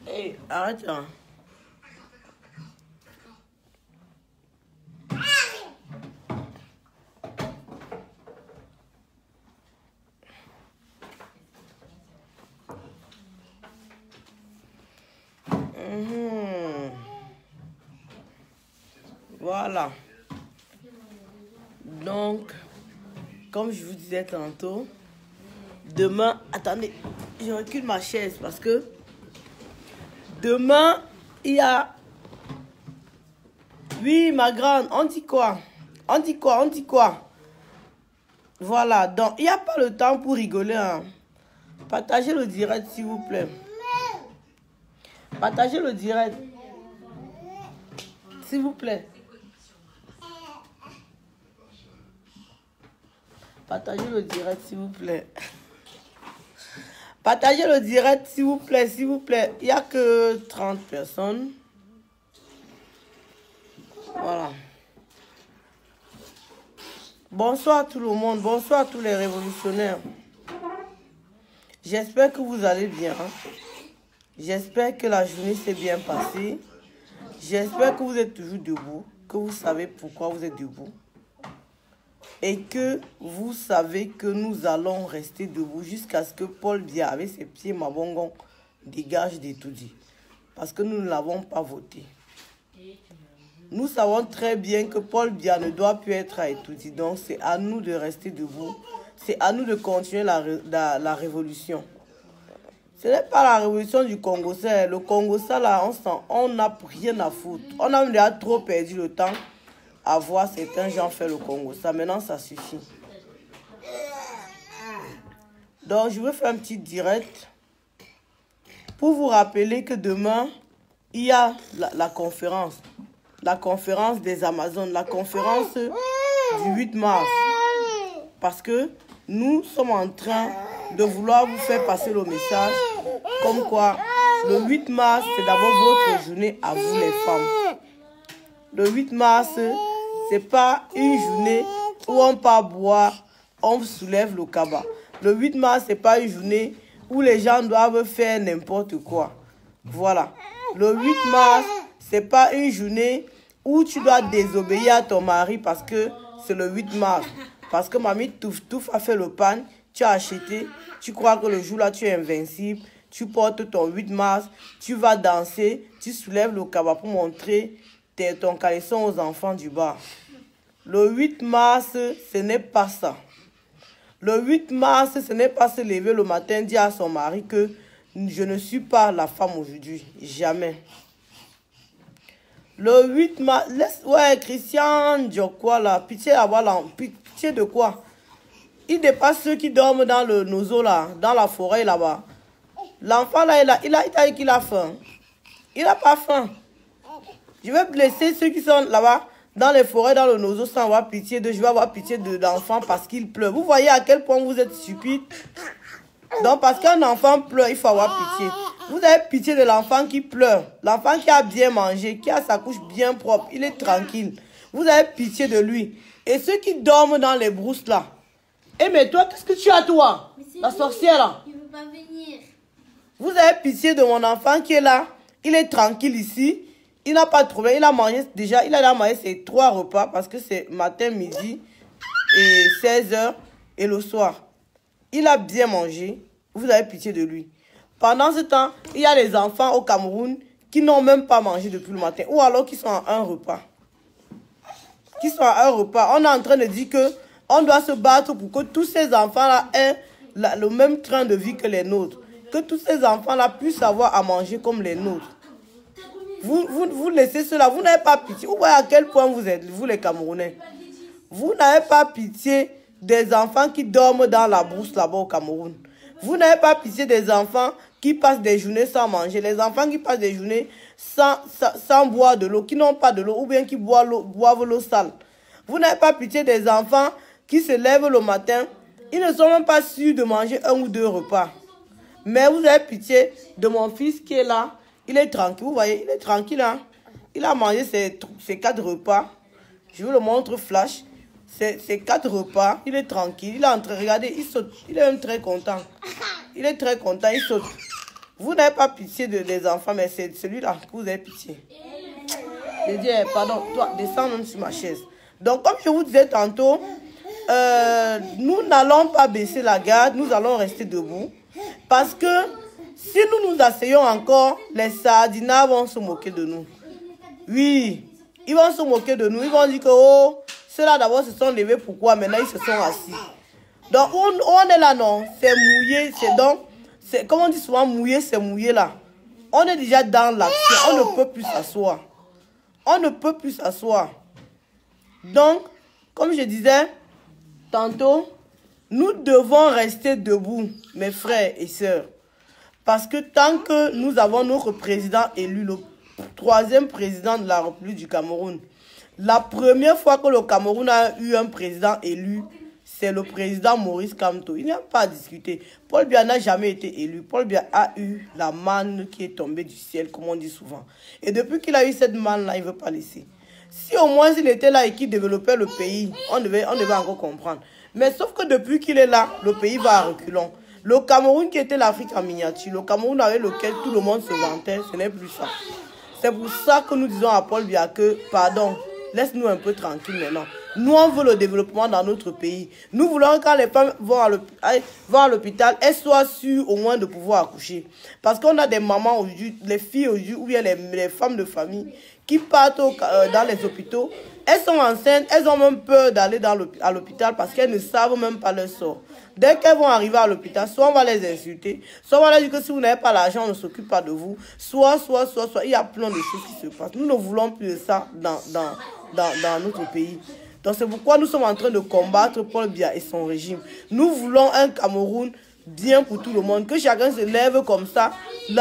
Hey, arrête là. Voilà. Donc, comme je vous disais tantôt, demain, attendez, je recule ma chaise parce que demain, il y a... Oui, ma grande, on dit quoi? On dit quoi? On dit quoi? Voilà, donc, il n'y a pas le temps pour rigoler. Hein. Partagez le direct, s'il vous plaît. Partagez le direct. S'il vous plaît. Partagez le direct, s'il vous plaît. Partagez le direct, s'il vous plaît, s'il vous plaît. Il n'y a que 30 personnes. Voilà. Bonsoir tout le monde. Bonsoir tous les révolutionnaires. J'espère que vous allez bien. J'espère que la journée s'est bien passée. J'espère que vous êtes toujours debout. Que vous savez pourquoi vous êtes debout. Et que vous savez que nous allons rester debout jusqu'à ce que Paul Biya, avec ses pieds mabongon, dégage d'Etoudi. Parce que nous ne l'avons pas voté. Nous savons très bien que Paul Biya ne doit plus être à Etoudi. Donc c'est à nous de rester debout. C'est à nous de continuer la révolution. Ce n'est pas la révolution du Congo. Le Congo, ça là, on n'a rien à foutre. On a déjà trop perdu le temps à voir certains gens faire le Congo. Ça, maintenant, ça suffit. Donc, je veux faire un petit direct pour vous rappeler que demain, il y a la conférence. La conférence des Amazones. La conférence du 8 mars. Parce que nous sommes en train de vouloir vous faire passer le message comme quoi le 8 mars, c'est d'abord votre journée à vous les femmes. Le 8 mars, c'est pas une journée où on part boire, on soulève le cabas. Le 8 mars, c'est pas une journée où les gens doivent faire n'importe quoi. Voilà. Le 8 mars, c'est pas une journée où tu dois désobéir à ton mari parce que c'est le 8 mars. Parce que mamie Touf a fait le pan, tu as acheté, tu crois que le jour-là, tu es invincible, tu portes ton 8 mars, tu vas danser, tu soulèves le cabas pour montrer ton caleçon aux enfants du bar. Le 8 mars, ce n'est pas ça. Le 8 mars, ce n'est pas se lever le matin, dire à son mari que je ne suis pas la femme aujourd'hui. Jamais. Le 8 mars, ouais, Christian, quoi là, pitié pitié de quoi? Il dépasse ceux qui dorment dans le nozo là, dans la forêt là-bas. L'enfant là, il a dit qu'il a faim. Il n'a pas faim. Je vais blesser ceux qui sont là-bas, dans les forêts, dans le nozo, sans avoir pitié de. Je vais avoir pitié de l'enfant parce qu'il pleure. Vous voyez à quel point vous êtes stupide. Donc, parce qu'un enfant pleure, il faut avoir pitié. Vous avez pitié de l'enfant qui pleure. L'enfant qui a bien mangé, qui a sa couche bien propre, il est tranquille. Vous avez pitié de lui. Et ceux qui dorment dans les brousses là. Eh mais toi, qu'est-ce que tu as toi? La sorcière là. Il ne veut pas venir. Vous avez pitié de mon enfant qui est là. Il est tranquille ici. Il n'a pas de problème. Il a mangé déjà. Il a mangé ses 3 repas parce que c'est matin, midi et 16h et le soir. Il a bien mangé. Vous avez pitié de lui. Pendant ce temps, il y a les enfants au Cameroun qui n'ont même pas mangé depuis le matin. Ou alors qui sont à un repas. Qui sont à un repas. On est en train de dire que on doit se battre pour que tous ces enfants-là aient le même train de vie que les nôtres. Que tous ces enfants-là puissent avoir à manger comme les nôtres. Vous laissez cela. Vous n'avez pas pitié. Vous voyez à quel point vous êtes, vous les Camerounais. Vous n'avez pas pitié des enfants qui dorment dans la brousse là-bas au Cameroun. Vous n'avez pas pitié des enfants qui passent des journées sans manger. Les enfants qui passent des journées sans boire de l'eau, qui n'ont pas de l'eau ou bien qui boivent l'eau sale. Vous n'avez pas pitié des enfants qui se lèvent le matin. Ils ne sont même pas sûrs de manger 1 ou 2 repas. Mais vous avez pitié de mon fils qui est là. Il est tranquille. Vous voyez, il est tranquille. Hein? Il a mangé ses 4 repas. Je vous le montre flash. Ces 4 repas, il est tranquille, il est en train, regardez, il saute, il est même très content. Il est très content, il saute. Vous n'avez pas pitié des enfants, mais c'est celui-là que vous avez pitié. Je dis, pardon, toi, descends même sur ma chaise. Donc, comme je vous disais tantôt, nous n'allons pas baisser la garde, nous allons rester debout. Parce que si nous nous asseyons encore, les sardinats vont se moquer de nous. Oui, ils vont se moquer de nous. Ils vont dire que, oh, ceux-là d'abord se sont levés, pourquoi maintenant ils se sont assis. Donc, on est là, non, c'est mouillé, c'est donc, comme on dit souvent, mouillé, c'est mouillé là. On est déjà dans l'action, on ne peut plus s'asseoir. On ne peut plus s'asseoir. Donc, comme je disais tantôt, nous devons rester debout, mes frères et sœurs. Parce que tant que nous avons notre président élu, le 3e président de la République du Cameroun, la première fois que le Cameroun a eu un président élu, c'est le président Maurice Kamto. Il n'y a pas à discuter. Paul Biya n'a jamais été élu. Paul Biya a eu la manne qui est tombée du ciel, comme on dit souvent. Et depuis qu'il a eu cette manne-là, il ne veut pas laisser. Si au moins il était là et qu'il développait le pays, on devait encore comprendre. Mais sauf que depuis qu'il est là, le pays va à reculons. Le Cameroun qui était l'Afrique en miniature, le Cameroun avec lequel tout le monde se vantait, ce n'est plus ça. C'est pour ça que nous disons à Paul Biya que, pardon, laisse-nous un peu tranquille maintenant. Nous, on veut le développement dans notre pays. Nous voulons quand les femmes vont à l'hôpital, elles soient sûres au moins de pouvoir accoucher. Parce qu'on a des mamans aujourd'hui, les filles aujourd'hui, ou bien les femmes de famille qui partent dans les hôpitaux. Elles sont enceintes, elles ont même peur d'aller à l'hôpital parce qu'elles ne savent même pas leur sort. Dès qu'elles vont arriver à l'hôpital, soit on va les insulter, soit on va leur dire que si vous n'avez pas l'argent, on ne s'occupe pas de vous. Soit, il y a plein de choses qui se passent. Nous ne voulons plus de ça dans notre pays. Donc c'est pourquoi nous sommes en train de combattre Paul Biya et son régime. Nous voulons un Cameroun bien pour tout le monde, que chacun se lève comme ça, il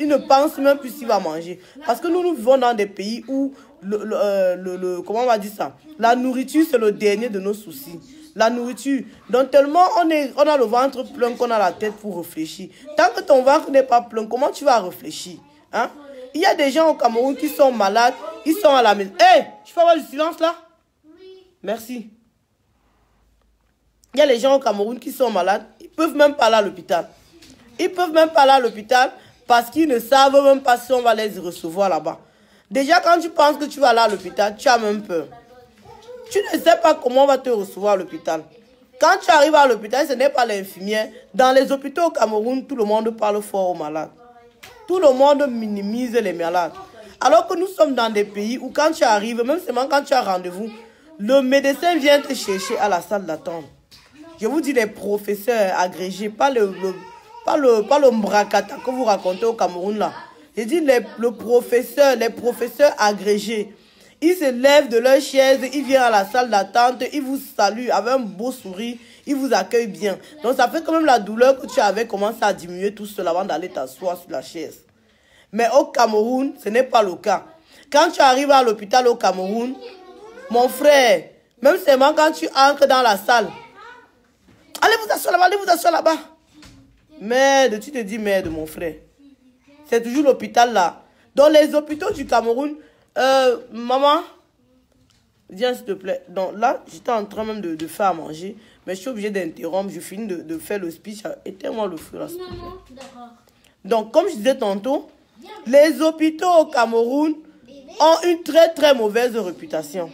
ne pense même plus s'il va manger. Parce que nous vivons dans des pays où, comment on va dire ça, la nourriture c'est le dernier de nos soucis. La nourriture, donc tellement on a le ventre plein qu'on a la tête pour réfléchir. Tant que ton ventre n'est pas plein, comment tu vas réfléchir, hein? Il y a des gens au Cameroun qui sont malades, ils sont à la maison. Hé, je peux avoir du silence là? Merci. Il y a les gens au Cameroun qui sont malades, ils ne peuvent même pas aller à l'hôpital. Ils ne peuvent même pas aller à l'hôpital parce qu'ils ne savent même pas si on va les recevoir là-bas. Déjà, quand tu penses que tu vas aller à l'hôpital, tu as même peur. Tu ne sais pas comment on va te recevoir à l'hôpital. Quand tu arrives à l'hôpital, ce n'est pas l'infirmière. Dans les hôpitaux au Cameroun, tout le monde parle fort aux malades. Tout le monde minimise les malades. Alors que nous sommes dans des pays où quand tu arrives, même seulement quand tu as rendez-vous, le médecin vient te chercher à la salle d'attente. Je vous dis les professeurs agrégés, pas le mbrakata que vous racontez au Cameroun là. Je dis les professeurs agrégés. Ils se lèvent de leur chaise, ils viennent à la salle d'attente, ils vous saluent avec un beau sourire, ils vous accueillent bien. Donc ça fait quand même la douleur que tu avais commencé à diminuer tout seul avant d'aller t'asseoir sur la chaise. Mais au Cameroun, ce n'est pas le cas. Quand tu arrives à l'hôpital au Cameroun, mon frère, même seulement quand tu entres dans la salle, allez vous asseoir là-bas, allez vous asseoir là-bas. Merde, tu te dis merde mon frère. C'est toujours l'hôpital là. Dans les hôpitaux du Cameroun, maman, viens s'il te plaît. Donc là, j'étais en train même de faire à manger, mais je suis obligée d'interrompre. Je finis de faire le speech. Éteins-moi le feu là, s'il te plaît. Donc, comme je disais tantôt, les hôpitaux au Cameroun ont une très très mauvaise réputation.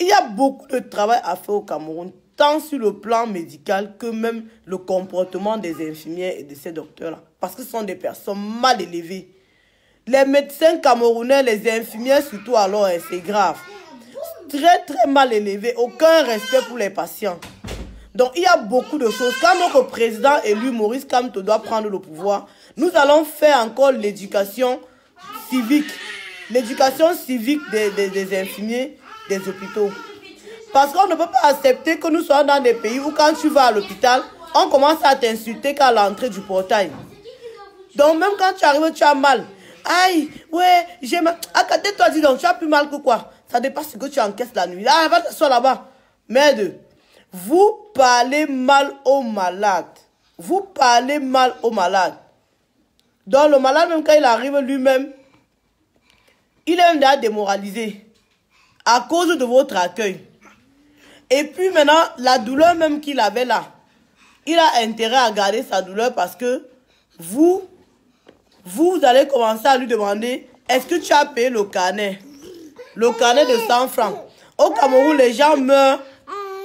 Il y a beaucoup de travail à faire au Cameroun, tant sur le plan médical que même le comportement des infirmières et de ces docteurs-là. Parce que ce sont des personnes mal élevées. Les médecins camerounais, les infirmières surtout alors, c'est grave. Très très mal élevés, aucun respect pour les patients. Donc il y a beaucoup de choses. Quand notre président élu, Maurice Kamto, doit prendre le pouvoir, nous allons faire encore l'éducation civique. L'éducation civique des infirmiers des hôpitaux. Parce qu'on ne peut pas accepter que nous soyons dans des pays où quand tu vas à l'hôpital, on commence à t'insulter qu'à l'entrée du portail. Donc même quand tu arrives, tu as mal. Aïe, ouais, j'ai mal. Ah, toi, dis donc, tu as plus mal que quoi? Ça dépasse ce que tu encaisses la nuit. Ah, va t'asseoir là-bas. Merde, vous parlez mal aux malades. Vous parlez mal aux malades. Donc le malade, même quand il arrive lui-même, il est déjà démoralisé à cause de votre accueil. Et puis maintenant, la douleur même qu'il avait là, il a intérêt à garder sa douleur parce que vous allez commencer à lui demander, est-ce que tu as payé le carnet? Le carnet de 100 francs. Au Cameroun, les gens meurent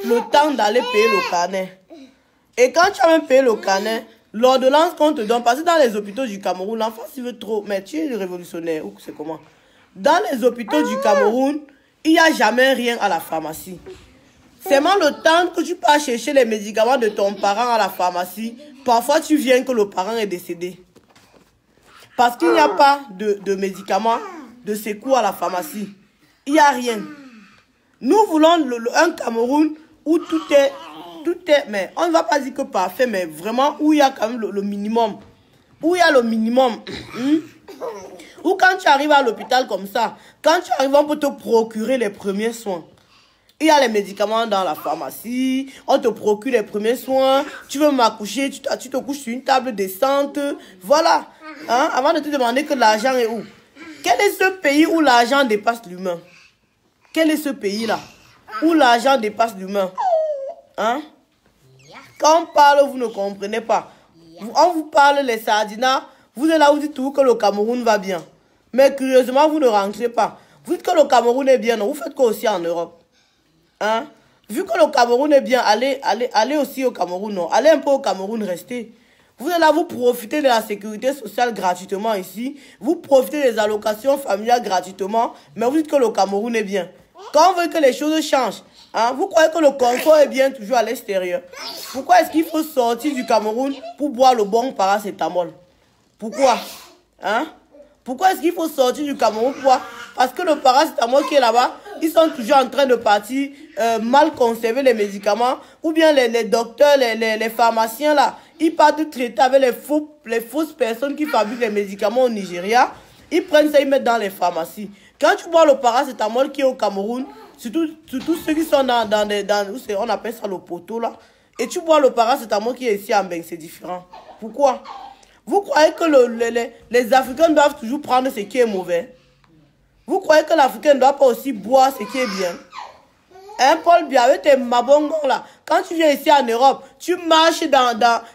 le temps d'aller payer le carnet. Et quand tu as même payé le carnet, l'ordonnance qu'on te donne, parce que dans les hôpitaux du Cameroun, l'enfant s'il veut trop, mais tu es révolutionnaire, ou c'est comment? Dans les hôpitaux du Cameroun, il n'y a jamais rien à la pharmacie. Seulement le temps que tu pars chercher les médicaments de ton parent à la pharmacie, parfois tu viens que le parent est décédé. Parce qu'il n'y a pas de médicaments de secours à la pharmacie. Il n'y a rien. Nous voulons un Cameroun où tout est, mais on ne va pas dire que parfait, mais vraiment où il y a quand même le minimum. Où il y a le minimum. Ou quand tu arrives à l'hôpital comme ça, quand tu arrives, on peut te procurer les premiers soins. Il y a les médicaments dans la pharmacie, on te procure les premiers soins, tu veux m'accoucher, tu te couches sur une table décente, voilà. Hein? Avant de te demander que l'argent est où. Quel est ce pays où l'argent dépasse l'humain? Quel est ce pays-là où l'argent dépasse l'humain? Hein? Quand on parle, vous ne comprenez pas. On vous parle les sardinats, vous êtes là, vous dites tout que le Cameroun va bien. Mais curieusement, vous ne rentrez pas. Vous dites que le Cameroun est bien, non? Vous faites quoi aussi en Europe? Hein? Vu que le Cameroun est bien, allez aussi au Cameroun, non? Allez un peu au Cameroun, restez. Vous êtes là, vous profitez de la sécurité sociale gratuitement ici. Vous profitez des allocations familiales gratuitement. Mais vous dites que le Cameroun est bien. Quand on veut que les choses changent, hein, vous croyez que le confort est bien toujours à l'extérieur. Pourquoi est-ce qu'il faut sortir du Cameroun pour boire le bon paracétamol? Pourquoi? Hein? Pourquoi est-ce qu'il faut sortir du Cameroun? Pourquoi? Parce que le paracétamol qui est là-bas, ils sont toujours en train de partir mal conserver les médicaments. Ou bien les docteurs, les pharmaciens là, ils partent traiter avec les fausses personnes qui fabriquent les médicaments au Nigeria. Ils prennent ça, ils mettent dans les pharmacies. Quand tu bois le paracétamol qui est au Cameroun, surtout ceux qui sont on appelle ça le poteau là, et tu bois le paracétamol qui est ici en Beng, c'est différent. Pourquoi? Vous croyez que les Africains doivent toujours prendre ce qui est mauvais? Vous croyez que l'Africain ne doit pas aussi boire ce qui est bien? Hein, Paul Biya, avec tes mabongos là, quand tu viens ici en Europe, tu marches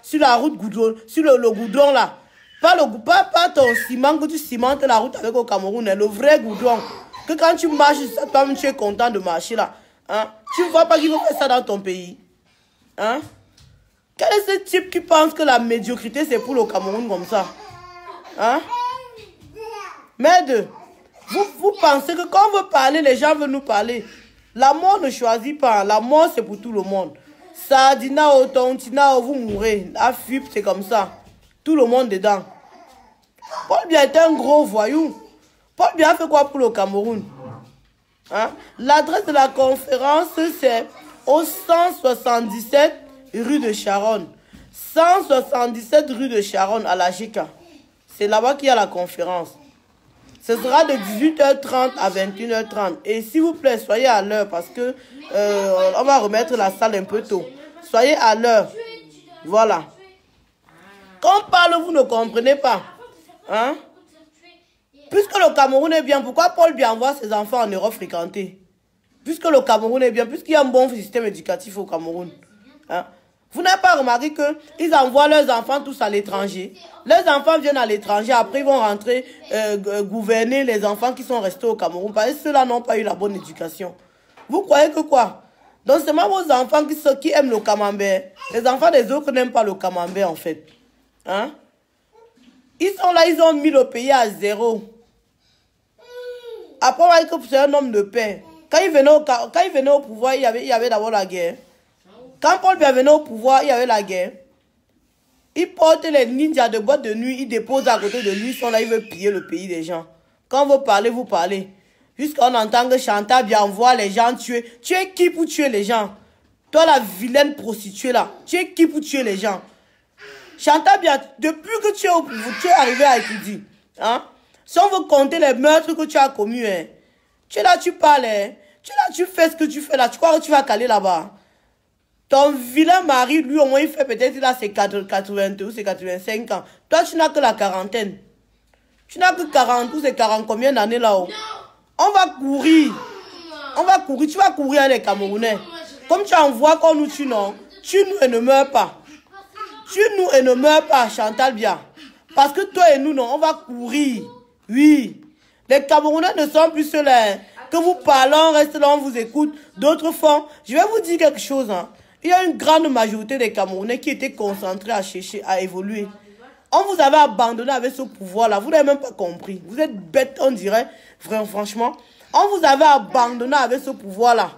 sur la route goudron, sur le goudron là. Pas ton ciment que tu cimentes la route avec au Cameroun, le vrai goudron. Que quand tu marches, toi-même tu es content de marcher là. Hein? Tu ne vois pas qu'il faut faire ça dans ton pays. Hein? Quel est ce type qui pense que la médiocrité c'est pour le Cameroun comme ça? Hein? Merde, vous pensez que quand on veut parler, les gens veulent nous parler. La mort ne choisit pas. La mort c'est pour tout le monde. Sardina, Tontina, vous mourrez. La FUP c'est comme ça. Tout le monde dedans. Paul Biya est un gros voyou. Paul Biya fait quoi pour le Cameroun? Hein? L'adresse de la conférence, c'est au 177 rue de Charonne. 177 rue de Charonne à la GK. C'est là-bas qu'il y a la conférence. Ce sera de 18h30 à 21h30. Et s'il vous plaît, soyez à l'heure parce que on va remettre la salle un peu tôt. Soyez à l'heure. Voilà. Quand on parle, vous ne comprenez pas. Hein? Puisque le Cameroun est bien, pourquoi Paul Biya envoie ses enfants en Europe fréquenter? Puisque le Cameroun est bien, puisqu'il y a un bon système éducatif au Cameroun. Hein? Vous n'avez pas remarqué qu'ils envoient leurs enfants tous à l'étranger? Leurs enfants viennent à l'étranger, après ils vont rentrer gouverner les enfants qui sont restés au Cameroun. Parce que ceux-là n'ont pas eu la bonne éducation. Vous croyez que quoi? Donc c'est même vos enfants qui aiment le camembert. Les enfants des autres n'aiment pas le camembert en fait. Hein? Ils sont là, ils ont mis le pays à zéro. Après, on va dire que c'est un homme de paix. Quand il venait au pouvoir, il y avait d'abord la guerre. Quand Paul Biya venait au pouvoir, il y avait la guerre. Il porte les ninjas de boîte de nuit, il dépose à côté de lui, ils sont là, ils veulent piller le pays des gens. Quand vous parlez, vous parlez. Jusqu'on entend que Chantal Biya envoie les gens tuer. Tu es qui pour tuer les gens? Toi, la vilaine prostituée là, tu es qui pour tuer les gens? Chantal Biya, depuis que tu es au pouvoir, tu es arrivé à étudier. Hein? Si on veut compter les meurtres que tu as commis, hein, tu es là, tu parles, hein, tu es là, tu fais ce que tu fais là, tu crois que tu vas caler là-bas. Ton vilain mari, lui, au moins, il fait peut-être là, c'est 82 ou c'est 85 ans. Toi, tu n'as que la quarantaine. Tu n'as que 40 ou c'est 40 combien d'années là-haut? On va courir. On va courir. Tu vas courir avec les Camerounais. Comme tu envoies qu'on nous tue, non? Tue-nous et ne meurs pas. Tue-nous et ne meurs pas, Chantal bien. Parce que toi et nous, non, on va courir. Oui. Les Camerounais ne sont plus ceux-là. Hein. Que vous parlez, on reste là, on vous écoute. D'autres font. Je vais vous dire quelque chose. Hein. Il y a une grande majorité des Camerounais qui étaient concentrés à chercher, à évoluer. On vous avait abandonné avec ce pouvoir-là. Vous n'avez même pas compris. Vous êtes bête, on dirait. Vraiment, franchement. On vous avait abandonné avec ce pouvoir-là.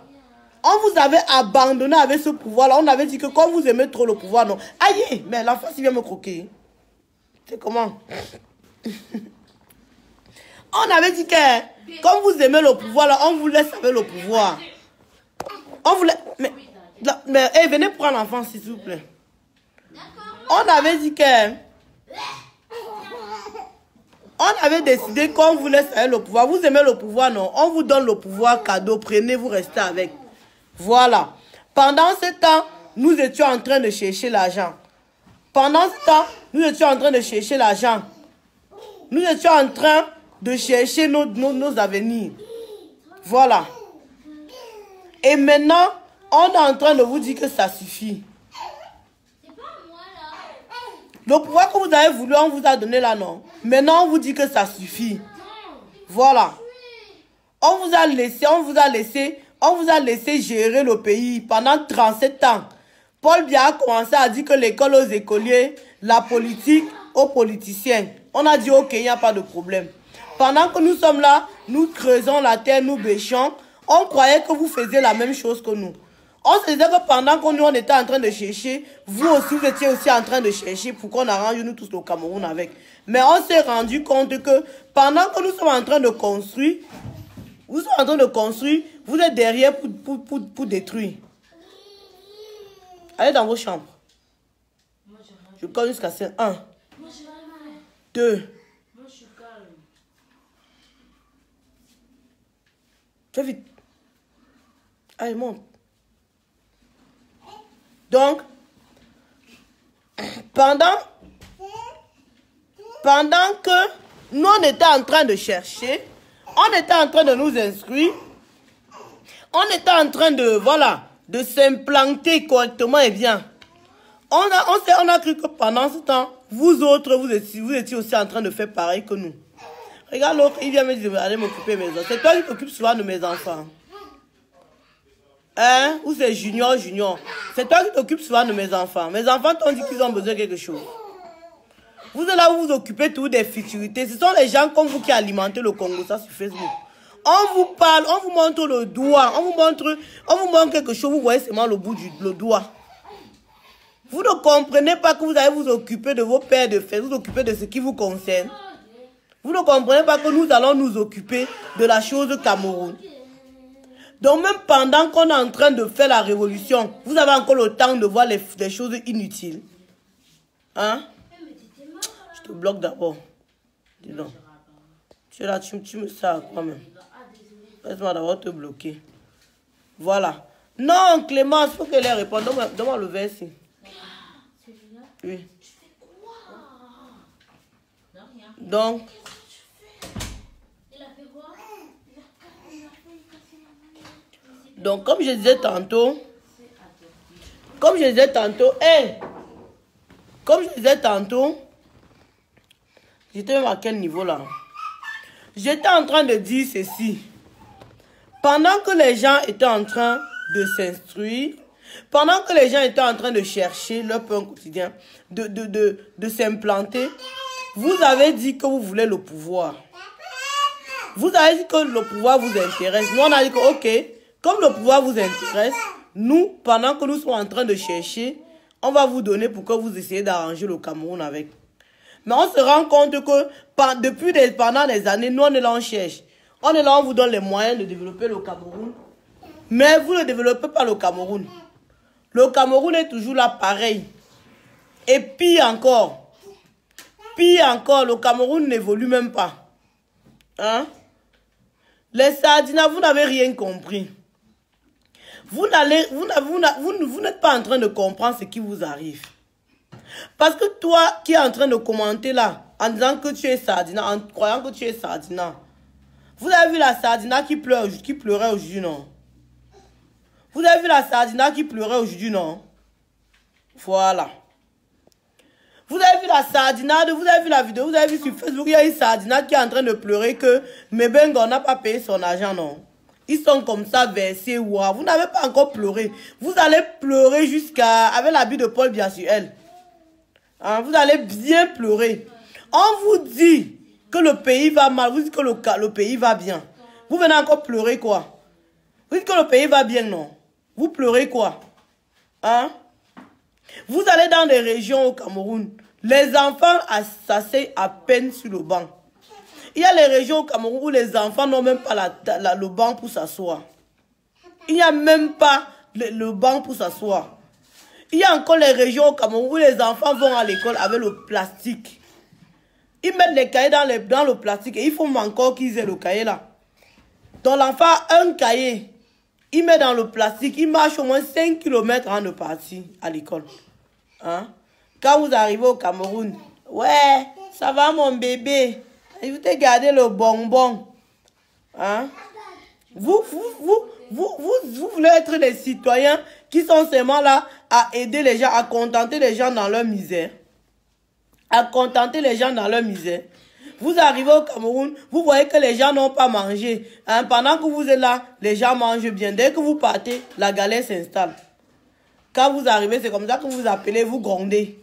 On vous avait abandonné avec ce pouvoir-là. On avait dit que quand vous aimez trop le pouvoir, non. Aïe, mais l'enfant, il vient me croquer. C'est comment? On avait dit que quand vous aimez le pouvoir, là, on vous laisse avec le pouvoir. On vous laisse... Mais hey, venez prendre l'enfant, s'il vous plaît. On avait dit que... On avait décidé qu'on vous laisse avec le pouvoir. Vous aimez le pouvoir, non? On vous donne le pouvoir cadeau. Prenez, vous restez avec. Voilà. Pendant ce temps, nous étions en train de chercher l'argent. Pendant ce temps, nous étions en train de chercher l'argent. Nous étions en train de chercher nos avenirs. Voilà. Et maintenant, on est en train de vous dire que ça suffit. Le pouvoir que vous avez voulu, on vous a donné là, non? Maintenant, on vous dit que ça suffit. Voilà. On vous a laissé gérer le pays pendant 37 ans. Paul Biya a commencé à dire que l'école aux écoliers, la politique aux politiciens. On a dit ok, il n'y a pas de problème. Pendant que nous sommes là, nous creusons la terre, nous bêchons, on croyait que vous faisiez la même chose que nous. On se disait que pendant que nous on était en train de chercher, vous aussi vous étiez aussi en train de chercher pour qu'on arrange nous tous au Cameroun avec. Mais on s'est rendu compte que pendant que nous sommes en train de construire, vous êtes derrière pour détruire. Allez dans vos chambres. Je compte jusqu'à 5. 1, 2. Fais vite. Allez, monte. Donc, pendant que nous on était en train de chercher, on était en train de nous inscrire, on était en train de, voilà, de s'implanter correctement et bien. On a cru que pendant ce temps, vous autres, vous étiez aussi en train de faire pareil que nous. Regarde l'autre, il vient me dire, allez m'occuper de mes enfants. C'est toi qui t'occupes souvent de mes enfants. Hein? Ou c'est Junior? C'est toi qui t'occupes souvent de mes enfants. Mes enfants t'ont dit qu'ils ont besoin de quelque chose. Vous êtes là, vous vous occupez toujours des futurités. Ce sont les gens comme vous qui alimentent le Congo, ça sur Facebook. On vous parle, on vous montre le doigt, on vous montre quelque chose, vous voyez seulement le bout du doigt. Vous ne comprenez pas que vous allez vous occuper de vos pères de fête, vous occuper de ce qui vous concerne. Vous ne comprenez pas que nous allons nous occuper de la chose Cameroun. Donc même pendant qu'on est en train de faire la révolution, vous avez encore le temps de voir les choses inutiles. Hein? Je te bloque d'abord. Dis donc. Tu es là, tu me sers à quoi même? Laisse-moi d'abord te bloquer. Voilà. Non, Clémence, il faut qu'elle réponde. Donne-moi le verre ici. Oui. Donc. Donc, comme je disais tantôt, j'étais même à quel niveau là? J'étais en train de dire ceci. Pendant que les gens étaient en train de s'instruire, pendant que les gens étaient en train de chercher leur pain quotidien, de s'implanter, vous avez dit que vous voulez le pouvoir. Vous avez dit que le pouvoir vous intéresse. Nous, on a dit que, ok, comme le pouvoir vous intéresse, nous, pendant que nous sommes en train de chercher, on va vous donner pour que vous essayez d'arranger le Cameroun avec. Mais on se rend compte que pendant des années, nous, on est là, on cherche. On est là, on vous donne les moyens de développer le Cameroun. Mais vous ne développez pas le Cameroun. Le Cameroun est toujours là, pareil. Et pire encore, le Cameroun n'évolue même pas. Hein? Les Sardinats, vous n'avez rien compris. Vous n'êtes pas en train de comprendre ce qui vous arrive. Parce que toi qui es en train de commenter là, en disant que tu es Sardinat, en croyant que tu es Sardinat, vous avez vu la Sardinat qui pleurait aujourd'hui, non? Vous avez vu la Sardina qui pleurait aujourd'hui, non? Voilà. Vous avez vu la Sardinade, vous avez vu la vidéo, vous avez vu sur Facebook, il y a une Sardinade qui est en train de pleurer que Mebengo n'a pas payé son argent, non? Ils sont comme ça versés, wow. Vous n'avez pas encore pleuré. Vous allez pleurer jusqu'à... avec l'habit de Paul Biasuel. Hein? Vous allez bien pleurer. On vous dit que le pays va mal, vous dites que le pays va bien. Vous venez encore pleurer quoi? Vous dites que le pays va bien, non? Vous pleurez quoi? Hein? Vous allez dans des régions au Cameroun. Les enfants s'asseyent à peine sur le banc. Il y a les régions au Cameroun où les enfants n'ont même pas le banc pour s'asseoir. Il n'y a même pas le banc pour s'asseoir. Il y a encore les régions au Cameroun où les enfants vont à l'école avec le plastique. Ils mettent les cahiers dans le plastique et il faut encore qu'ils aient le cahier là. Donc l'enfant a un cahier. Il met dans le plastique, il marche au moins 5 km avant de partir à l'école. Hein? Quand vous arrivez au Cameroun, ouais, ça va mon bébé. Je vous ai gardé le bonbon. Hein? Vous voulez être des citoyens qui sont seulement là à aider les gens, à contenter les gens dans leur misère. À contenter les gens dans leur misère. Vous arrivez au Cameroun, vous voyez que les gens n'ont pas mangé. Hein? Pendant que vous êtes là, les gens mangent bien. Dès que vous partez, la galère s'installe. Quand vous arrivez, c'est comme ça que vous appelez, vous grondez.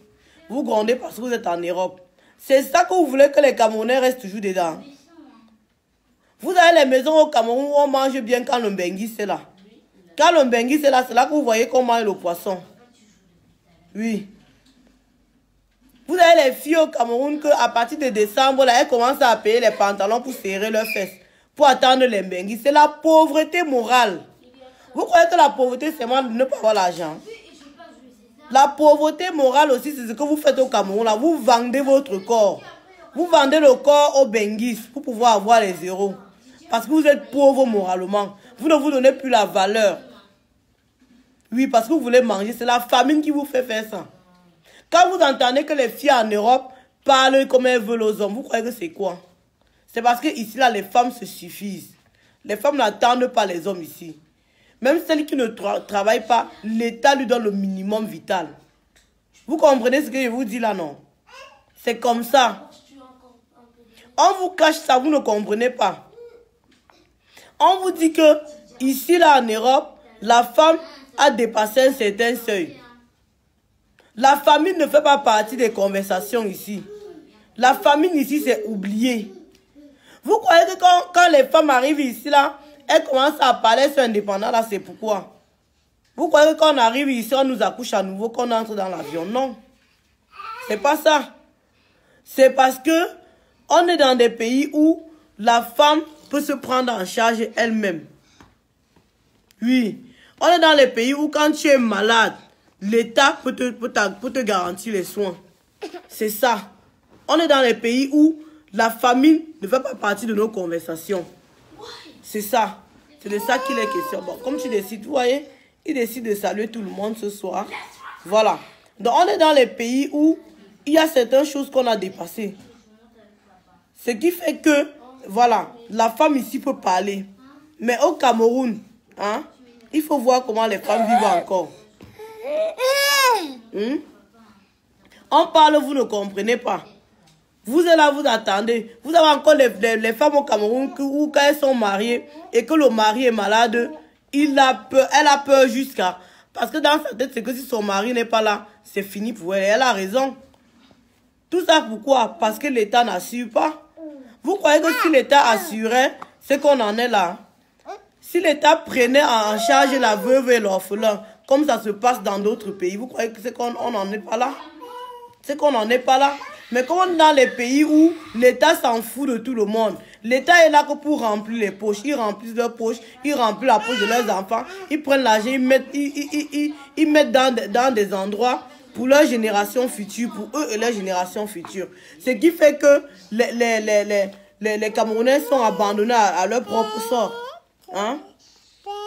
Vous grondez parce que vous êtes en Europe. C'est ça que vous voulez que les Camerounais restent toujours dedans. Vous avez les maisons au Cameroun où on mange bien quand le bengi c'est là. Quand le bengi c'est là que vous voyez qu'on mange le poisson. Oui. Vous avez les filles au Cameroun qu'à partir de décembre, là, elles commencent à payer les pantalons pour serrer leurs fesses. Pour attendre les benguis. C'est la pauvreté morale. Vous croyez que la pauvreté, c'est moi de ne pas avoir l'argent? La pauvreté morale aussi, c'est ce que vous faites au Cameroun. Là. Vous vendez votre corps. Vous vendez le corps aux benguis pour pouvoir avoir les euros. Parce que vous êtes pauvre moralement. Vous ne vous donnez plus la valeur. Oui, parce que vous voulez manger. C'est la famine qui vous fait faire ça. Quand vous entendez que les filles en Europe parlent comme elles veulent aux hommes, vous croyez que c'est quoi? C'est parce que ici, là, les femmes se suffisent. Les femmes n'attendent pas les hommes ici. Même celles qui ne travaillent pas, l'État lui donne le minimum vital. Vous comprenez ce que je vous dis là, non? C'est comme ça. On vous cache ça, vous ne comprenez pas. On vous dit que ici, là, en Europe, la femme a dépassé un certain seuil. La famine ne fait pas partie des conversations ici. La famine ici, c'est oublié. Vous croyez que quand les femmes arrivent ici, là, elles commencent à parler sur indépendant, là, c'est pourquoi? Vous croyez que quand on arrive ici, on nous accouche à nouveau, qu'on entre dans l'avion? Non. C'est pas ça. C'est parce que on est dans des pays où la femme peut se prendre en charge elle-même. Oui. On est dans les pays où quand tu es malade, l'État peut te garantir les soins. C'est ça. On est dans les pays où la famine ne fait pas partie de nos conversations. C'est ça. C'est de ça qu'il est question. Bon, comme tu décides, vous voyez, il décide de saluer tout le monde ce soir. Voilà. Donc, on est dans les pays où il y a certaines choses qu'on a dépassées. Ce qui fait que, voilà, la femme ici peut parler. Mais au Cameroun, hein, il faut voir comment les femmes vivent encore. On parle, vous ne comprenez pas. Vous êtes là, vous attendez. Vous avez encore les femmes au Cameroun où quand elles sont mariées et que le mari est malade, elle a peur jusqu'à... Parce que dans sa tête, c'est que si son mari n'est pas là, c'est fini pour elle. Elle a raison. Tout ça pourquoi? Parce que l'État n'assure pas. Vous croyez que si l'État assurait, c'est qu'on en est là? Si l'État prenait en charge la veuve et l'orphelin, comme ça se passe dans d'autres pays, vous croyez que c'est qu'on n'en est pas là? C'est qu'on n'en est pas là. Mais comme on est dans les pays où l'État s'en fout de tout le monde, l'État est là que pour remplir les poches. Ils remplissent leurs poches, ils remplissent la poche de leurs enfants, ils prennent l'argent, ils mettent dans des endroits pour leur génération future, pour eux et leur génération future. Ce qui fait que les Camerounais sont abandonnés à leur propre sort. Hein?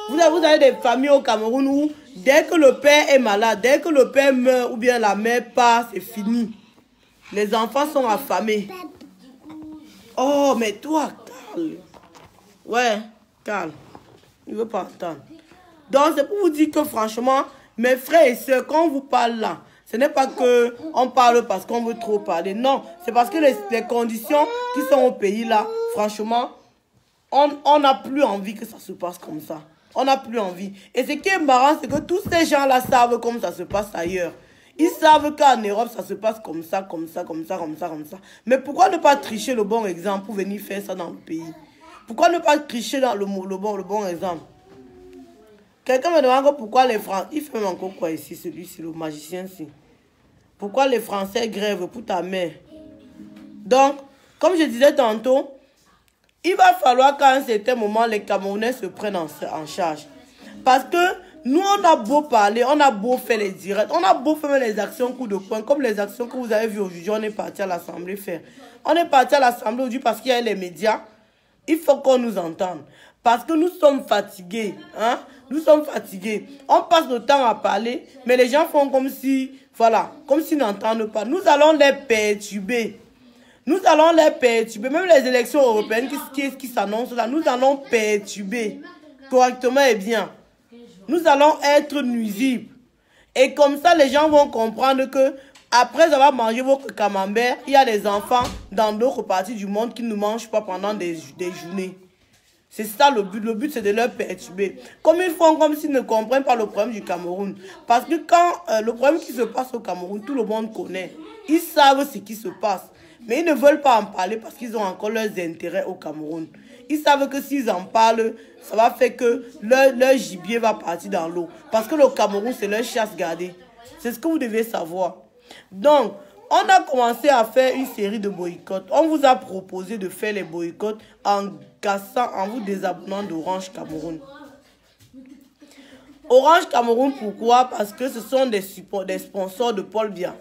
Vous avez des familles au Cameroun où dès que le père est malade, dès que le père meurt ou bien la mère part, c'est fini. Les enfants sont affamés. Oh, mais toi, calme. Ouais, calme. Il ne veut pas entendre. Donc, c'est pour vous dire que franchement, mes frères et sœurs, quand on vous parle là, ce n'est pas que on parle parce qu'on veut trop parler. Non, c'est parce que les conditions qui sont au pays là, franchement, on n'a plus envie que ça se passe comme ça. On n'a plus envie. Et ce qui est marrant, c'est que tous ces gens-là savent comment ça se passe ailleurs. Ils savent qu'en Europe, ça se passe comme ça, comme ça, comme ça, comme ça, comme ça. Mais pourquoi ne pas tricher le bon exemple pour venir faire ça dans le pays? Pourquoi ne pas tricher dans le bon exemple? Quelqu'un me demande pourquoi les Français... Il fait même encore quoi ici, celui-ci, le magicien-ci? Pourquoi les Français grèvent pour ta mère? Donc, comme je disais tantôt, il va falloir qu'à un certain moment, les Camerounais se prennent en charge. Parce que nous, on a beau parler, on a beau faire les directs, on a beau faire les actions coup de poing, comme les actions que vous avez vues aujourd'hui, on est parti à l'Assemblée faire. On est parti à l'Assemblée aujourd'hui parce qu'il y a les médias. Il faut qu'on nous entende. Parce que nous sommes fatigués. Hein? Nous sommes fatigués. On passe le temps à parler, mais les gens font comme si, voilà, comme s'ils n'entendent pas. Nous allons les perturber. Nous allons les perturber. Même les élections européennes qui s'annoncent là, nous allons perturber correctement et bien. Nous allons être nuisibles. Et comme ça, les gens vont comprendre que après avoir mangé votre camembert, il y a des enfants dans d'autres parties du monde qui ne mangent pas pendant des journées. C'est ça le but. Le but, c'est de leur perturber. Comme ils font comme s'ils ne comprennent pas le problème du Cameroun. Parce que quand le problème qui se passe au Cameroun, tout le monde connaît. Ils savent ce qui se passe. Mais ils ne veulent pas en parler parce qu'ils ont encore leurs intérêts au Cameroun. Ils savent que s'ils en parlent, ça va faire que leur gibier va partir dans l'eau. Parce que le Cameroun, c'est leur chasse gardée. C'est ce que vous devez savoir. Donc, on a commencé à faire une série de boycotts. On vous a proposé de faire les boycotts en vous désabonnant d'Orange Cameroun. Orange Cameroun, pourquoi? Parce que ce sont des sponsors de Paul Biya.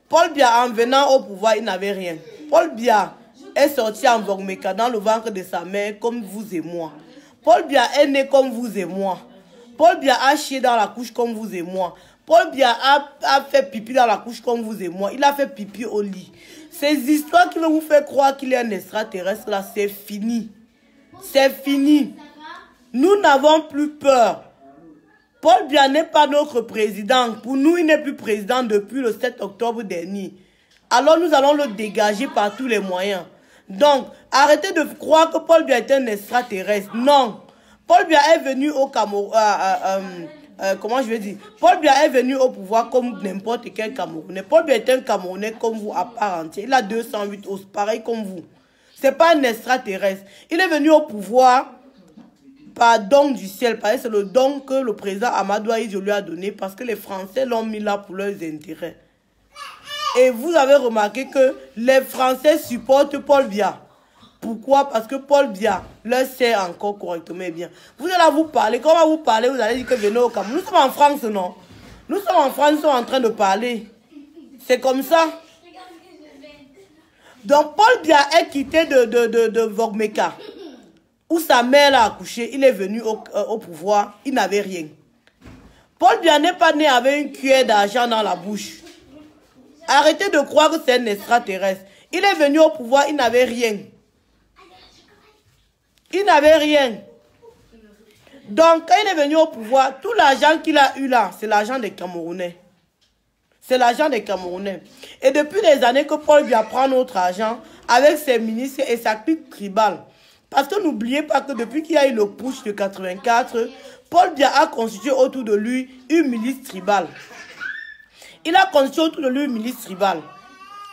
Paul Biya, en venant au pouvoir, il n'avait rien. Paul Biya est sorti en Vogmeka dans le ventre de sa mère comme vous et moi. Paul Biya est né comme vous et moi. Paul Biya a chié dans la couche comme vous et moi. Paul Biya a fait pipi dans la couche comme vous et moi. Il a fait pipi au lit. Ces histoires qui vont vous faire croire qu'il est un extraterrestre, là, c'est fini. C'est fini. Nous n'avons plus peur. Paul Biya n'est pas notre président. Pour nous, il n'est plus président depuis le 7 octobre dernier. Alors nous allons le dégager par tous les moyens. Donc, arrêtez de croire que Paul Biya est un extraterrestre. Non. Paul Biya est venu au Cameroun. Comment je vais dire? Paul Biya est venu au pouvoir comme n'importe quel Camerounais. Paul Biya est un Camerounais comme vous à part entière. Il a 208 os, pareil comme vous. C'est pas un extraterrestre. Il est venu au pouvoir par don du ciel. C'est le don que le président Amadou Ahidjo lui a donné parce que les Français l'ont mis là pour leurs intérêts. Et vous avez remarqué que les Français supportent Paul Biya. Pourquoi? Parce que Paul Biya leur sert encore correctement bien. Vous allez vous parler. Quand on va vous parler, vous allez dire que venez au Cameroun. Nous sommes en France, non? Nous sommes en France, nous sommes en train de parler. C'est comme ça. Donc, Paul Biya est quitté de Vogmeka, où sa mère l'a accouché. Il est venu au pouvoir. Il n'avait rien. Paul Biya n'est pas né avec une cuillère d'argent dans la bouche. Arrêtez de croire que c'est un extraterrestre. Il est venu au pouvoir, il n'avait rien. Il n'avait rien. Donc, quand il est venu au pouvoir, tout l'argent qu'il a eu là, c'est l'argent des Camerounais. C'est l'argent des Camerounais. Et depuis des années que Paul Biya prend notre argent avec ses ministres et sa clique tribale. Parce que n'oubliez pas que depuis qu'il y a eu le putsch de 84, Paul Biya a constitué autour de lui une milice tribale. Il a constitué autour de lui une milice tribale.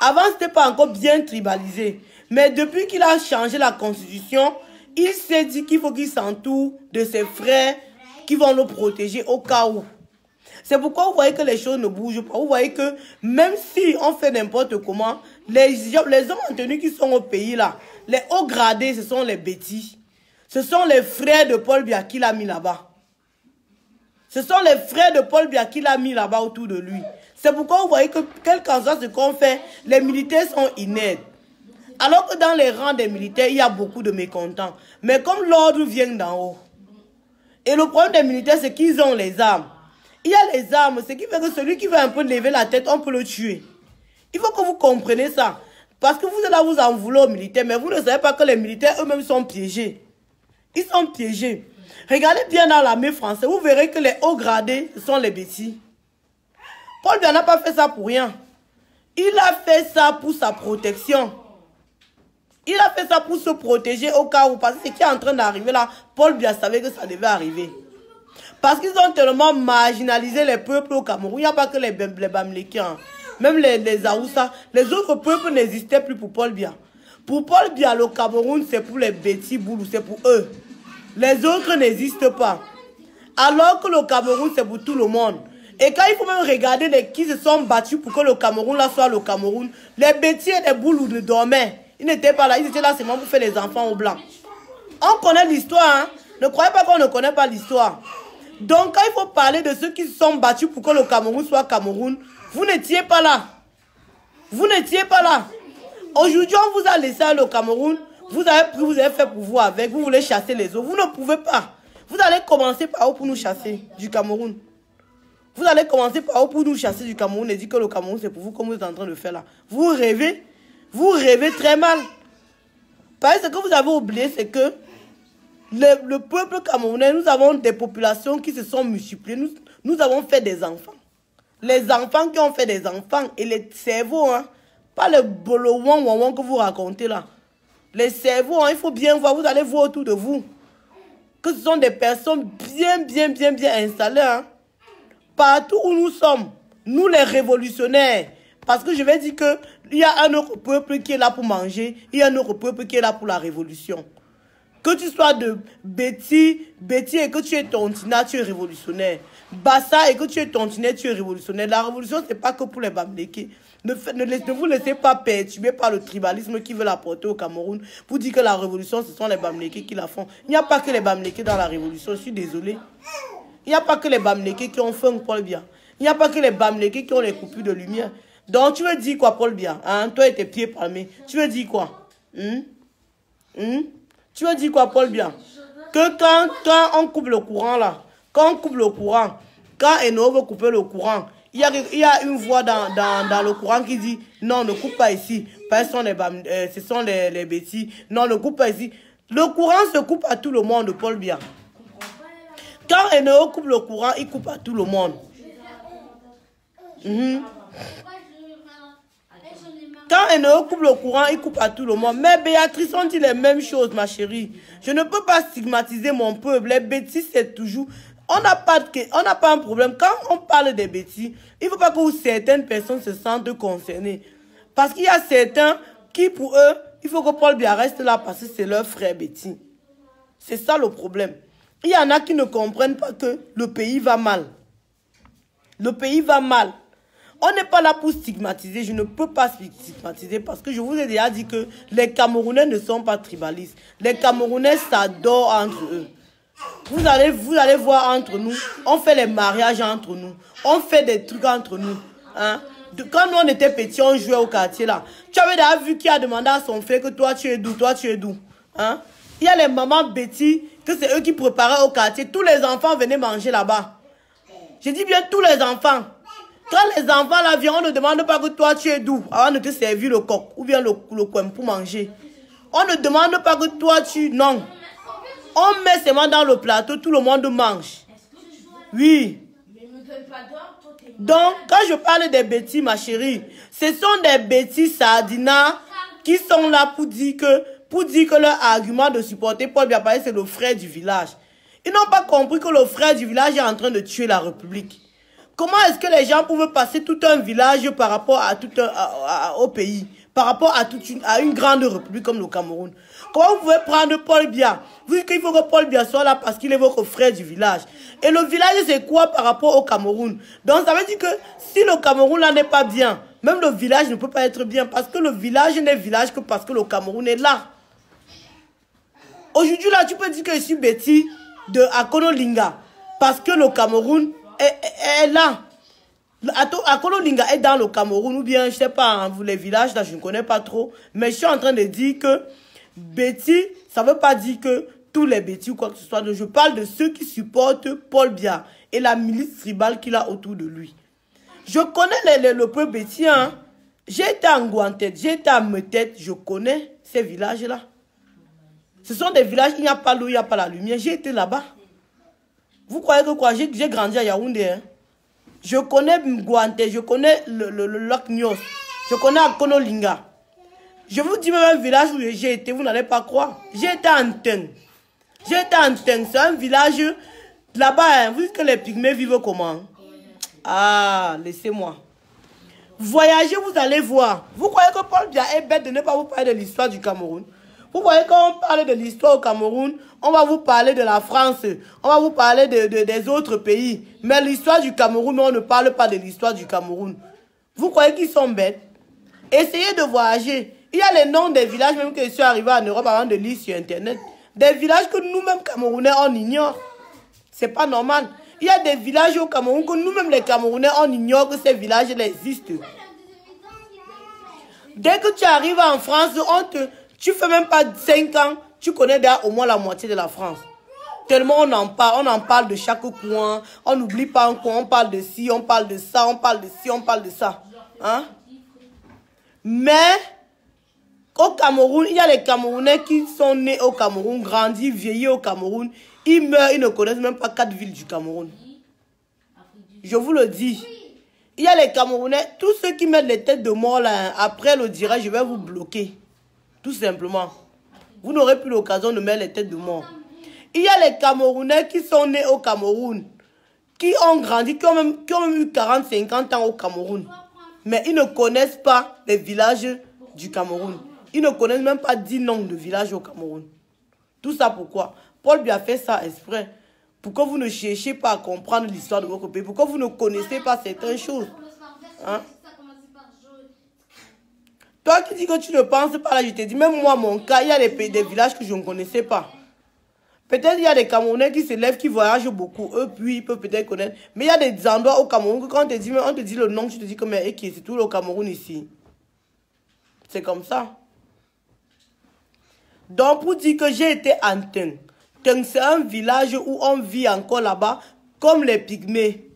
Avant, ce n'était pas encore bien tribalisé. Mais depuis qu'il a changé la constitution, il s'est dit qu'il faut qu'il s'entoure de ses frères qui vont le protéger au cas où. C'est pourquoi vous voyez que les choses ne bougent pas. Vous voyez que même si on fait n'importe comment, les hommes en tenue qui sont au pays là, les hauts gradés, ce sont les bêtis. Ce sont les frères de Paul Biya qui l'a mis là-bas. Ce sont les frères de Paul Biya qui l'a mis là-bas autour de lui. C'est pourquoi vous voyez que, quel qu'en soit ce qu'on fait, les militaires sont inertes. Alors que dans les rangs des militaires, il y a beaucoup de mécontents. Mais comme l'ordre vient d'en haut. Et le problème des militaires, c'est qu'ils ont les armes. Il y a les armes, ce qui fait que celui qui veut un peu lever la tête, on peut le tuer. Il faut que vous compreniez ça. Parce que vous êtes là, vous en voulez aux militaires, mais vous ne savez pas que les militaires eux-mêmes sont piégés. Ils sont piégés. Regardez bien dans l'armée française, vous verrez que les hauts gradés sont les bêtis. Paul Biya n'a pas fait ça pour rien. Il a fait ça pour sa protection. Il a fait ça pour se protéger au cas où, parce que ce qui est en train d'arriver là, Paul Biya savait que ça devait arriver. Parce qu'ils ont tellement marginalisé les peuples au Cameroun. Il n'y a pas que les Bamlékiens, même les Aoussa. Les autres peuples n'existaient plus pour Paul Biya. Pour Paul Biya, le Cameroun, c'est pour les Bétis Boulou, c'est pour eux. Les autres n'existent pas. Alors que le Cameroun, c'est pour tout le monde. Et quand il faut même regarder les qui se sont battus pour que le Cameroun là soit le Cameroun, les Bétis et les Boulous ne dormaient. Ils n'étaient pas là, ils étaient là seulement pour faire les enfants au blanc. On connaît l'histoire, hein? Ne croyez pas qu'on ne connaît pas l'histoire. Donc quand il faut parler de ceux qui se sont battus pour que le Cameroun soit Cameroun, vous n'étiez pas là. Vous n'étiez pas là. Aujourd'hui, on vous a laissé le Cameroun. Vous avez pris, vous avez fait pour vous avec. Vous voulez chasser les autres. Vous ne pouvez pas. Vous allez commencer par où pour nous chasser du Cameroun. Vous allez commencer par où pour nous chasser du Cameroun et dire que le Cameroun c'est pour vous comme vous êtes en train de faire là. Vous rêvez très mal. Parce que ce que vous avez oublié, c'est que le peuple camerounais, nous avons des populations qui se sont multipliées. Nous avons fait des enfants. Les enfants qui ont fait des enfants et les cerveaux, hein, pas le bolowon que vous racontez là. Les cerveaux, hein, il faut bien voir, vous allez voir autour de vous que ce sont des personnes bien installées. Hein. Partout où nous sommes, nous les révolutionnaires, parce que je vais dire qu'il y a un autre peuple qui est là pour manger, il y a un autre peuple qui est là pour la révolution. Que tu sois de Béti et que tu es Tontina, tu es révolutionnaire. Bassa et que tu es Tontina, tu es révolutionnaire. La révolution, ce n'est pas que pour les Bamlékés. Ne vous laissez pas perturber par le tribalisme qui veut l'apporter au Cameroun pour dire que la révolution, ce sont les Bamlékés qui la font. Il n'y a pas que les Bamlékés dans la révolution, je suis désolé. Il n'y a pas que les Bamlékés qui ont faim, Paul Biya. Il n'y a pas que les Bamlékés qui ont les coupures de lumière. Donc, tu veux dire quoi, Paul Biya, hein? Toi et tes pieds palmés. Tu veux dire quoi? Tu veux dire quoi, Paul Biya? Que quand on coupe le courant, là, quand on coupe le courant, quand Eno veut couper le courant, il y a une voix dans le courant qui dit non, ne coupe pas ici. Parce que ce sont les bêtises. Non, ne coupe pas ici. Le courant se coupe à tout le monde, Paul Biya. Quand Eno coupe le courant, il coupe à tout le monde. Quand Eno coupe le courant, il coupe à tout le monde. Mais Béatrice, on dit les mêmes choses, ma chérie. Je ne peux pas stigmatiser mon peuple. Les bêtises, c'est toujours... On n'a pas un problème. Quand on parle des bêtises, il ne faut pas que certaines personnes se sentent concernées. Parce qu'il y a certains qui, pour eux, il faut que Paul Biya reste là parce que c'est leur frère bêtis. C'est ça le problème. Il y en a qui ne comprennent pas que le pays va mal. Le pays va mal. On n'est pas là pour stigmatiser. Je ne peux pas stigmatiser parce que je vous ai déjà dit que les Camerounais ne sont pas tribalistes. Les Camerounais s'adorent entre eux. Vous allez voir entre nous. On fait les mariages entre nous. On fait des trucs entre nous. Hein? Quand nous on était petits, on jouait au quartier là. Tu avais déjà vu qui a demandé à son frère que toi tu es d'où, toi tu es d'où. Hein? Il y a les mamans Betty, que c'est eux qui préparaient au quartier. Tous les enfants venaient manger là-bas. Je dis bien tous les enfants. Quand les enfants là viennent, on ne demande pas que toi tu es d'où. Avant de te servir le coq ou bien le coin pour manger. On ne demande pas que toi tu... Non. On met seulement dans le plateau, tout le monde mange. Oui. Donc, quand je parle des bêtises, ma chérie, ce sont des bêtises sardinas qui sont là pour dire que leur argument de supporter Paul Biya, c'est le frère du village. Ils n'ont pas compris que le frère du village est en train de tuer la République. Comment est-ce que les gens peuvent passer tout un village par rapport à au pays, par rapport à une grande république comme le Cameroun? Comment vous pouvez prendre Paul Biya? Vous dites qu'il faut que Paul Biya soit là parce qu'il est votre frère du village. Et le village, c'est quoi par rapport au Cameroun? Donc ça veut dire que si le Cameroun là n'est pas bien, même le village ne peut pas être bien parce que le village n'est village que parce que le Cameroun est là. Aujourd'hui là, tu peux dire que je suis Betty de Akono Linga parce que le Cameroun est là. Akono Linga est dans le Cameroun ou bien, je sais pas, hein, les villages là, je ne connais pas trop. Mais je suis en train de dire que Betty, ça ne veut pas dire que tous les Betty ou quoi que ce soit. Je parle de ceux qui supportent Paul Biya et la milice tribale qu'il a autour de lui. Je connais le peuple Betty. Hein. J'ai été en Guantette, j'ai été à Metette, je connais ces villages-là. Ce sont des villages, il n'y a pas l'eau, il n'y a pas la lumière. J'ai été là-bas. Vous croyez que quoi? J'ai grandi à Yaoundé. Hein? Je connais Mgwante, je connais le lac Nyos, je connais Akonolinga. Je vous dis même un village où j'ai été, vous n'allez pas croire. J'ai été à Anteng. J'ai été à Anteng, c'est un village là-bas. Hein, vous dites que les pygmées vivent comment? Ah, laissez-moi. Voyagez, vous allez voir. Vous croyez que Paul Biya est bête de ne pas vous parler de l'histoire du Cameroun? Vous voyez quand on parle de l'histoire au Cameroun, on va vous parler de la France, on va vous parler des autres pays. Mais l'histoire du Cameroun, on ne parle pas de l'histoire du Cameroun. Vous croyez qu'ils sont bêtes? Essayez de voyager. Il y a les noms des villages même que je suis arrivé en Europe avant de lire sur Internet. Des villages que nous-mêmes Camerounais, on ignore. C'est pas normal. Il y a des villages au Cameroun que nous-mêmes les Camerounais, on ignore que ces villages existent. Dès que tu arrives en France, tu fais même pas 5 ans, tu connais déjà au moins la moitié de la France. Tellement on en parle de chaque coin, on n'oublie pas un coin, on parle de ci, on parle de ça, on parle de ci, on parle de ça. Hein? Mais au Cameroun, il y a les Camerounais qui sont nés au Cameroun, grandis, vieillis au Cameroun. Ils meurent, ils ne connaissent même pas 4 villes du Cameroun. Je vous le dis. Il y a les Camerounais, tous ceux qui mettent les têtes de mort là, après le direct, je vais vous bloquer. Tout simplement. Vous n'aurez plus l'occasion de mettre les têtes de mort. Il y a les Camerounais qui sont nés au Cameroun, qui ont grandi, qui ont même eu 40-50 ans au Cameroun. Mais ils ne connaissent pas les villages du Cameroun. Ils ne connaissent même pas 10 noms de villages au Cameroun. Tout ça pourquoi? Paul Biya fait ça exprès. Pourquoi vous ne cherchez pas à comprendre l'histoire de votre pays? Pourquoi vous ne connaissez pas certaines choses? Hein? Toi qui dis que tu ne penses pas là, je te dis, même moi, mon cas, il y a des villages que je ne connaissais pas. Peut-être il y a des Camerounais qui se lèvent, qui voyagent beaucoup. Eux, puis, ils peuvent peut-être connaître. Mais il y a des endroits au Cameroun que quand on te dit le nom, tu te dis que c'est tout le Cameroun ici. C'est comme ça. Donc, pour dire que j'ai été en Teng. Teng, c'est un village où on vit encore là-bas, comme les pygmées.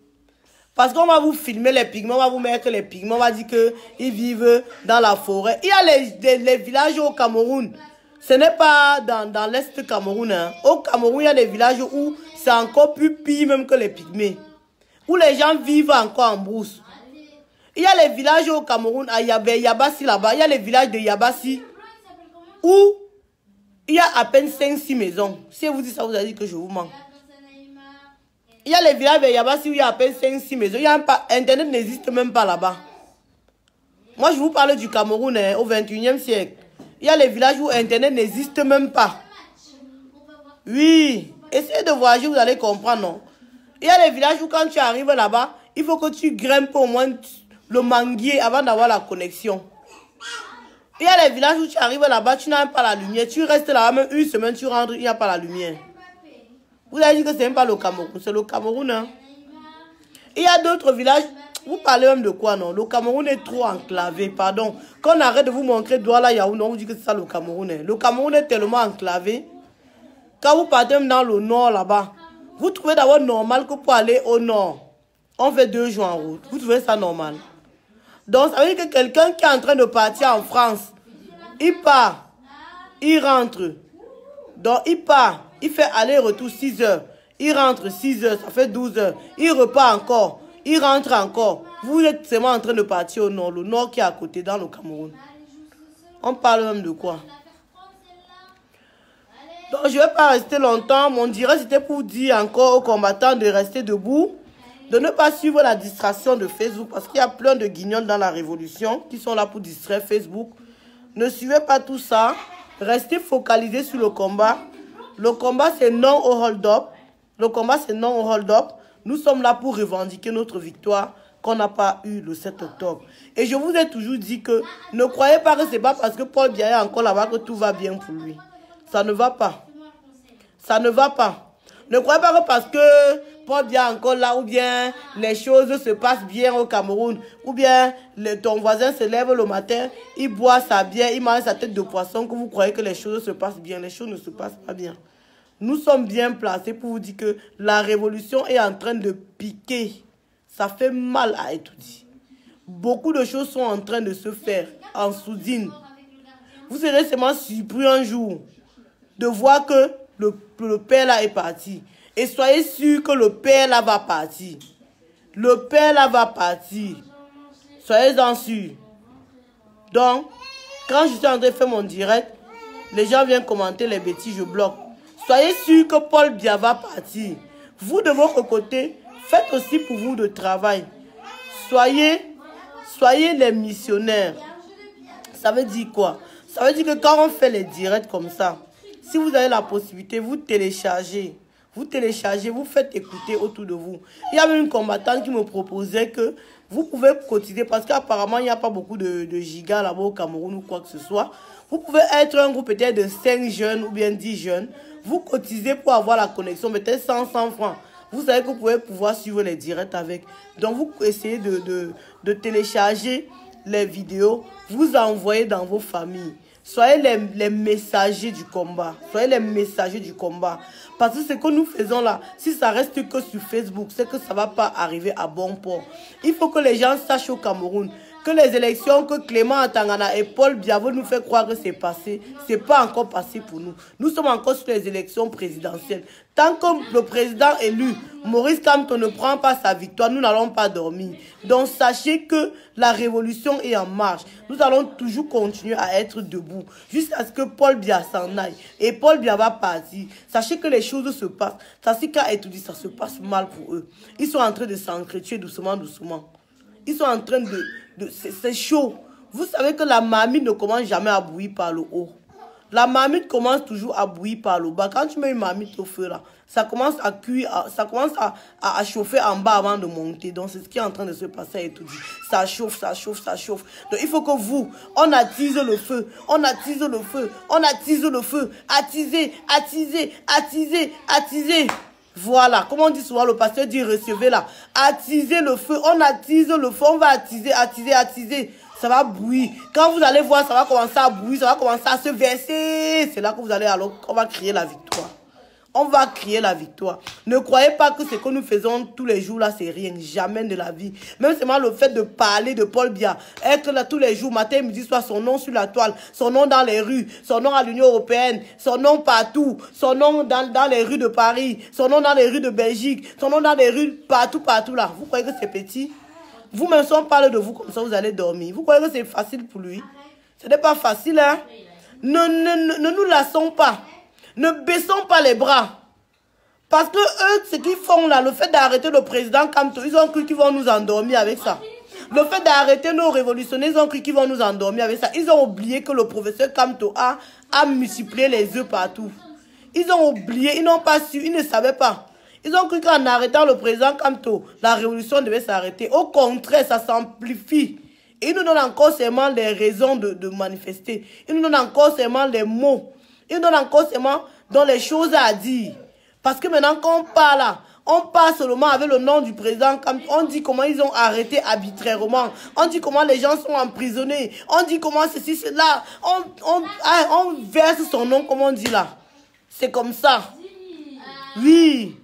Parce qu'on va vous filmer les pygmées, on va vous mettre les pygmées, on va dire qu'ils vivent dans la forêt. Il y a les villages au Cameroun. Ce n'est pas dans l'Est Cameroun. Hein. Au Cameroun, il y a des villages où c'est encore plus pire même que les pygmées. Où les gens vivent encore en brousse. Il y a les villages au Cameroun, à Yabassi là-bas. Il y a les villages de Yabassi où il y a à peine 5-6 maisons. Si vous dites ça, vous allez dire que je vous mens. Il y a les villages de Yabassi où il y a à peine 5-6 maisons. Internet n'existe même pas là-bas. Moi, je vous parle du Cameroun hein, au 21e siècle. Il y a les villages où Internet n'existe même pas. Oui. Essayez de voyager, vous allez comprendre, non? Il y a les villages où quand tu arrives là-bas, il faut que tu grimpes au moins le manguier avant d'avoir la connexion. Il y a les villages où tu arrives là-bas, tu n'as même pas la lumière. Tu restes là-bas, même une semaine, tu rentres, il n'y a pas la lumière. Vous avez dit que ce n'est même pas le Cameroun, c'est le Cameroun. Hein? Il y a d'autres villages, vous parlez même de quoi, non? Le Cameroun est trop enclavé, pardon. Quand on arrête de vous montrer doigt là, Yaoundé, on vous dit que c'est ça le Cameroun. Hein? Le Cameroun est tellement enclavé. Quand vous partez même dans le nord là-bas, vous trouvez d'abord normal que pour aller au nord, on fait 2 jours en route. Vous trouvez ça normal? Donc, ça veut dire que quelqu'un qui est en train de partir en France, il part, il rentre. Donc, il part, il fait aller-retour 6 heures. Il rentre 6 heures, ça fait 12 heures. Il repart encore, il rentre encore. Vous êtes seulement en train de partir au nord, le nord qui est à côté, dans le Cameroun. On parle même de quoi? Donc, je ne vais pas rester longtemps. Mon direct, c'était pour dire encore aux combattants de rester debout. De ne pas suivre la distraction de Facebook parce qu'il y a plein de guignols dans la révolution qui sont là pour distraire Facebook. Ne suivez pas tout ça. Restez focalisés sur le combat. Le combat, c'est non au hold-up. Le combat, c'est non au hold-up. Nous sommes là pour revendiquer notre victoire qu'on n'a pas eu le 7 octobre. Et je vous ai toujours dit que ne croyez pas que c'est pas parce que Paul Biya est encore là-bas que tout va bien pour lui. Ça ne va pas. Ça ne va pas. Ne croyez pas que parce que Paul Biya est encore là, ou bien les choses se passent bien au Cameroun, ou bien ton voisin se lève le matin, il boit sa bière, il mange sa tête de poisson, que vous croyez que les choses se passent bien. Les choses ne se passent pas bien. Nous sommes bien placés pour vous dire que la révolution est en train de piquer. Ça fait mal à étudier. Beaucoup de choses sont en train de se faire en soudine. Vous serez seulement surpris un jour de voir que le père là est parti. Et soyez sûr que le père là va partir. Le père là va partir. Soyez-en sûrs. Donc, quand je suis en train de faire mon direct, les gens viennent commenter les bêtises, je bloque. Soyez sûr que Paul Biya va partir. Vous, de votre côté, faites aussi pour vous de travail. Soyez les missionnaires. Ça veut dire quoi? Ça veut dire que quand on fait les directs comme ça, si vous avez la possibilité, vous téléchargez. Vous téléchargez, vous faites écouter autour de vous. Il y avait une combattante qui me proposait que vous pouvez cotiser parce qu'apparemment, il n'y a pas beaucoup de gigas là-bas au Cameroun ou quoi que ce soit. Vous pouvez être un groupe peut-être de 5 jeunes ou bien 10 jeunes. Vous cotisez pour avoir la connexion, peut-être 100 francs. Vous savez que vous pouvez pouvoir suivre les directs avec. Donc, vous essayez de télécharger les vidéos, vous envoyez dans vos familles. Soyez les messagers du combat. Soyez les messagers du combat. Parce que ce que nous faisons là, si ça reste que sur Facebook, c'est que ça ne va pas arriver à bon port. Il faut que les gens sachent au Cameroun que les élections que Clément Atangana et Paul Biya nous fait croire que c'est passé, ce n'est pas encore passé pour nous. Nous sommes encore sur les élections présidentielles. Tant que le président élu, Maurice Kamto, ne prend pas sa victoire, nous n'allons pas dormir. Donc sachez que la révolution est en marche. Nous allons toujours continuer à être debout jusqu'à ce que Paul Biya s'en aille. Et Paul Biya va partir. Sachez que les choses se passent. Sachez qu'à étudier, ça se passe mal pour eux. Ils sont en train de s'entretuer doucement, doucement. Ils sont en train de c'est chaud. Vous savez que la marmite ne commence jamais à bouillir par le haut. La marmite commence toujours à bouillir par le bas. Quand tu mets une marmite au feu là, ça commence à cuire, ça commence à chauffer en bas avant de monter. Donc c'est ce qui est en train de se passer et tout dit. Ça chauffe, ça chauffe, ça chauffe. Donc il faut que vous, on attise le feu, on attise le feu, on attise le feu. Attisez, attisez, attisez, attisez. Voilà, comme on dit souvent, le pasteur dit recevez là. Attisez le feu, on attise le feu, on va attiser, attiser, attiser. Ça va bouillir. Quand vous allez voir, ça va commencer à bouillir, ça va commencer à se verser. C'est là que vous allez alors, on va crier la victoire. On va crier la victoire. Ne croyez pas que ce que nous faisons tous les jours là, c'est rien. Jamais de la vie. Même seulement le fait de parler de Paul Biya, être là tous les jours, matin, midi, soir, son nom sur la toile, son nom dans les rues, son nom à l'Union européenne, son nom partout, son nom dans les rues de Paris, son nom dans les rues de Belgique, son nom dans les rues partout, partout là. Vous croyez que c'est petit? Vous-même, si on parle de vous comme ça, vous allez dormir. Vous croyez que c'est facile pour lui? Ce n'est pas facile, hein? Ne nous lassons pas. Ne baissons pas les bras. Parce que eux, ce qu'ils font là, le fait d'arrêter le président Kamto, ils ont cru qu'ils vont nous endormir avec ça. Le fait d'arrêter nos révolutionnaires, ils ont cru qu'ils vont nous endormir avec ça. Ils ont oublié que le professeur Kamto a multiplié les œufs partout. Ils ont oublié, ils n'ont pas su, ils ne savaient pas. Ils ont cru qu'en arrêtant le président Kamto, la révolution devait s'arrêter. Au contraire, ça s'amplifie. Et ils nous donnent encore seulement les raisons de manifester. Ils nous donnent encore seulement les mots. Ils nous donnent encore seulement dans les choses à dire. Parce que maintenant, quand on parle là, on parle seulement avec le nom du président Kamto. On dit comment ils ont arrêté arbitrairement. On dit comment les gens sont emprisonnés. On dit comment ceci, cela. On verse son nom, comme on dit là. C'est comme ça. Oui.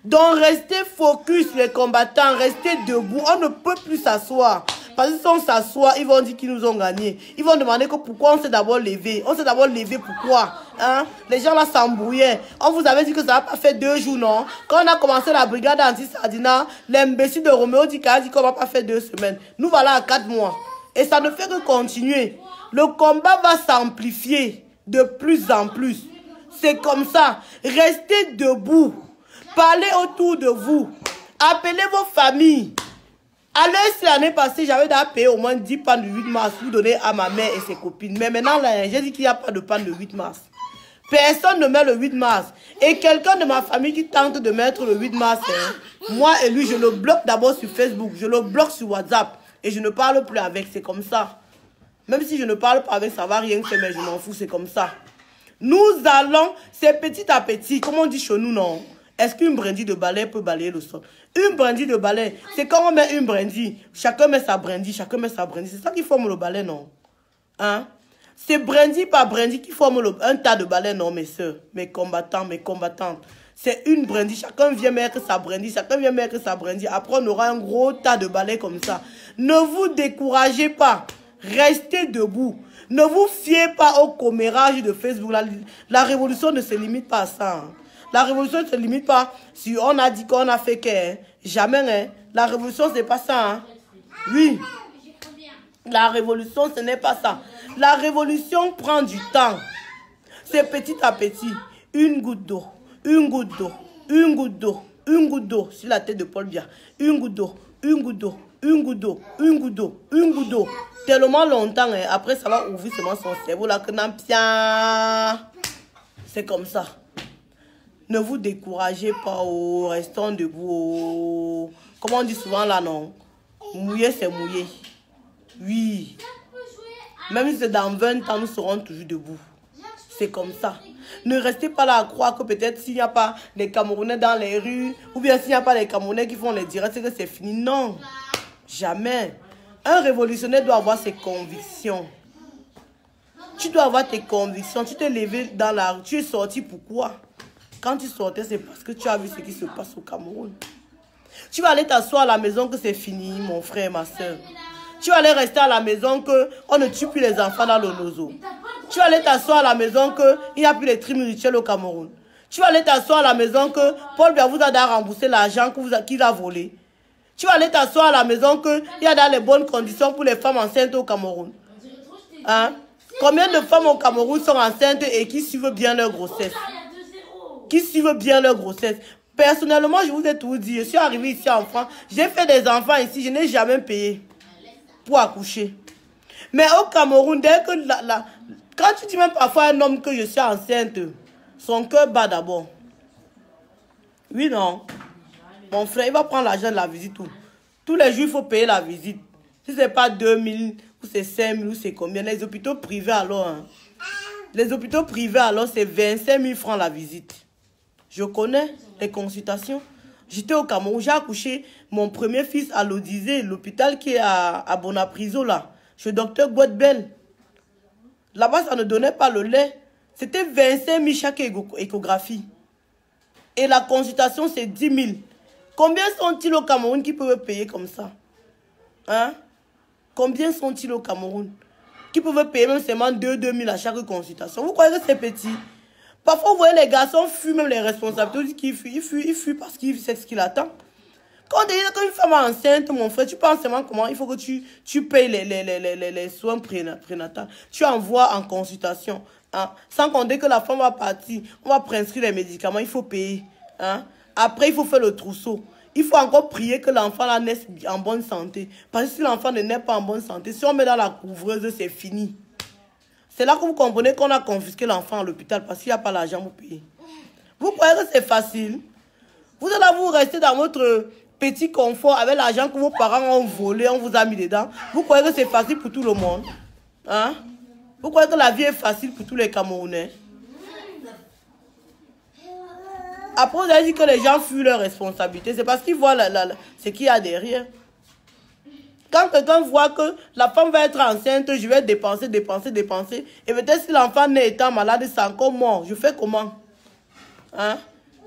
Donc, restez focus, les combattants. Restez debout. On ne peut plus s'asseoir. Parce que si on s'assoit, ils vont dire qu'ils nous ont gagné. Ils vont demander que pourquoi on s'est d'abord levé. On s'est d'abord levé, pourquoi? Hein? Les gens là s'embrouillaient. On vous avait dit que ça n'a pas fait 2 jours, non? Quand on a commencé la brigade anti-Sardina, l'imbécile de Roméo dit qu'on va pas faire 2 semaines. Nous voilà à 4 mois. Et ça ne fait que continuer. Le combat va s'amplifier de plus en plus. C'est comme ça. Restez debout. Parlez autour de vous. Appelez vos familles. Alors, l'année passée, j'avais déjà payé au moins 10 pans de 8 mars pour donner à ma mère et ses copines. Mais maintenant, là, j'ai dit qu'il n'y a pas de pan de 8 mars. Personne ne met le 8 mars. Et quelqu'un de ma famille qui tente de mettre le 8 mars, hein, moi et lui, je le bloque d'abord sur Facebook. Je le bloque sur WhatsApp. Et je ne parle plus avec. C'est comme ça. Même si je ne parle pas avec, ça ne va rien faire, mais je m'en fous. C'est comme ça. Nous allons, c'est petit à petit. Comme on dit chez nous, non? Est-ce qu'une brindille de balai peut balayer le sol? Une brindille de balai, c'est quand on met une brindille. Chacun met sa brindille, chacun met sa brindille. C'est ça qui forme le balai, non? Hein? C'est brindille par brindille qui forme un tas de balais, non, mes soeurs, mes combattants, mes combattantes. C'est une brindille. Chacun vient mettre sa brindille, chacun vient mettre sa brindille. Après, on aura un gros tas de balais comme ça. Ne vous découragez pas. Restez debout. Ne vous fiez pas au commérage de Facebook. La révolution ne se limite pas à ça. Hein. La révolution ne se limite pas si on a dit qu'on a fait que. Jamais, hein. La révolution, ce n'est pas ça. Hein. Oui. La révolution, ce n'est pas ça. La révolution prend du temps. C'est petit à petit. Une goutte d'eau. Une goutte d'eau. Une goutte d'eau. Une goutte d'eau sur la tête de Paul Biya. Une goutte d'eau. Une goutte d'eau. Une goutte d'eau. Une goutte d'eau. Une goutte d'eau. Tellement longtemps. Hein. Après, ça va ouvrir seulement son cerveau. Là, que c'est comme ça. Ne vous découragez pas. Oh, restons debout. Oh. Comme on dit souvent là, non. Mouiller, c'est mouiller. Oui. Même si c'est dans 20 ans, nous serons toujours debout. C'est comme ça. Ne restez pas là à croire que peut-être s'il n'y a pas les Camerounais dans les rues, ou bien s'il n'y a pas les Camerounais qui font les directs, c'est que c'est fini. Non. Jamais. Un révolutionnaire doit avoir ses convictions. Tu dois avoir tes convictions. Tu t'es levé dans la rue. Tu es sorti pourquoi? Quand tu sortais, c'est parce que tu as vu ce qui se passe au Cameroun. Tu vas aller t'asseoir à la maison que c'est fini, mon frère et ma soeur. Tu vas aller rester à la maison qu'on ne tue plus les enfants dans le nozo. Tu vas aller t'asseoir à la maison qu'il n'y a plus les crimes rituels au Cameroun. Tu vas aller t'asseoir à la maison que Paul Biya vous a remboursé l'argent qu'il a volé. Tu vas aller t'asseoir à la maison qu'il y a dans les bonnes conditions pour les femmes enceintes au Cameroun. Hein? Combien de femmes au Cameroun sont enceintes et qui suivent bien leur grossesse? Qui suivent bien leur grossesse? Personnellement, je vous ai tout dit. Je suis arrivé ici en France. J'ai fait des enfants ici. Je n'ai jamais payé pour accoucher. Mais au Cameroun, dès que quand tu dis même parfois à un homme que je suis enceinte, son cœur bat d'abord. Oui, non. Mon frère, il va prendre l'argent de la visite. Tous les jours, il faut payer la visite. Si ce n'est pas 2000, ou c'est 5000, ou c'est combien. Les hôpitaux privés, alors. Hein. Les hôpitaux privés, alors, c'est 25 000 francs la visite. Je connais les consultations. J'étais au Cameroun, j'ai accouché mon premier fils à l'Odyssée, l'hôpital qui est à Bonapriso, là. Chez le docteur Godbel. Là-bas, ça ne donnait pas le lait. C'était 25 000 chaque échographie. Et la consultation, c'est 10 000. Combien sont-ils au Cameroun qui peuvent payer comme ça? Hein? Combien sont-ils au Cameroun qui peuvent payer même seulement 2 000 à chaque consultation? Vous croyez que c'est petit? Parfois, vous voyez, les garçons fuient même les responsabilités. Ils fuient parce qu'ils savent ce qu'il attend. Quand on dit qu'une femme est enceinte, mon frère, tu penses seulement comment il faut que tu payes les soins prénataux. Tu envoies en consultation. Hein? Sans compter que la femme va partir, on va prescrire les médicaments, il faut payer. Hein? Après, il faut faire le trousseau. Il faut encore prier que l'enfant naisse en bonne santé. Parce que si l'enfant ne naît pas en bonne santé, si on met dans la couvreuse, c'est fini. C'est là que vous comprenez qu'on a confisqué l'enfant à l'hôpital parce qu'il n'y a pas l'argent pour payer. Vous croyez que c'est facile? Vous allez vous rester dans votre petit confort avec l'argent que vos parents ont volé, on vous a mis dedans. Vous croyez que c'est facile pour tout le monde? Hein? Vous croyez que la vie est facile pour tous les Camerounais? Après, vous avez dit que les gens fuient leurs responsabilités. C'est parce qu'ils voient ce qu'il y a derrière. Quand quelqu'un voit que la femme va être enceinte, je vais dépenser. Et peut-être si l'enfant naît étant malade, c'est encore mort. Je fais comment? Hein?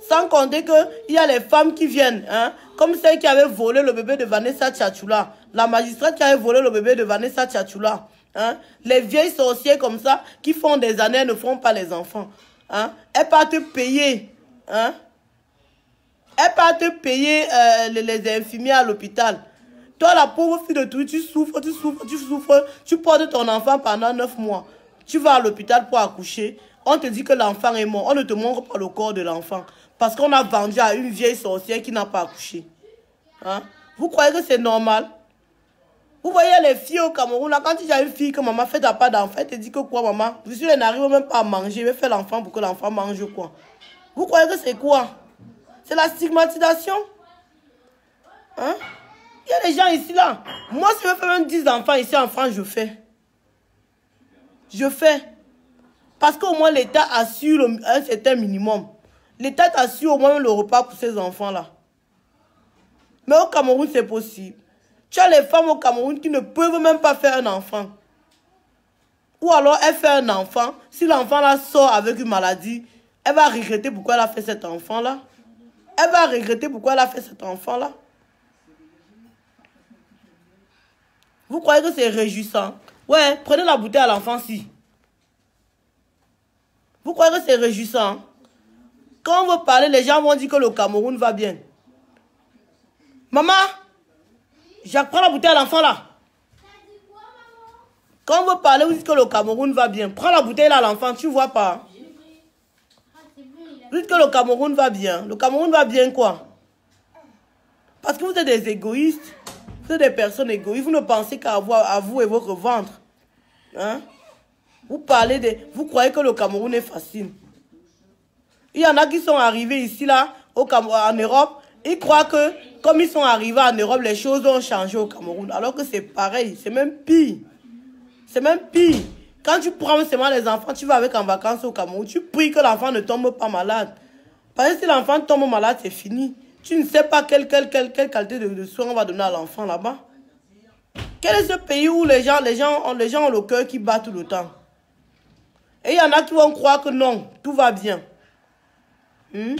Sans compter qu'il y a les femmes qui viennent. Hein? Comme celle qui avait volé le bébé de Vanessa Tchatchoula. La magistrate qui avait volé le bébé de Vanessa Tchatchoula. Hein? Les vieilles sorcières comme ça, qui font des années, ne font pas les enfants. Hein? Elles partent payer. Hein? Elles partent payer les infirmiers à l'hôpital. Toi, la pauvre fille de tout, tu souffres, tu portes ton enfant pendant 9 mois. Tu vas à l'hôpital pour accoucher. On te dit que l'enfant est mort. On ne te montre pas le corps de l'enfant. Parce qu'on a vendu à une vieille sorcière qui n'a pas accouché. Hein? Vous croyez que c'est normal? Vous voyez les filles au Cameroun, là, quand tu as une fille que maman fait pas d'enfant, elle te dit que quoi, maman? Je suis, elle n'arrive même pas à manger. Je vais faire l'enfant pour que l'enfant mange quoi? Vous croyez que c'est quoi? C'est la stigmatisation? Hein? Il y a des gens ici, là. Moi, si je veux faire même 10 enfants ici en France, je fais. Je fais. Parce qu'au moins, l'État assure un certain minimum. L'État assure au moins le repas pour ces enfants-là. Mais au Cameroun, c'est possible. Tu as les femmes au Cameroun qui ne peuvent même pas faire un enfant. Ou alors, elle fait un enfant. Si l'enfant-là sort avec une maladie, elle va regretter pourquoi elle a fait cet enfant-là. Elle va regretter pourquoi elle a fait cet enfant-là. Vous croyez que c'est réjouissant? Ouais, prenez la bouteille à l'enfant si. Vous croyez que c'est réjouissant? Quand on veut parler, les gens vont dire que le Cameroun va bien. Maman, Jacques, prends la bouteille à l'enfant là. Quand on veut parler, vous dites que le Cameroun va bien. Prends la bouteille là à l'enfant, tu vois pas. Vous dites que le Cameroun va bien. Le Cameroun va bien quoi? Parce que vous êtes des égoïstes. Vous êtes des personnes égoïstes. Vous ne pensez qu'à vous et votre ventre. Hein? Vous parlez de... Vous croyez que le Cameroun est facile. Il y en a qui sont arrivés ici, là, en Europe. Ils croient que, comme ils sont arrivés en Europe, les choses ont changé au Cameroun. Alors que c'est pareil. C'est même pire. C'est même pire. Quand tu prends seulement les enfants, tu vas avec en vacances au Cameroun. Tu pries que l'enfant ne tombe pas malade. Parce que si l'enfant tombe malade, c'est fini. Tu ne sais pas quelle qualité de soins on va donner à l'enfant là-bas. Quel est ce pays où les gens ont le cœur qui bat tout le temps? Et il y en a qui vont croire que non, tout va bien. Il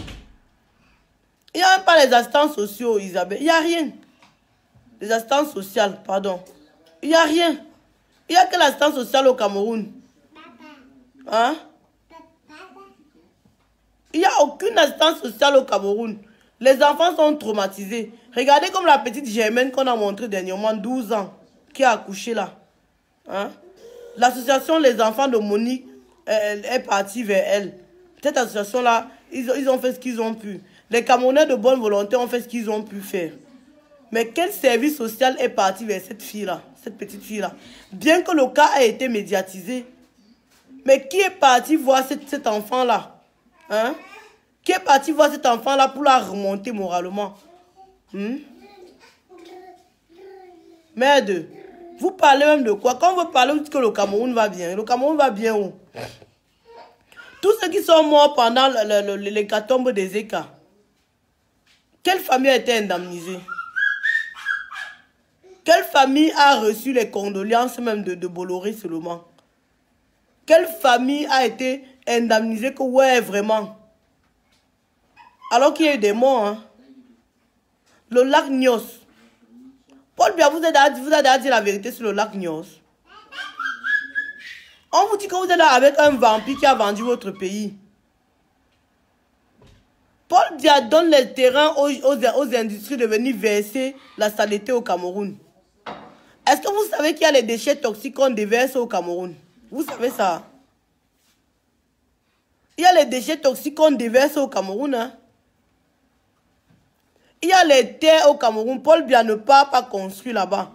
n'y a même pas les assistances sociaux, Isabelle. Il n'y a rien. Les assistances sociales, pardon. Il n'y a rien. Il n'y a que l'assistance sociale au Cameroun. Hein? Il n'y a aucune assistance sociale au Cameroun. Les enfants sont traumatisés. Regardez comme la petite Germaine qu'on a montrée dernièrement, 12 ans, qui a accouché là. Hein? L'association Les Enfants de Monique est partie vers elle. Cette association-là, ils ont fait ce qu'ils ont pu. Les Camerounais de bonne volonté ont fait ce qu'ils ont pu faire. Mais quel service social est parti vers cette fille-là, cette petite fille-là? Bien que le cas ait été médiatisé. Mais qui est parti voir cet enfant-là? Hein? Qui est parti voir cet enfant-là pour la remonter moralement? Merde, vous parlez même de quoi? Quand vous parlez, vous dites que le Cameroun va bien. Le Cameroun va bien où? Tous ceux qui sont morts pendant l'hécatombe des Eka, quelle famille a été indemnisée? Quelle famille a reçu les condoléances même de Bolloré seulement? Quelle famille a été indemnisée que ouais, vraiment? Alors qu'il y a eu des morts. Hein? Le lac Nyos. Paul Biya vous a dit la vérité sur le lac Nyos. On vous dit que vous êtes là avec un vampire qui a vendu votre pays. Paul Biya donne les terrains aux industries de venir verser la saleté au Cameroun. Est-ce que vous savez qu'il y a les déchets toxiques qu'on déverse au Cameroun? Vous savez ça? Il y a les déchets toxiques qu'on déverse au Cameroun. Hein? Il y a les terres au Cameroun. Paul Biya ne part pas construire là-bas.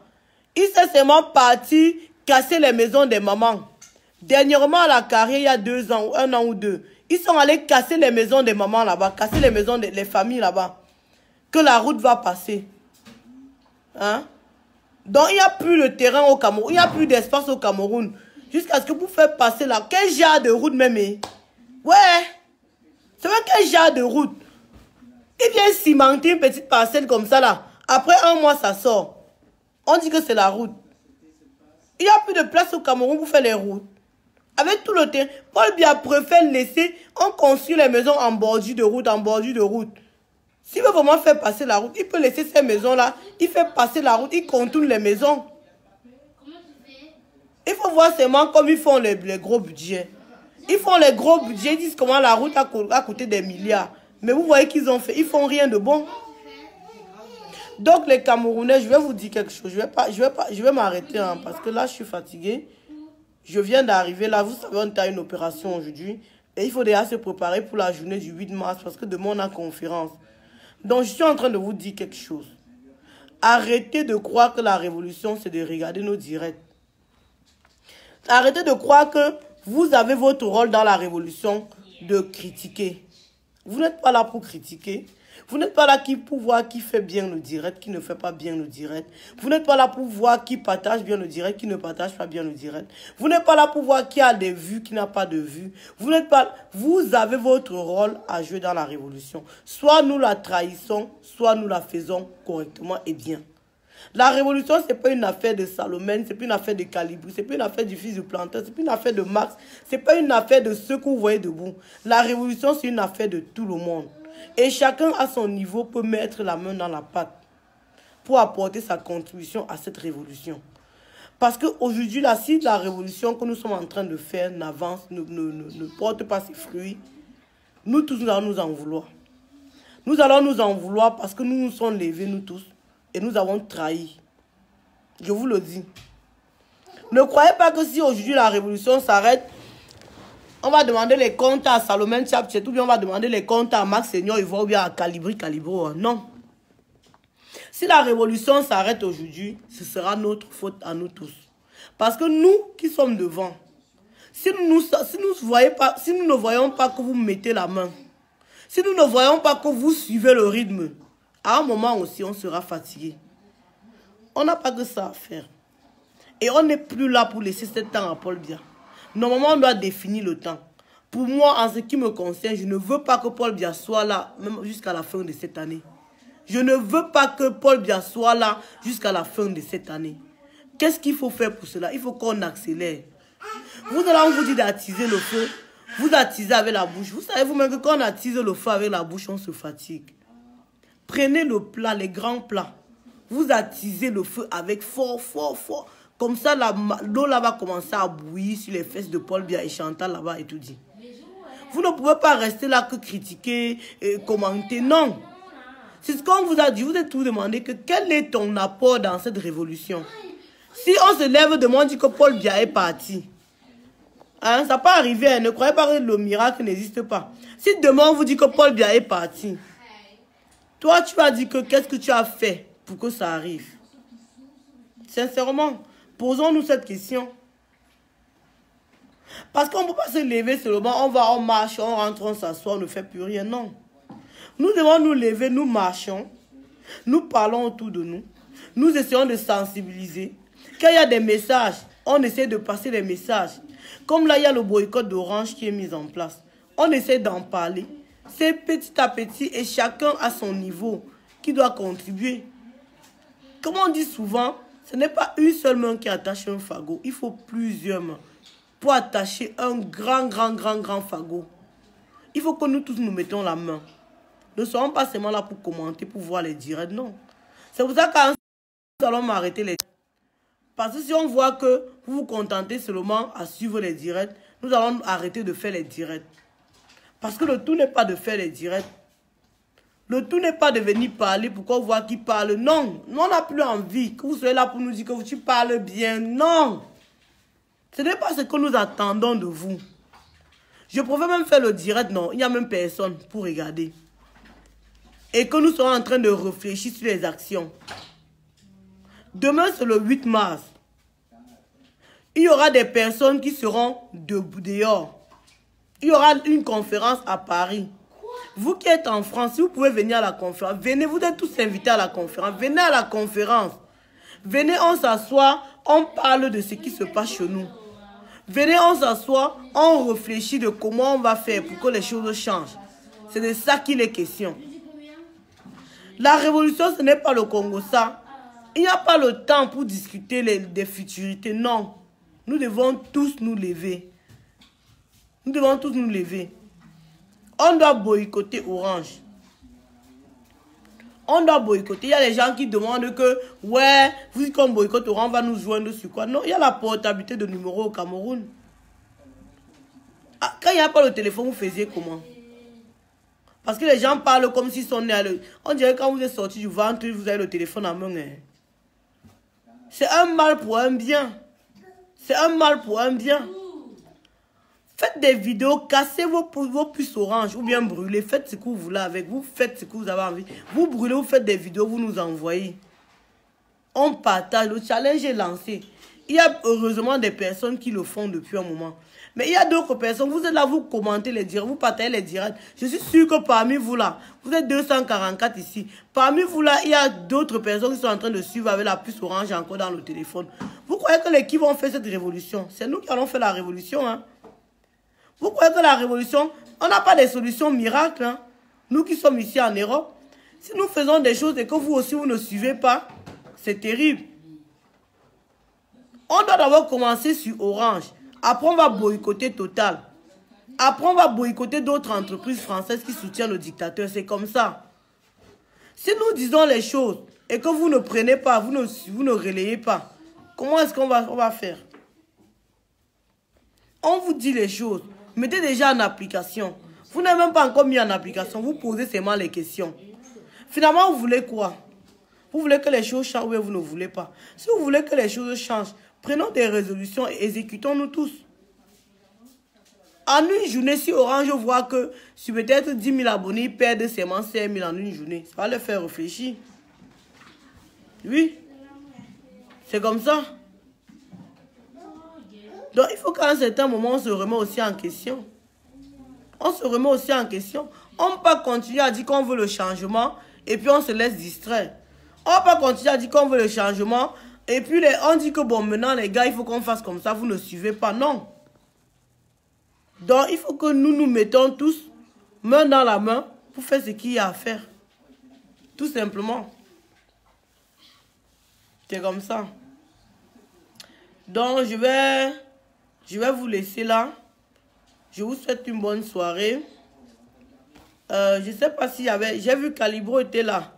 Il s'est seulement parti casser les maisons des mamans. Dernièrement à la carrière, il y a 2 ans, 1 an ou 2, ils sont allés casser les maisons des mamans là-bas, casser les maisons des familles là-bas. Que la route va passer. Hein? Donc il n'y a plus de terrain au Cameroun, il n'y a plus d'espace au Cameroun. Jusqu'à ce que vous faites passer là. Quel genre de route même? Ouais. C'est vrai quel genre de route? Il vient cimenter une petite parcelle comme ça là. Après 1 mois, ça sort. On dit que c'est la route. Il n'y a plus de place au Cameroun pour faire les routes. Avec tout le terrain, Paul Biya préfère laisser, on construit les maisons en bordure de route, en bordure de route. S'il veut vraiment faire passer la route, il peut laisser ces maisons-là, il fait passer la route, il contourne les maisons. Il faut voir seulement comme ils font les gros budgets. Ils font les gros budgets, ils disent comment la route a coûté des milliards. Mais vous voyez qu'ils ont fait, ils font rien de bon. Donc les Camerounais, je vais vous dire quelque chose. Je vais m'arrêter hein, parce que là, je suis fatiguée. Je viens d'arriver là. Vous savez, on a une opération aujourd'hui. Et il faut déjà se préparer pour la journée du 8 mars parce que demain, on a conférence. Donc, je suis en train de vous dire quelque chose. Arrêtez de croire que la révolution, c'est de regarder nos directs. Arrêtez de croire que vous avez votre rôle dans la révolution de critiquer. Vous n'êtes pas là pour critiquer. Vous n'êtes pas là pour voir qui fait bien le direct, qui ne fait pas bien le direct. Vous n'êtes pas là pour voir qui partage bien le direct, qui ne partage pas bien le direct. Vous n'êtes pas là pour voir qui a des vues, qui n'a pas de vues. Vous avez votre rôle à jouer dans la révolution. Soit nous la trahissons, soit nous la faisons correctement et bien. La révolution, ce n'est pas une affaire de Salomon, ce n'est pas une affaire de Calibre, ce n'est pas une affaire du fils du planteur, ce n'est pas une affaire de Marx, ce n'est pas une affaire de ceux que vous voyez debout. La révolution, c'est une affaire de tout le monde. Et chacun à son niveau peut mettre la main dans la pâte pour apporter sa contribution à cette révolution. Parce qu'aujourd'hui, si la révolution que nous sommes en train de faire n'avance, ne porte pas ses fruits, nous tous, nous allons nous en vouloir. Nous allons nous en vouloir parce que nous nous sommes levés, nous tous, et nous avons trahi. Je vous le dis. Ne croyez pas que si aujourd'hui la révolution s'arrête, on va demander les comptes à Salomon Tchapchet, ou bien on va demander les comptes à Max Seigneur, il va ou bien à Calibro. Non. Si la révolution s'arrête aujourd'hui, ce sera notre faute à nous tous. Parce que nous qui sommes devant, si nous ne voyons pas que vous mettez la main, si nous ne voyons pas que vous suivez le rythme, à un moment aussi, on sera fatigué. On n'a pas que ça à faire. Et on n'est plus là pour laisser ce temps à Paul Biya. Normalement, on doit définir le temps. Pour moi, en ce qui me concerne, je ne veux pas que Paul Biya soit là, même jusqu'à la fin de cette année. Je ne veux pas que Paul Biya soit là jusqu'à la fin de cette année. Qu'est-ce qu'il faut faire pour cela? Il faut qu'on accélère. Vous allez, on vous dit d'attiser le feu. Vous attisez avec la bouche. Vous savez vous-même que quand on attise le feu avec la bouche, on se fatigue. Prenez le plat, les grands plats. Vous attisez le feu avec fort. Comme ça, l'eau là va commencer à bouillir sur les fesses de Paul Biya et Chantal là-bas et tout dit. Vous ne pouvez pas rester là que critiquer et commenter. Non. C'est ce qu'on vous a dit. Vous êtes tout demandé que quel est ton apport dans cette révolution. Si on se lève demain, on dit que Paul Biya est parti. Hein, ça peut arriver. Hein, ne croyez pas que le miracle n'existe pas. Si demain on vous dit que Paul Biya est parti, toi tu vas dire que qu'est-ce que tu as fait pour que ça arrive. Sincèrement, posons-nous cette question. Parce qu'on ne peut pas se lever seulement, on marche, on rentre, on s'assoit, on ne fait plus rien. Non. Nous devons nous lever, nous marchons, nous parlons autour de nous, nous essayons de sensibiliser. Quand il y a des messages, on essaie de passer des messages. Comme là, il y a le boycott d'Orange qui est mis en place. On essaie d'en parler. C'est petit à petit et chacun à son niveau qui doit contribuer. Comme on dit souvent, ce n'est pas une seule main qui attache un fagot. Il faut plusieurs mains pour attacher un grand fagot. Il faut que nous tous nous mettons la main. Ne soyons pas seulement là pour commenter, pour voir les directs. Non. C'est pour ça qu'en nous allons m'arrêter les... Parce que si on voit que vous vous contentez seulement à suivre les directs, nous allons arrêter de faire les directs. Parce que le tout n'est pas de faire les directs. Le tout n'est pas de venir parler pour qu'on voit qui parle. Non, on n'a plus envie que vous soyez là pour nous dire que tu parles bien. Non. Ce n'est pas ce que nous attendons de vous. Je pourrais même faire le direct. Non, il n'y a même personne pour regarder. Et que nous serons en train de réfléchir sur les actions. Demain, c'est le 8 mars. Il y aura des personnes qui seront dehors. Il y aura une conférence à Paris. Vous qui êtes en France, si vous pouvez venir à la conférence, venez, vous êtes tous invités à la conférence. Venez à la conférence. Venez, on s'assoit, on parle de ce qui se passe chez nous. Venez, on s'assoit, on réfléchit de comment on va faire pour que les choses changent. C'est de ça qu'il est question. La révolution, ce n'est pas le Congo, ça. Il n'y a pas le temps pour discuter des futurités. Non. Nous devons tous nous lever. Nous devons tous nous lever. On doit boycotter Orange. On doit boycotter. Il y a des gens qui demandent que, ouais, vous dites qu'on boycotte Orange, on va nous joindre sur quoi? Non, il y a la portabilité de numéro au Cameroun. Ah, quand il n'y a pas le téléphone, vous faisiez comment? Parce que les gens parlent comme s'ils sont nés à le... On dirait que quand vous êtes sorti du ventre, vous avez le téléphone en main. Hein. C'est un mal pour un bien. C'est un mal pour un bien. Faites des vidéos, cassez vos puces orange ou bien brûlez. Faites ce que vous voulez avec vous. Faites ce que vous avez envie. Vous brûlez, vous faites des vidéos, vous nous envoyez. On partage. Le challenge est lancé. Il y a heureusement des personnes qui le font depuis un moment. Mais il y a d'autres personnes. Vous êtes là, vous commentez les directs, vous partagez les directs. Je suis sûr que parmi vous là, vous êtes 244 ici. Parmi vous là, il y a d'autres personnes qui sont en train de suivre avec la puce orange encore dans le téléphone. Vous croyez que les qui vont faire cette révolution? C'est nous qui allons faire la révolution. Hein? Vous croyez que la révolution, on n'a pas de solution miracle. Hein? Nous qui sommes ici en Europe, si nous faisons des choses et que vous aussi vous ne suivez pas, c'est terrible. On doit d'abord commencer sur Orange. Après, on va boycotter Total. Après, on va boycotter d'autres entreprises françaises qui soutiennent le dictateur. C'est comme ça. Si nous disons les choses et que vous ne prenez pas, vous ne relayez pas, comment est-ce qu'on va faire? On vous dit les choses. Mettez déjà en application. Vous n'avez même pas encore mis en application. Vous posez seulement les questions. Finalement, vous voulez quoi? Vous voulez que les choses changent ou vous ne voulez pas? Si vous voulez que les choses changent, prenons des résolutions et exécutons-nous tous. En une journée, si Orange voit que sur peut-être 10 000 abonnés, ils perdent seulement 5 000 en une journée, ça va les faire réfléchir. Oui. C'est comme ça. Donc, il faut qu'à un certain moment, on se remet aussi en question. On se remet aussi en question. On ne peut pas continuer à dire qu'on veut le changement et puis on se laisse distraire. On ne peut pas continuer à dire qu'on veut le changement et puis on dit que bon, maintenant les gars, il faut qu'on fasse comme ça, vous ne suivez pas. Non. Donc, il faut que nous nous mettons tous main dans la main pour faire ce qu'il y a à faire. Tout simplement. C'est comme ça. Donc, je vais vous laisser là. Je vous souhaite une bonne soirée. Je ne sais pas s'il y avait... J'ai vu Calibro était là.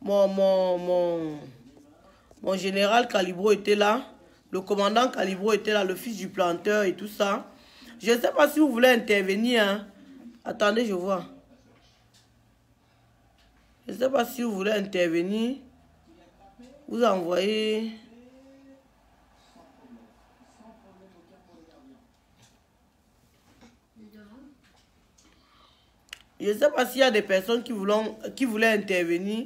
Mon général Calibro était là. Le commandant Calibro était là. Le fils du planteur et tout ça. Je ne sais pas si vous voulez intervenir. Hein. Attendez, je vois. Je ne sais pas si vous voulez intervenir. Vous envoyez... Je ne sais pas s'il y a des personnes qui voulaient intervenir.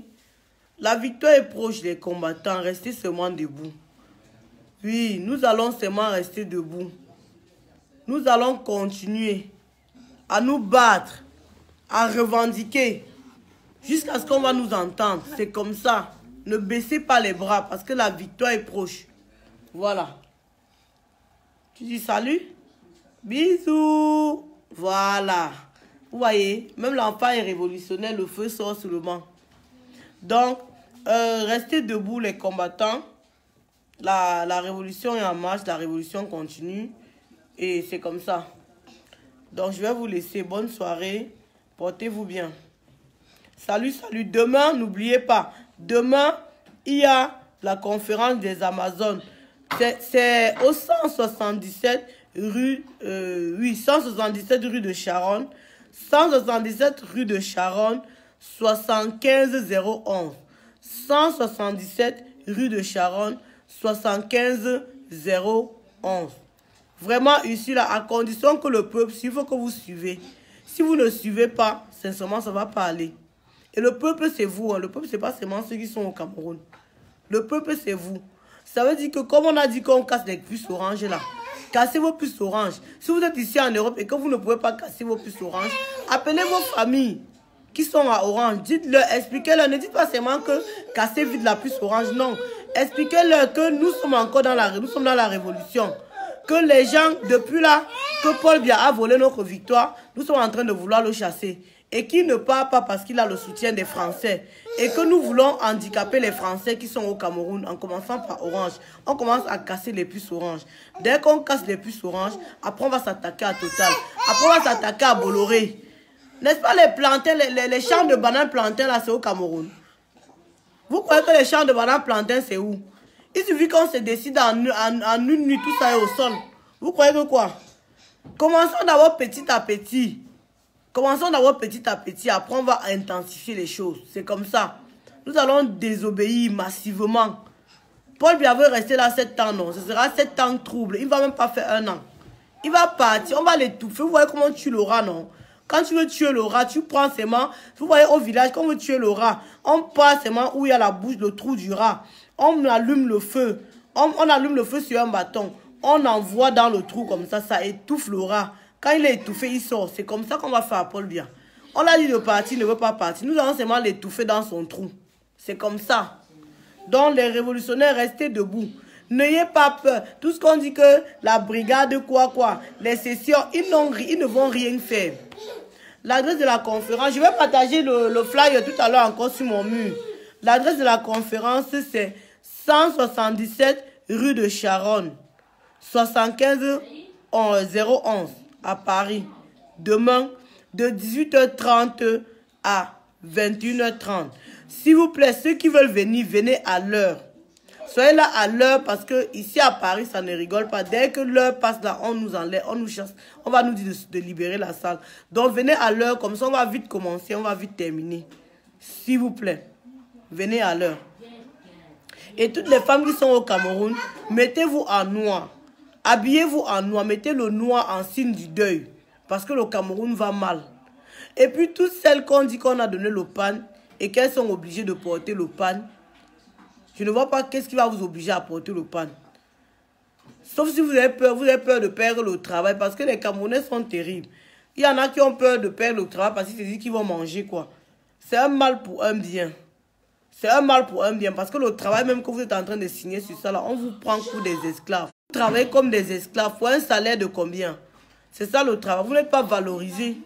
La victoire est proche des combattants. Restez seulement debout. Oui, nous allons seulement rester debout. Nous allons continuer à nous battre, à revendiquer, jusqu'à ce qu'on va nous entendre. C'est comme ça. Ne baissez pas les bras parce que la victoire est proche. Voilà. Tu dis salut? Bisous. Voilà. Vous voyez, même l'enfant est révolutionnaire, le feu sort sur le banc. Donc, restez debout les combattants. La révolution est en marche, la révolution continue. Et c'est comme ça. Donc, je vais vous laisser. Bonne soirée. Portez-vous bien. Salut, salut. Demain, n'oubliez pas. Demain, il y a la conférence des Amazones. C'est au 177 rue, 177 rue de Charonne. 177 rue de Charonne, 75011. 177 rue de Charonne, 75011. Vraiment ici, là, à condition que le peuple, s'il faut que vous suivez. Si vous ne suivez pas, sincèrement, ça ne va pas aller. Et le peuple, c'est vous. Hein. Le peuple, ce n'est pas seulement ceux qui sont au Cameroun. Le peuple, c'est vous. Ça veut dire que comme on a dit qu'on casse les puces oranges là, cassez vos puces oranges. Si vous êtes ici en Europe et que vous ne pouvez pas casser vos puces oranges, appelez vos familles qui sont à Orange. Dites-leur, expliquez-leur. Ne dites pas seulement que casser vite la puce orange. Non. Expliquez-leur que nous sommes encore dans la révolution. Que les gens, depuis là, que Paul Biya a volé notre victoire, nous sommes en train de vouloir le chasser. Et qu'il ne part pas parce qu'il a le soutien des Français. Et que nous voulons handicaper les Français qui sont au Cameroun en commençant par Orange. On commence à casser les puces oranges. Dès qu'on casse les puces oranges, après on va s'attaquer à Total. Après on va s'attaquer à Bolloré. N'est-ce pas les plantains, les champs de bananes plantains là, c'est au Cameroun. Vous croyez que les champs de bananes plantains c'est où? Il suffit qu'on se décide en une nuit, tout ça est au sol. Vous croyez que quoi? Commençons d'abord petit à petit. Commençons d'abord petit à petit, après on va intensifier les choses. C'est comme ça. Nous allons désobéir massivement. Paul Biya veut rester là 7 ans, non. Ce sera 7 ans trouble. Il ne va même pas faire 1 an. Il va partir, on va l'étouffer. Vous voyez comment tu le rat, non? Quand tu veux tuer le rat, tu prends seulement. Vous voyez au village, quand on veut tuer le rat, on passe seulement où il y a la bouche, le trou du rat. On allume le feu. On allume le feu sur un bâton. On envoie dans le trou comme ça étouffe le rat. Quand il est étouffé, il sort. C'est comme ça qu'on va faire à Paul Biya. On a dit de partir, il ne veut pas partir. Nous allons seulement l'étouffer dans son trou. C'est comme ça. Donc les révolutionnaires, restez debout. N'ayez pas peur. Tout ce qu'on dit que la brigade, les sessions, ils ne vont rien faire. L'adresse de la conférence, je vais partager le flyer tout à l'heure encore sur mon mur. L'adresse de la conférence, c'est 177 rue de Charonne, 75 011 à Paris. Demain, de 18h30 à 21h30. S'il vous plaît, ceux qui veulent venir, venez à l'heure. Soyez là à l'heure parce que ici à Paris, ça ne rigole pas. Dès que l'heure passe là, on nous enlève, on nous chasse. On va nous dire de libérer la salle. Donc venez à l'heure, comme ça on va vite commencer, on va vite terminer. S'il vous plaît, venez à l'heure. Et toutes les femmes qui sont au Cameroun, mettez-vous en noir. Habillez-vous en noir, mettez le noir en signe du deuil. Parce que le Cameroun va mal. Et puis toutes celles qu'on dit qu'on a donné le pan et qu'elles sont obligées de porter le pan, je ne vois pas qu'est-ce qui va vous obliger à porter le pan. Sauf si vous avez peur de perdre le travail parce que les Camerounais sont terribles. Il y en a qui ont peur de perdre le travail parce qu'ils se disent qu'ils vont manger quoi. C'est un mal pour un bien. C'est un mal pour un bien parce que le travail même que vous êtes en train de signer sur ça là, on vous prend pour des esclaves. Vous travaillez comme des esclaves pour un salaire de combien? C'est ça le travail. Vous n'êtes pas valorisé.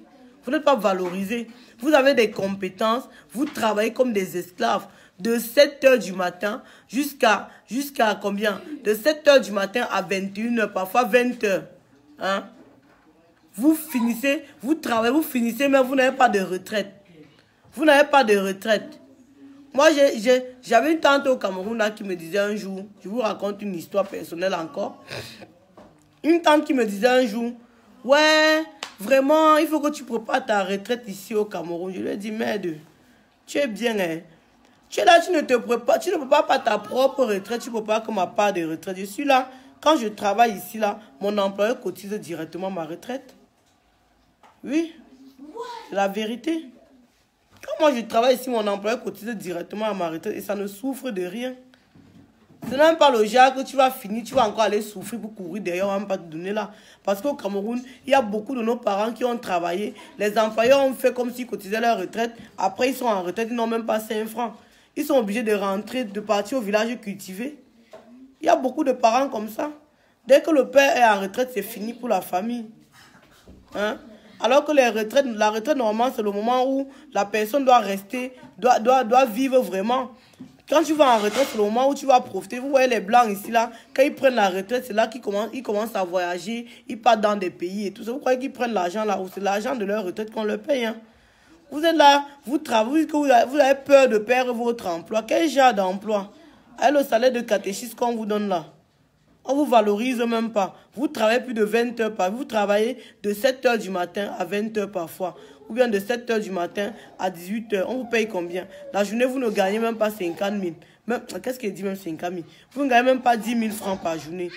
Vous n'êtes pas valorisé. Vous avez des compétences. Vous travaillez comme des esclaves. De 7 h du matin jusqu'à combien? De 7 h du matin à 21 h, parfois 20 h. Hein? Vous finissez, vous travaillez, vous finissez, mais vous n'avez pas de retraite. Vous n'avez pas de retraite. Moi, j'avais une tante au Cameroun là, qui me disait un jour, je vous raconte une histoire personnelle encore. Une tante qui me disait un jour, ouais, vraiment, il faut que tu prépares ta retraite ici au Cameroun. Je lui ai dit, merde, tu es bien, hein. Tu es là, tu ne prépares pas ta propre retraite, tu ne prépares que ma part de retraite. Je suis là, quand je travaille ici, là, mon employeur cotise directement ma retraite. Oui, c'est la vérité. Quand moi je travaille ici, mon employeur cotise directement à ma retraite et ça ne souffre de rien. Ce n'est même pas le genre que tu vas finir, tu vas encore aller souffrir pour courir derrière, on ne va pas te donner là. Parce qu'au Cameroun, il y a beaucoup de nos parents qui ont travaillé. Les employeurs ont fait comme s'ils cotisaient leur retraite. Après, ils sont en retraite, ils n'ont même pas 5 francs. Ils sont obligés de rentrer, de partir au village cultiver. Il y a beaucoup de parents comme ça. Dès que le père est en retraite, c'est fini pour la famille. Hein? Alors que la retraite, normalement, c'est le moment où la personne doit rester, doit vivre vraiment. Quand tu vas en retraite, c'est le moment où tu vas profiter. Vous voyez les Blancs ici, là, quand ils prennent la retraite, c'est là qu'ils commencent à voyager, ils partent dans des pays et tout ça. Vous croyez qu'ils prennent l'argent là, ou c'est l'argent de leur retraite qu'on leur paye, hein? Vous êtes là, vous travaillez, vous avez peur de perdre votre emploi. Quel genre d'emploi? Avec le salaire de catéchisme qu'on vous donne là. On vous valorise même pas. Vous travaillez plus de 20 heures par jour. Vous travaillez de 7 h du matin à 20 h parfois. Ou bien de 7 h du matin à 18 h. On vous paye combien? La journée, vous ne gagnez même pas 50 000. Qu'est-ce qu'il dit même 50 000? Vous ne gagnez même pas 10 000 francs par journée.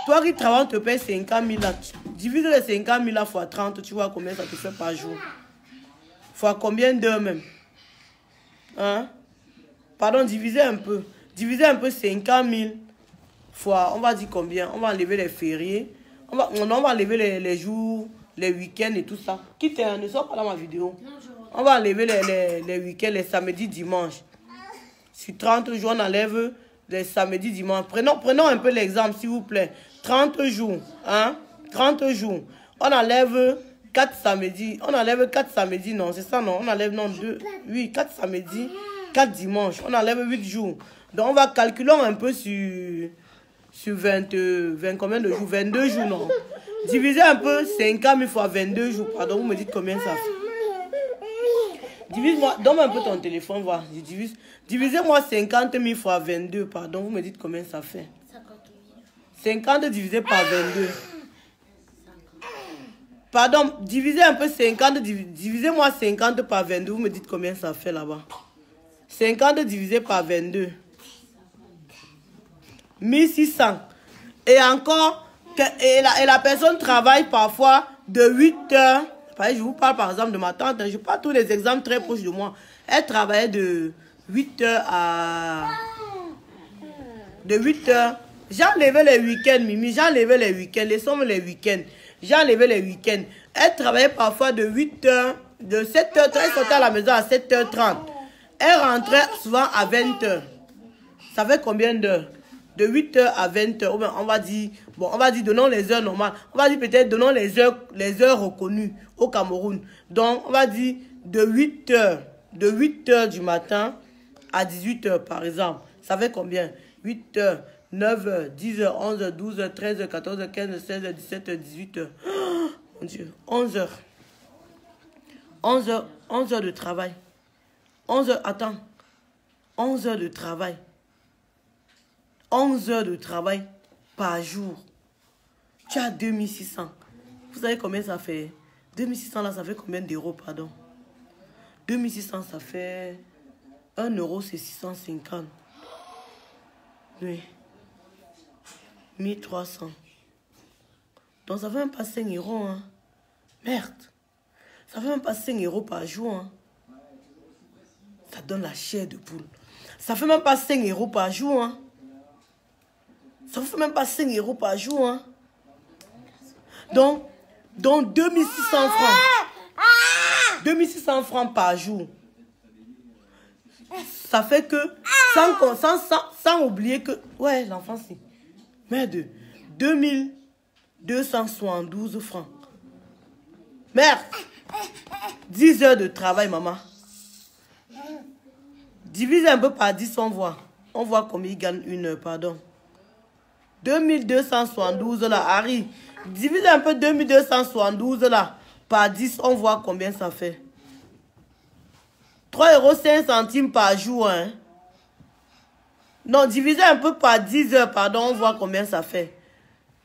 Toi qui travailles, on te paye 50 000 là. Divise les 50 000 là fois 30, tu vois combien ça te fait par jour. Fois combien d'heures même? Hein? Pardon, divisez un peu. Divisez un peu 50 000 fois, on va dire combien? On va enlever les fériés. On va enlever les jours, les week-ends et tout ça. Quitte, ne sors pas dans ma vidéo. On va enlever les week-ends, les samedis, dimanches. Sur 30 jours, on enlève les samedis, dimanches. Prenons un peu l'exemple, s'il vous plaît. 30 jours. Hein? 30 jours. On enlève 4 samedis. On enlève 4 samedis, non, c'est ça, non? On enlève, non, 2, 8, 4 samedis, 4 dimanches. On enlève 8 jours. Donc, on va calculer un peu sur 20 combien de jours? 22 jours, non? Divisez un peu 50 000 fois 22 jours. Pardon, vous me dites combien ça fait? Divise-moi, donne-moi un peu ton téléphone, voir. Divisez-moi 50 000 fois 22. Pardon, vous me dites combien ça fait? 50 divisé par 22. Pardon, divisez un peu 50, divisez-moi 50 par 22. Vous me dites combien ça fait là-bas? 50 divisé par 22. 1600. Et encore, et la personne travaille parfois de 8 heures. Je vous parle par exemple de ma tante. Je parle tous les exemples très proches de moi. Elle travaillait de 8 heures à... De 8 heures. J'ai enlevé les week-ends, Mimi. J'ai enlevé les week-ends. Laissons les week-ends. J'ai enlevé les week-ends. Elle travaillait parfois de 8 heures, de 7 heures. Elle sortait à la maison à 7h30. Elle rentrait souvent à 20 heures. Ça fait combien d'heures? De 8 heures à 20 heures. On va dire, bon, on va dire, donnons les heures normales. On va dire peut-être, donnons les heures reconnues au Cameroun. Donc, on va dire de 8 heures du matin à 18 heures, par exemple. Ça fait combien? 8 heures, 9 heures, 10 heures, 11 heures, 12 heures, 13 heures, 14 heures, 15 heures, 16 heures, 17 heures, 18 heures. Oh, mon Dieu, 11 heures. 11 heures de travail. 11 heures, attends. 11 heures de travail. 11 heures de travail par jour. Tu as 2600. Vous savez combien ça fait? 2600 là, ça fait combien d'euros, pardon? 2600, ça fait 1 euro, c'est 650. Oui. 1300. Donc ça fait même pas 5 euros, hein. Merde. Ça fait même pas 5 euros par jour, hein. Ça donne la chair de poule. Ça fait même pas 5 euros par jour, hein. Ça fait même pas 5 euros par jour, hein. Donc 2600 francs. 2600 francs par jour. Ça fait que, sans oublier que, ouais, l'enfant, c'est, merde, 2272 francs. Merde, 10 heures de travail, maman. Divise un peu par 10, on voit. On voit combien il gagne une heure, pardon. 2272 là, Harry. Divise un peu 2272 là par 10, on voit combien ça fait. 3 euros 5 centimes par jour, hein. Non, divisé un peu par 10 heures, pardon, on voit combien ça fait.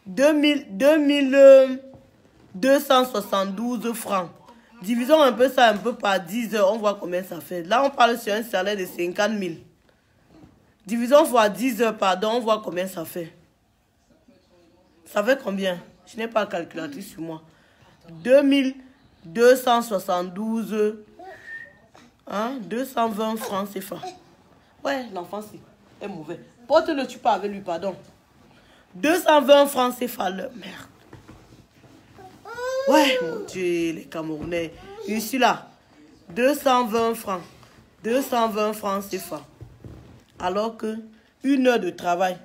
2272 francs. Divisons un peu ça un peu par 10 heures, on voit combien ça fait. Là, on parle sur un salaire de 50 000. Divisons fois 10 heures, pardon, on voit combien ça fait. Ça fait combien? Je n'ai pas de calculatrice sur moi. 2272, hein, 220 francs CFA. Ouais, l'enfant est mauvais. Porte-le, tu parles avec lui, pardon. 220 francs CFA, merde. Ouais, mon Dieu, les Camerounais. Je suis là. 220 francs. 220 francs CFA. Alors que 1 heure de travail,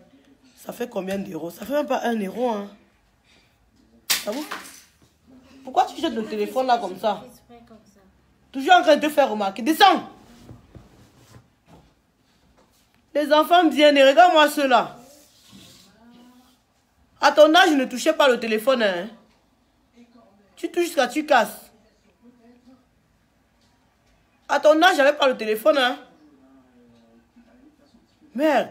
ça fait combien d'euros? Ça fait même pas 1 euro, hein. Ça vous? Pourquoi tu jettes le téléphone là comme ça? Toujours en train de te faire remarquer. Descends! Les enfants bien, regarde-moi ceux-là. À ton âge, ne touchez pas le téléphone, hein. Tu touches jusqu'à tu casses. À ton âge, j'avais pas le téléphone, hein. Merde.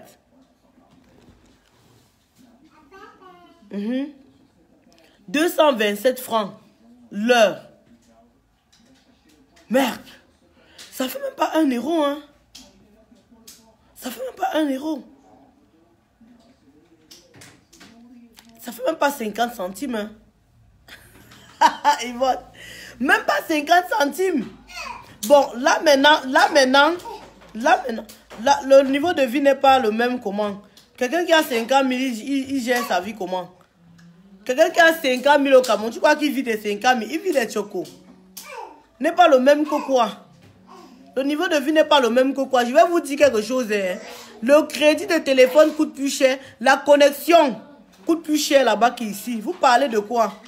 227 francs l'heure. Merde. Ça fait même pas 1 euro, hein. Ça fait même pas 1 euro. Ça fait même pas 50 centimes, hein. Yvonne. Même pas 50 centimes. Bon, là maintenant, le niveau de vie n'est pas le même comment. Quelqu'un qui a 50 000, il gère sa vie comment? Quelqu'un qui a 50 000 au Cameroun, tu crois qu'il vit des 50 000, il vit des chocos. N'est pas le même que quoi? Le niveau de vie n'est pas le même que quoi? Je vais vous dire quelque chose. Hein. Le crédit de téléphone coûte plus cher. La connexion coûte plus cher là-bas qu'ici. Vous parlez de quoi?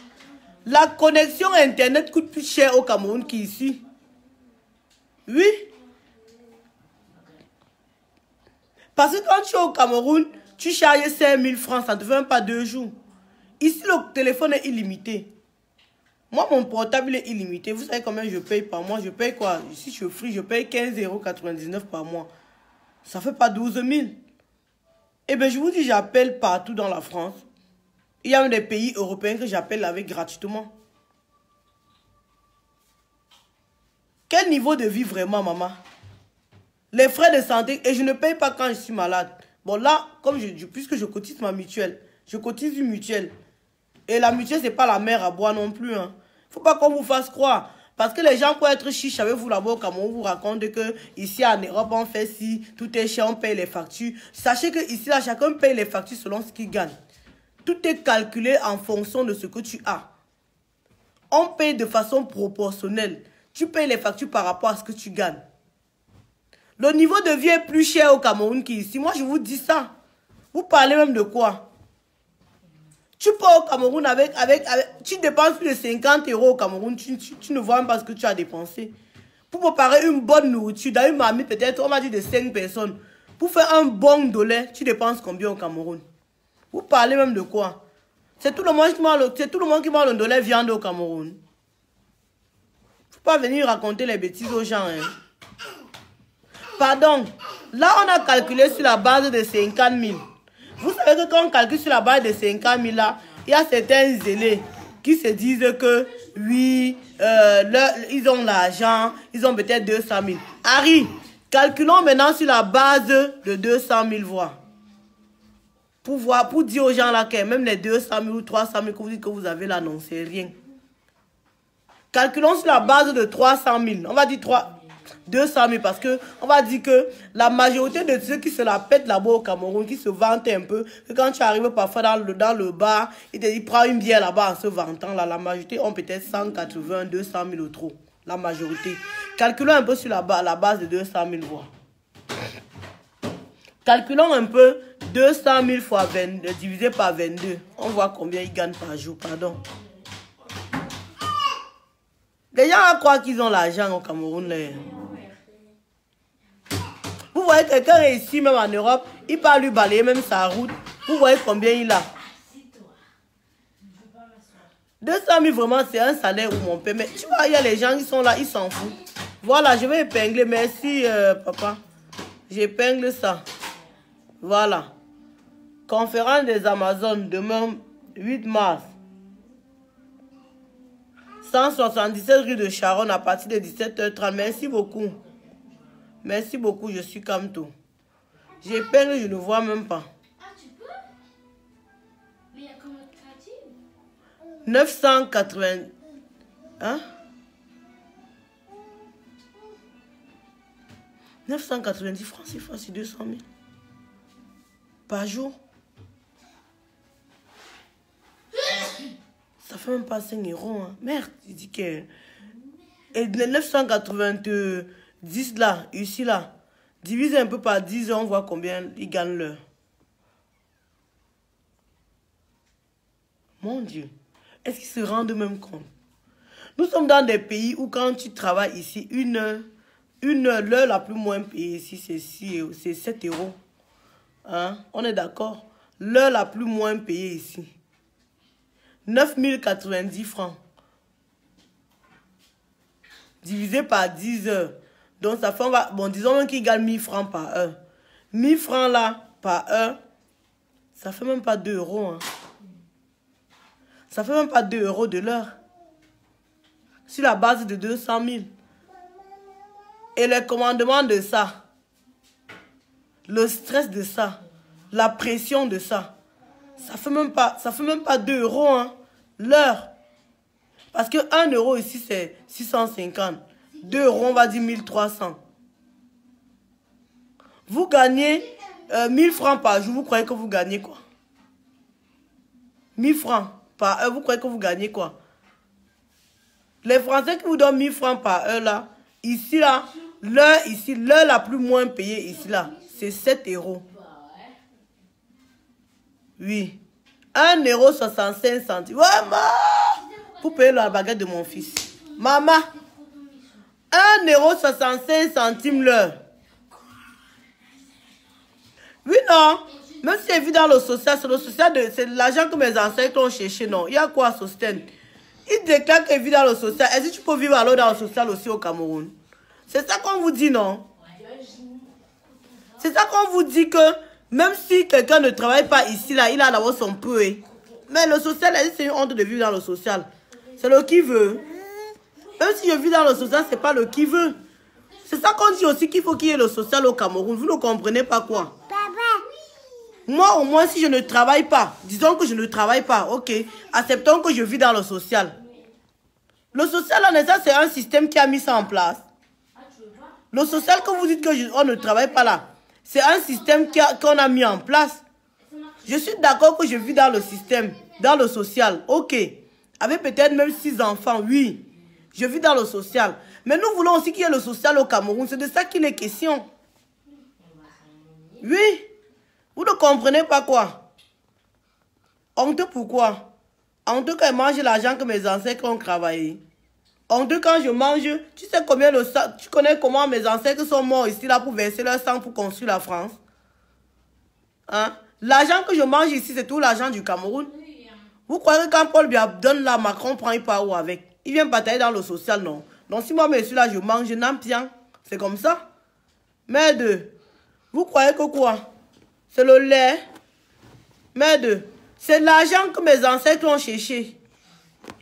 La connexion Internet coûte plus cher au Cameroun qu'ici. Oui. Parce que quand tu es au Cameroun, tu charges 5 000 francs, ça ne te fait même pas 2 jours. Ici, le téléphone est illimité. Moi, mon portable est illimité. Vous savez combien je paye par mois? Je paye quoi? Ici, je suis free, je paye 15,99 € par mois. Ça fait pas 12 000. Eh bien, je vous dis, j'appelle partout dans la France. Il y a même des pays européens que j'appelle avec gratuitement. Quel niveau de vie vraiment, maman? Les frais de santé, et je ne paye pas quand je suis malade. Bon, là, comme puisque je cotise ma mutuelle, je cotise une mutuelle. Et la mutuelle, c'est pas la mer à boire non plus. Hein. Faut pas qu'on vous fasse croire. Parce que les gens, pour être chiches avec vous là-bas au Cameroun, vous racontent que ici en Europe, on fait ci, tout est cher, on paye les factures. Sachez que ici, là, chacun paye les factures selon ce qu'il gagne. Tout est calculé en fonction de ce que tu as. On paye de façon proportionnelle. Tu payes les factures par rapport à ce que tu gagnes. Le niveau de vie est plus cher au Cameroun qu'ici. Moi, je vous dis ça. Vous parlez même de quoi? Tu pars au Cameroun tu dépenses plus de 50 € au Cameroun. Tu ne vois même pas ce que tu as dépensé. Pour préparer une bonne nourriture, dans une mamie peut-être, on m'a dit de 5 personnes. Pour faire un bon dollar, tu dépenses combien au Cameroun? Vous parlez même de quoi? C'est tout le monde qui mange le dollar viande au Cameroun. Faut pas venir raconter les bêtises aux gens. Hein. Pardon. Là, on a calculé sur la base de 50 000. Vous savez que quand on calcule sur la base de 50 000 là, il y a certains zélés qui se disent que oui, ils ont l'argent, ils ont peut-être 200 000. Harry, calculons maintenant sur la base de 200 000 voix. Pour dire aux gens là que même les 200 000 ou 300 000 que vous dites que vous avez là, non, c'est rien. Calculons sur la base de 300 000. On va dire 200 000 parce que on va dire que la majorité de ceux qui se la pètent là-bas au Cameroun, qui se vantent un peu, que quand tu arrives parfois dans le bar, ils te disent prends une bière là-bas en se vantant. Là, la majorité ont peut-être 180, 200 000 ou trop. La majorité. Calculons un peu sur la base de 200 000 voix. Calculons un peu 200 000 fois 22, divisé par 22. On voit combien ils gagnent par jour, pardon. Les gens croient qu'ils ont l'argent au Cameroun. Là. Vous voyez quelqu'un ici, même en Europe, il peut lui balayer même sa route. Vous voyez combien il a. 200 000 vraiment, c'est un salaire où mon père. Mais tu vois, il y a les gens qui sont là, ils s'en foutent. Voilà, je vais épingler. Merci, papa. J'épingle ça. Voilà. Conférence des Amazones, demain, 8 mars. 177 rue de Charonne à partir de 17h30. Merci beaucoup. Merci beaucoup, je suis comme tout. J'épingle, je ne vois même pas. Ah, tu peux? Mais il y a comment traduire? 980. Hein? 990 francs, c'est fois sur 200 000. Par jour. Ça fait même pas 5 €. Hein. Merde, il dit que... Et les 990 là, ici là, divise un peu par 10 ans, on voit combien ils gagnent l'heure. Mon Dieu, est-ce qu'ils se rendent même compte? Nous sommes dans des pays où quand tu travailles ici, l'heure la plus moins payée ici, c'est 7 €. Hein? On est d'accord? L'heure la plus moins payée ici. 9 090 francs. Divisé par 10 heures. Donc ça fait, bon, disons même qu'il gagne 1000 francs par heure. 1000 francs là, par heure, ça fait même pas 2 €. Hein. Ça fait même pas 2 € de l'heure. Sur la base de 200 000. Et le commandement de ça, le stress de ça, la pression de ça, ça fait même pas 2 € hein, l'heure. Parce que 1 € ici c'est 650. 2 €, on va dire 1300. Vous gagnez 1000 francs par jour, vous croyez que vous gagnez quoi? 1000 francs par heure, vous croyez que vous gagnez quoi? Les Français qui vous donnent 1000 francs par heure là, ici là, l'heure la plus moins payée ici là, c'est 7 €. Oui. 1,65 €. Ouais, maman. Pour payer la baguette de mon fils. Maman. 1,65 € l'heure. Oui, non. Même si c'est vu dans le social, c'est l'argent que mes ancêtres ont cherché, non. Il y a quoi à Sosten? Il déclare qu'il vit dans le social. Est-ce que tu peux vivre alors dans le social aussi au Cameroun? C'est ça qu'on vous dit, non? C'est ça qu'on vous dit que même si quelqu'un ne travaille pas ici, là, il a d'abord son peu. Mais le social, c'est une honte de vivre dans le social. C'est le qui veut. Même si je vis dans le social, c'est pas le qui veut. C'est ça qu'on dit aussi qu'il faut qu'il y ait le social au Cameroun. Vous ne comprenez pas quoi? Moi, au moins, si je ne travaille pas, disons que je ne travaille pas, ok, acceptons que je vis dans le social. Le social, là, c'est un système qui a mis ça en place. Le social que vous dites qu'on ne travaille pas là, c'est un système qu'on a mis en place. Je suis d'accord que je vis dans le système, dans le social, ok. Avec peut-être même 6 enfants, oui. Je vis dans le social. Mais nous voulons aussi qu'il y ait le social au Cameroun. C'est de ça qu'il est question. Oui. Vous ne comprenez pas quoi? Honteux pourquoi? Honteux quand je mange l'argent que mes ancêtres ont travaillé. Honteux quand je mange, tu sais combien tu connais comment mes ancêtres sont morts ici là pour verser leur sang pour construire la France? Hein? L'argent que je mange ici, c'est tout l'argent du Cameroun. Vous croyez que quand Paul lui donne là, Macron prend il part où avec? Il vient batailler dans le social, non? Donc si moi, monsieur là, je mange, je n'aime bien. C'est comme ça. Mais vous croyez que quoi? C'est le lait, Merde, c'est l'argent que mes ancêtres ont cherché.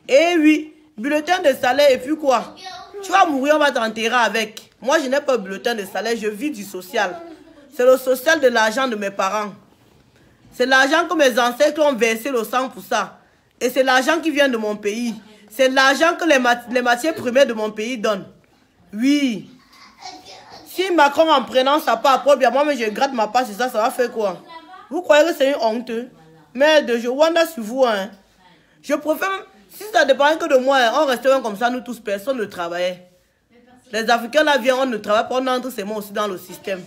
Eh oui, bulletin de salaire et puis quoi? Tu vas mourir, on va t'enterrer avec. Moi, je n'ai pas de bulletin de salaire, je vis du social. C'est le social de l'argent de mes parents. C'est l'argent que mes ancêtres ont versé le sang pour ça. Et c'est l'argent qui vient de mon pays. C'est l'argent que les matières premières de mon pays donnent. Oui. Si Macron, en prenant sa part propre, bien moi, je gratte ma part, c'est ça, ça va faire quoi? Vous croyez que c'est une honte? Merde, je wonder sur vous, hein. Je préfère, si ça dépend que de moi, hein, on resterait comme ça, nous tous, personne ne travaillait. Les Africains là viennent, on ne travaille pas, on entre seulement aussi dans le système.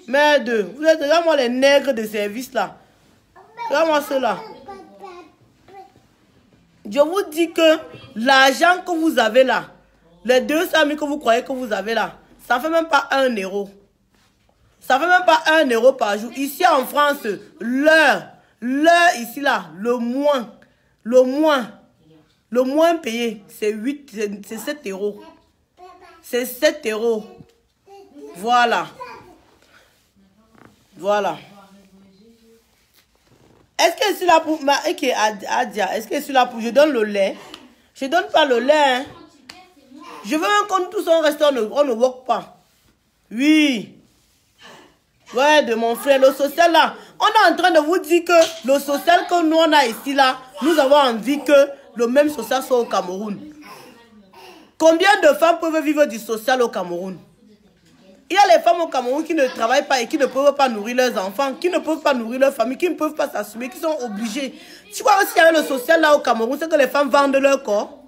Merde, vous êtes déjà moi les nègres de service là. Regarde-moi cela. Je vous dis que l'argent que vous avez là, les 200 000 que vous croyez que vous avez là, ça ne fait même pas 1 euro. Ça ne fait même pas 1 euro par jour. Ici en France, l'heure ici là, le moins payé, c'est 7 euros. C'est 7 euros. Voilà. Voilà. Est-ce que je suis là pour... Adia, est-ce que je suis là pour... Je donne le lait. Je donne pas le lait. Hein. Je veux même qu'on tous on reste, on ne work pas. Oui. Ouais, de mon frère, le social là. On est en train de vous dire que le social que nous on a ici là, nous avons envie que le même social soit au Cameroun. Combien de femmes peuvent vivre du social au Cameroun? Il y a les femmes au Cameroun qui ne travaillent pas et qui ne peuvent pas nourrir leurs enfants, qui ne peuvent pas nourrir leur famille, qui ne peuvent pas s'assumer, qui sont obligées. Tu vois, s'il y avait le social là au Cameroun, c'est que les femmes vendent leur corps.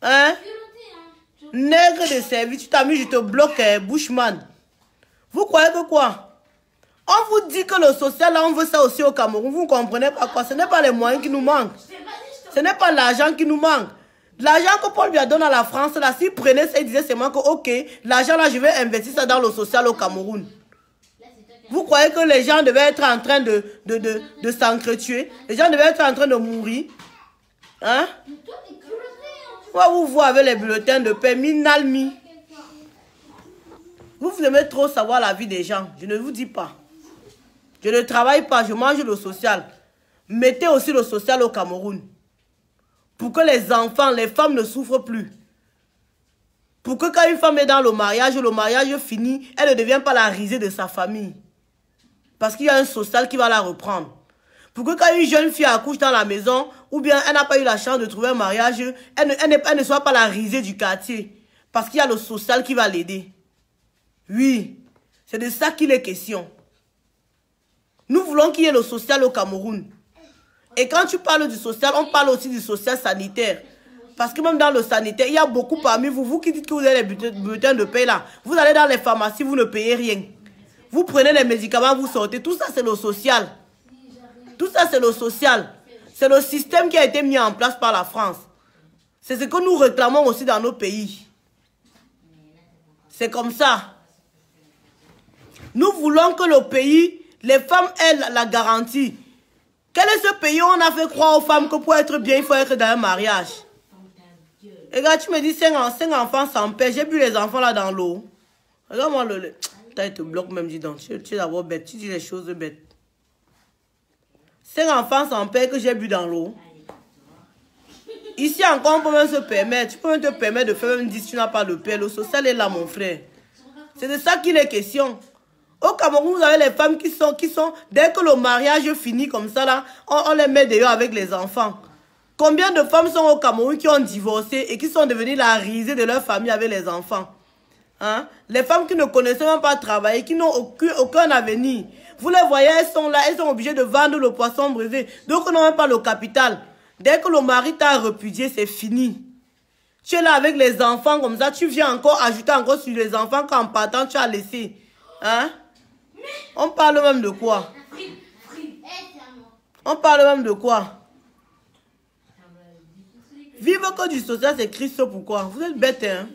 Hein? Nègre de service, tu t'as mis, je te bloque, Bushman. Vous croyez que quoi? On vous dit que le social là, on veut ça aussi au Cameroun. Vous ne comprenez pas quoi? Ce n'est pas les moyens qui nous manquent. Ce n'est pas l'argent qui nous manque. L'argent que Paul lui a donné à la France, là, s'il prenait ça, il disait seulement que, ok, l'argent là, je vais investir ça dans le social au Cameroun. Vous croyez que les gens devaient être en train de s'entretuer? Les gens devaient être en train de mourir? Hein? Moi, vous voyez avec les bulletins de paix, Minalmi. Vous aimez trop savoir la vie des gens. Je ne vous dis pas. Je ne travaille pas, je mange le social. Mettez aussi le social au Cameroun. Pour que les enfants, les femmes ne souffrent plus. Pour que quand une femme est dans le mariage finit, elle ne devient pas la risée de sa famille. Parce qu'il y a un social qui va la reprendre. Pour que quand une jeune fille accouche dans la maison, ou bien elle n'a pas eu la chance de trouver un mariage, elle ne soit pas la risée du quartier. Parce qu'il y a le social qui va l'aider. Oui, c'est de ça qu'il est question. Nous voulons qu'il y ait le social au Cameroun. Et quand tu parles du social, on parle aussi du social sanitaire. Parce que même dans le sanitaire, il y a beaucoup parmi vous, vous qui dites que vous avez les bulletins de paie là. Vous allez dans les pharmacies, vous ne payez rien. Vous prenez les médicaments, vous sortez. Tout ça, c'est le social. Tout ça, c'est le social. C'est le système qui a été mis en place par la France. C'est ce que nous réclamons aussi dans nos pays. C'est comme ça. Nous voulons que le pays, les femmes aient la garantie. Quel est ce pays où on a fait croire aux femmes que pour être bien, il faut être dans un mariage? Et regarde, tu me dis 5 enfants sans père. J'ai bu les enfants là dans l'eau. Regarde-moi le... Tu te bloques même, dis donc. Tu es d'abord bête. Tu dis les choses bêtes. 5 enfants sans père que j'ai bu dans l'eau. Ici encore, on peut même se permettre. Tu peux même te permettre de faire même 10 si tu n'as pas de père. Le social est là, mon frère. C'est de ça qu'il est question. Au Cameroun, vous avez les femmes qui sont, dès que le mariage finit comme ça, là, on les met dehors avec les enfants. Combien de femmes sont au Cameroun qui ont divorcé et qui sont devenues la risée de leur famille avec les enfants? Hein? Les femmes qui ne connaissaient même pas travailler, qui n'ont aucun avenir. Vous les voyez, elles sont là, elles sont obligées de vendre le poisson brisé. Donc, on n'a même pas le capital. Dès que le mari t'a repudié, c'est fini. Tu es là avec les enfants comme ça, tu viens encore ajouter encore sur les enfants qu'en partant, tu as laissé. Hein? On parle même de quoi? On parle même de quoi? Vivre que du social, c'est Christ, pourquoi? Vous êtes bête, hein?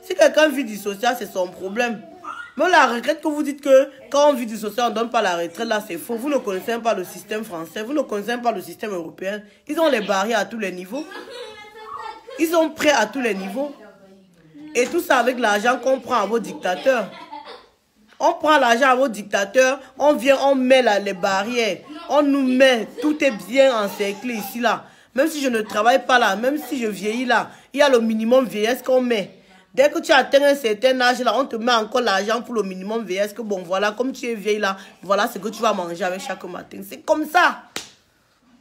Si quelqu'un vit du social, c'est son problème. Mais la retraite que vous dites que quand on vit du social, on ne donne pas la retraite, là, c'est faux. Vous ne connaissez pas le système français, vous ne connaissez pas le système européen. Ils ont les barrières à tous les niveaux. Ils sont prêts à tous les niveaux. Et tout ça avec l'argent qu'on prend à vos dictateurs. On prend l'argent à vos dictateurs, on vient, on met là, les barrières, on nous met, tout est bien encerclé ici, là. Même si je ne travaille pas là, même si je vieillis là, il y a le minimum vieillesse qu'on met. Dès que tu atteins un certain âge là, on te met encore l'argent pour le minimum vieillesse, que bon, voilà, comme tu es vieille là, voilà ce que tu vas manger avec chaque matin. C'est comme ça.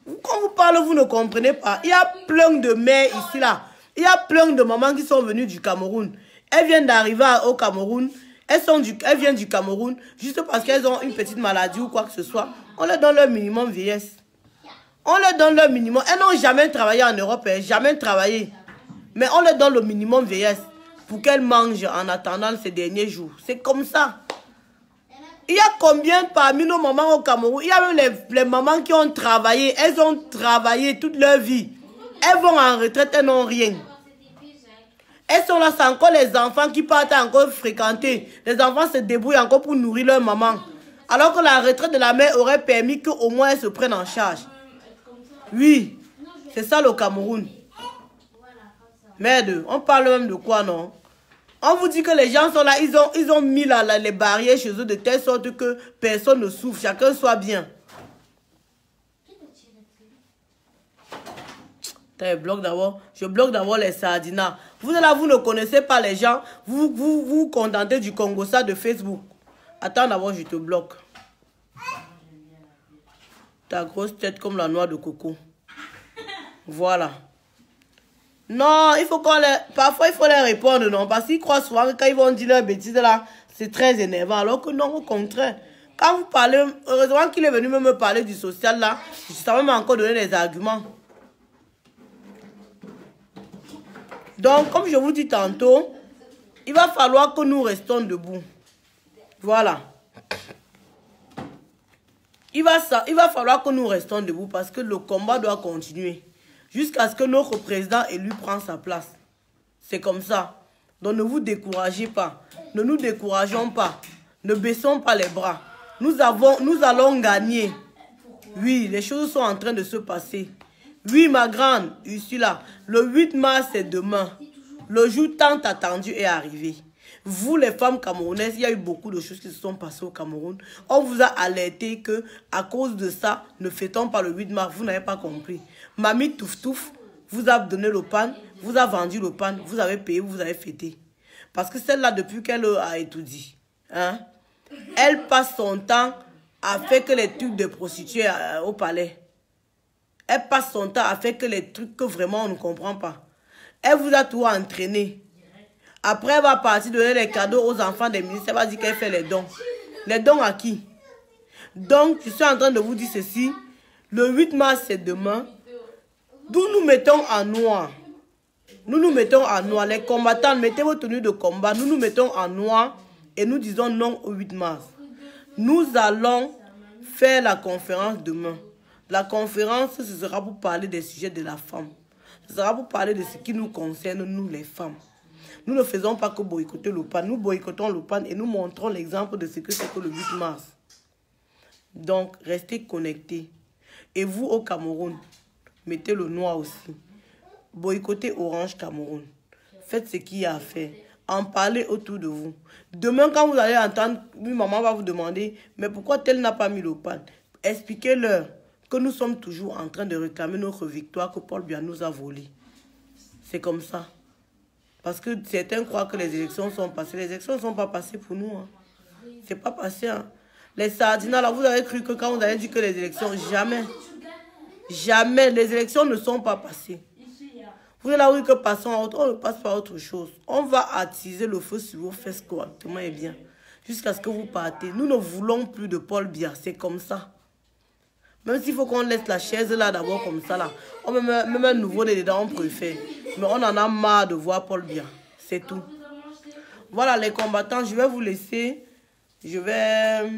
Quand vous parlez, vous ne comprenez pas. Il y a plein de mères ici là. Il y a plein de mamans qui sont venues du Cameroun. Elles viennent d'arriver au Cameroun. Elles viennent du Cameroun juste parce qu'elles ont une petite maladie ou quoi que ce soit. On leur donne leur minimum vieillesse. On leur donne leur minimum. Elles n'ont jamais travaillé en Europe, jamais travaillé. Mais on leur donne le minimum vieillesse pour qu'elles mangent en attendant ces derniers jours. C'est comme ça. Il y a combien parmi nos mamans au Cameroun? Il y a même les mamans qui ont travaillé. Elles ont travaillé toute leur vie. Elles vont en retraite, elles n'ont rien. Elles sont là, c'est encore les enfants qui partent encore fréquenter. Les enfants se débrouillent encore pour nourrir leur maman. Alors que la retraite de la mère aurait permis qu'au moins elles se prennent en charge. Oui, c'est ça le Cameroun. Merde, on parle même de quoi, non? On vous dit que les gens sont là, ils ont mis là, les barrières chez eux de telle sorte que personne ne souffre, chacun soit bien. Je bloque d'abord les sardinas. Vous là, vous ne connaissez pas les gens. Vous contentez du Congo ça de Facebook. Attends d'abord, je te bloque. Ta grosse tête comme la noix de coco. Voilà. Non, il faut qu'on les... Parfois, il faut les répondre, non. Parce qu'ils croient souvent que quand ils vont dire leurs bêtises là, c'est très énervant. Alors que non, au contraire. Quand vous parlez... Heureusement qu'il est venu me parler du social là. Je savais même encore donner des arguments. Donc, comme je vous dis tantôt, il va falloir que nous restons debout. Voilà. Il va falloir que nous restons debout parce que le combat doit continuer. Jusqu'à ce que notre président élu prenne sa place. C'est comme ça. Donc, ne vous découragez pas. Ne nous décourageons pas. Ne baissons pas les bras. Nous allons gagner. Oui, les choses sont en train de se passer. Oui, ma grande, je suis là. Le 8 mars, c'est demain. Le jour tant attendu est arrivé. Vous, les femmes camerounaises, il y a eu beaucoup de choses qui se sont passées au Cameroun. On vous a alerté que, à cause de ça, ne fêtons pas le 8 mars. Vous n'avez pas compris. Mamie Touf Touf vous a donné le pan, vous a vendu le pan, vous avez payé, vous avez fêté. Parce que celle-là, depuis qu'elle a étudié, hein, elle passe son temps à faire que les trucs de prostituées au palais. Elle passe son temps à faire que les trucs que vraiment on ne comprend pas. Elle vous a tout entraîné. Après, elle va partir donner les cadeaux aux enfants des ministres. Elle va dire qu'elle fait les dons. Les dons à qui? Donc, je suis en train de vous dire ceci. Le 8 mars, c'est demain. D'où nous mettons en noir. Nous nous mettons en noir. Les combattants, mettez vos tenues de combat. Nous nous mettons en noir et nous disons non au 8 mars. Nous allons faire la conférence demain. La conférence, ce sera pour parler des sujets de la femme. Ce sera pour parler de ce qui nous concerne, nous les femmes. Nous ne faisons pas que boycotter le PAN. Nous boycottons le PAN et nous montrons l'exemple de ce que c'est que le 8 mars. Donc, restez connectés. Et vous, au Cameroun, mettez le noir aussi. Boycottez Orange Cameroun. Faites ce qu'il y a à faire. En parlez autour de vous. Demain, quand vous allez entendre, maman va vous demander, mais pourquoi tel n'a pas mis le PAN? Expliquez-leur que nous sommes toujours en train de réclamer notre victoire que Paul Biya nous a volée. C'est comme ça. Parce que certains croient que les élections sont passées. Les élections ne sont pas passées pour nous. Hein. C'est pas passé. Hein. Les sardinas, là, vous avez cru que quand vous avez dit que les élections, jamais. Jamais. Les élections ne sont pas passées. Vous avez dit que passons à autre, on ne passe pas à autre chose. On va attiser le feu sur vos fesses correctement et bien. Jusqu'à ce que vous partez. Nous ne voulons plus de Paul Biya. C'est comme ça. Même s'il faut qu'on laisse la chaise là d'abord comme ça là. On met même un nouveau dedans, on préfère. Mais on en a marre de voir Paul Biya. C'est tout. Voilà les combattants, je vais vous laisser. Je vais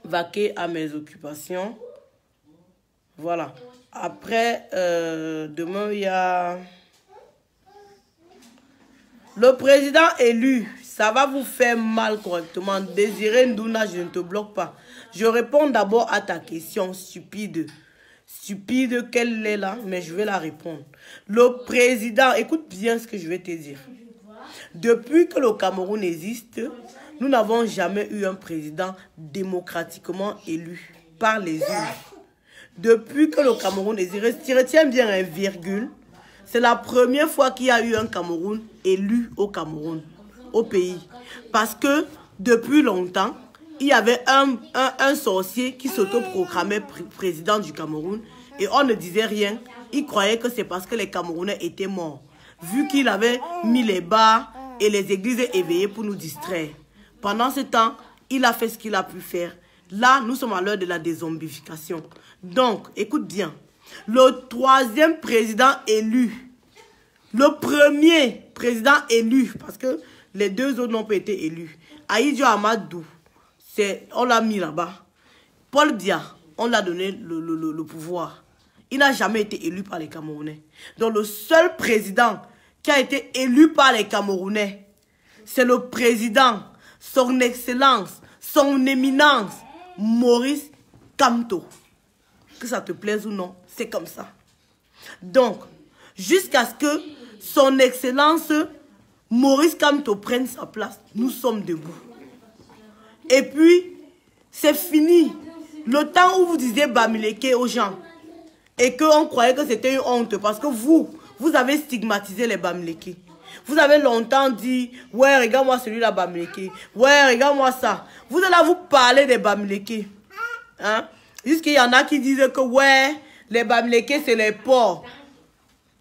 vaquer à mes occupations. Voilà. Après, demain, il y a le président élu. Ça va vous faire mal correctement. Désiré Ndouna, je ne te bloque pas. Je réponds d'abord à ta question stupide. Stupide qu'elle est là, mais je vais la répondre. Le président, écoute bien ce que je vais te dire. Depuis que le Cameroun existe, nous n'avons jamais eu un président démocratiquement élu par les urnes. Depuis que le Cameroun est... Retiens bien un virgule. C'est la première fois qu'il y a eu un Cameroun élu au Cameroun, au pays. Parce que depuis longtemps, il y avait un sorcier qui s'autoproclamait président du Cameroun et on ne disait rien. Il croyait que c'est parce que les Camerounais étaient morts. Vu qu'il avait mis les bars et les églises éveillées pour nous distraire. Pendant ce temps, il a fait ce qu'il a pu faire. Là, nous sommes à l'heure de la dézombification. Donc, écoute bien. Le troisième président élu, le premier président élu, parce que les deux autres n'ont pas été élus. Ahidjo Amadou, on l'a mis là-bas. Paul Biya, on l'a donné le pouvoir. Il n'a jamais été élu par les Camerounais. Donc le seul président qui a été élu par les Camerounais, c'est le président, son excellence, son éminence, Maurice Kamto. Que ça te plaise ou non, c'est comme ça. Donc, jusqu'à ce que son excellence Maurice Kamto prenne sa place, nous sommes debout. Et puis, c'est fini. Le temps où vous disiez Bamileke aux gens et qu'on croyait que c'était une honte parce que vous avez stigmatisé les Bamileke. Vous avez longtemps dit, ouais, regarde-moi celui-là, Bamileke. Ouais, regarde-moi ça. Vous allez vous parler des Bamileke. Hein? Jusqu'il y en a qui disent que, ouais, les Bamileke, c'est les porcs.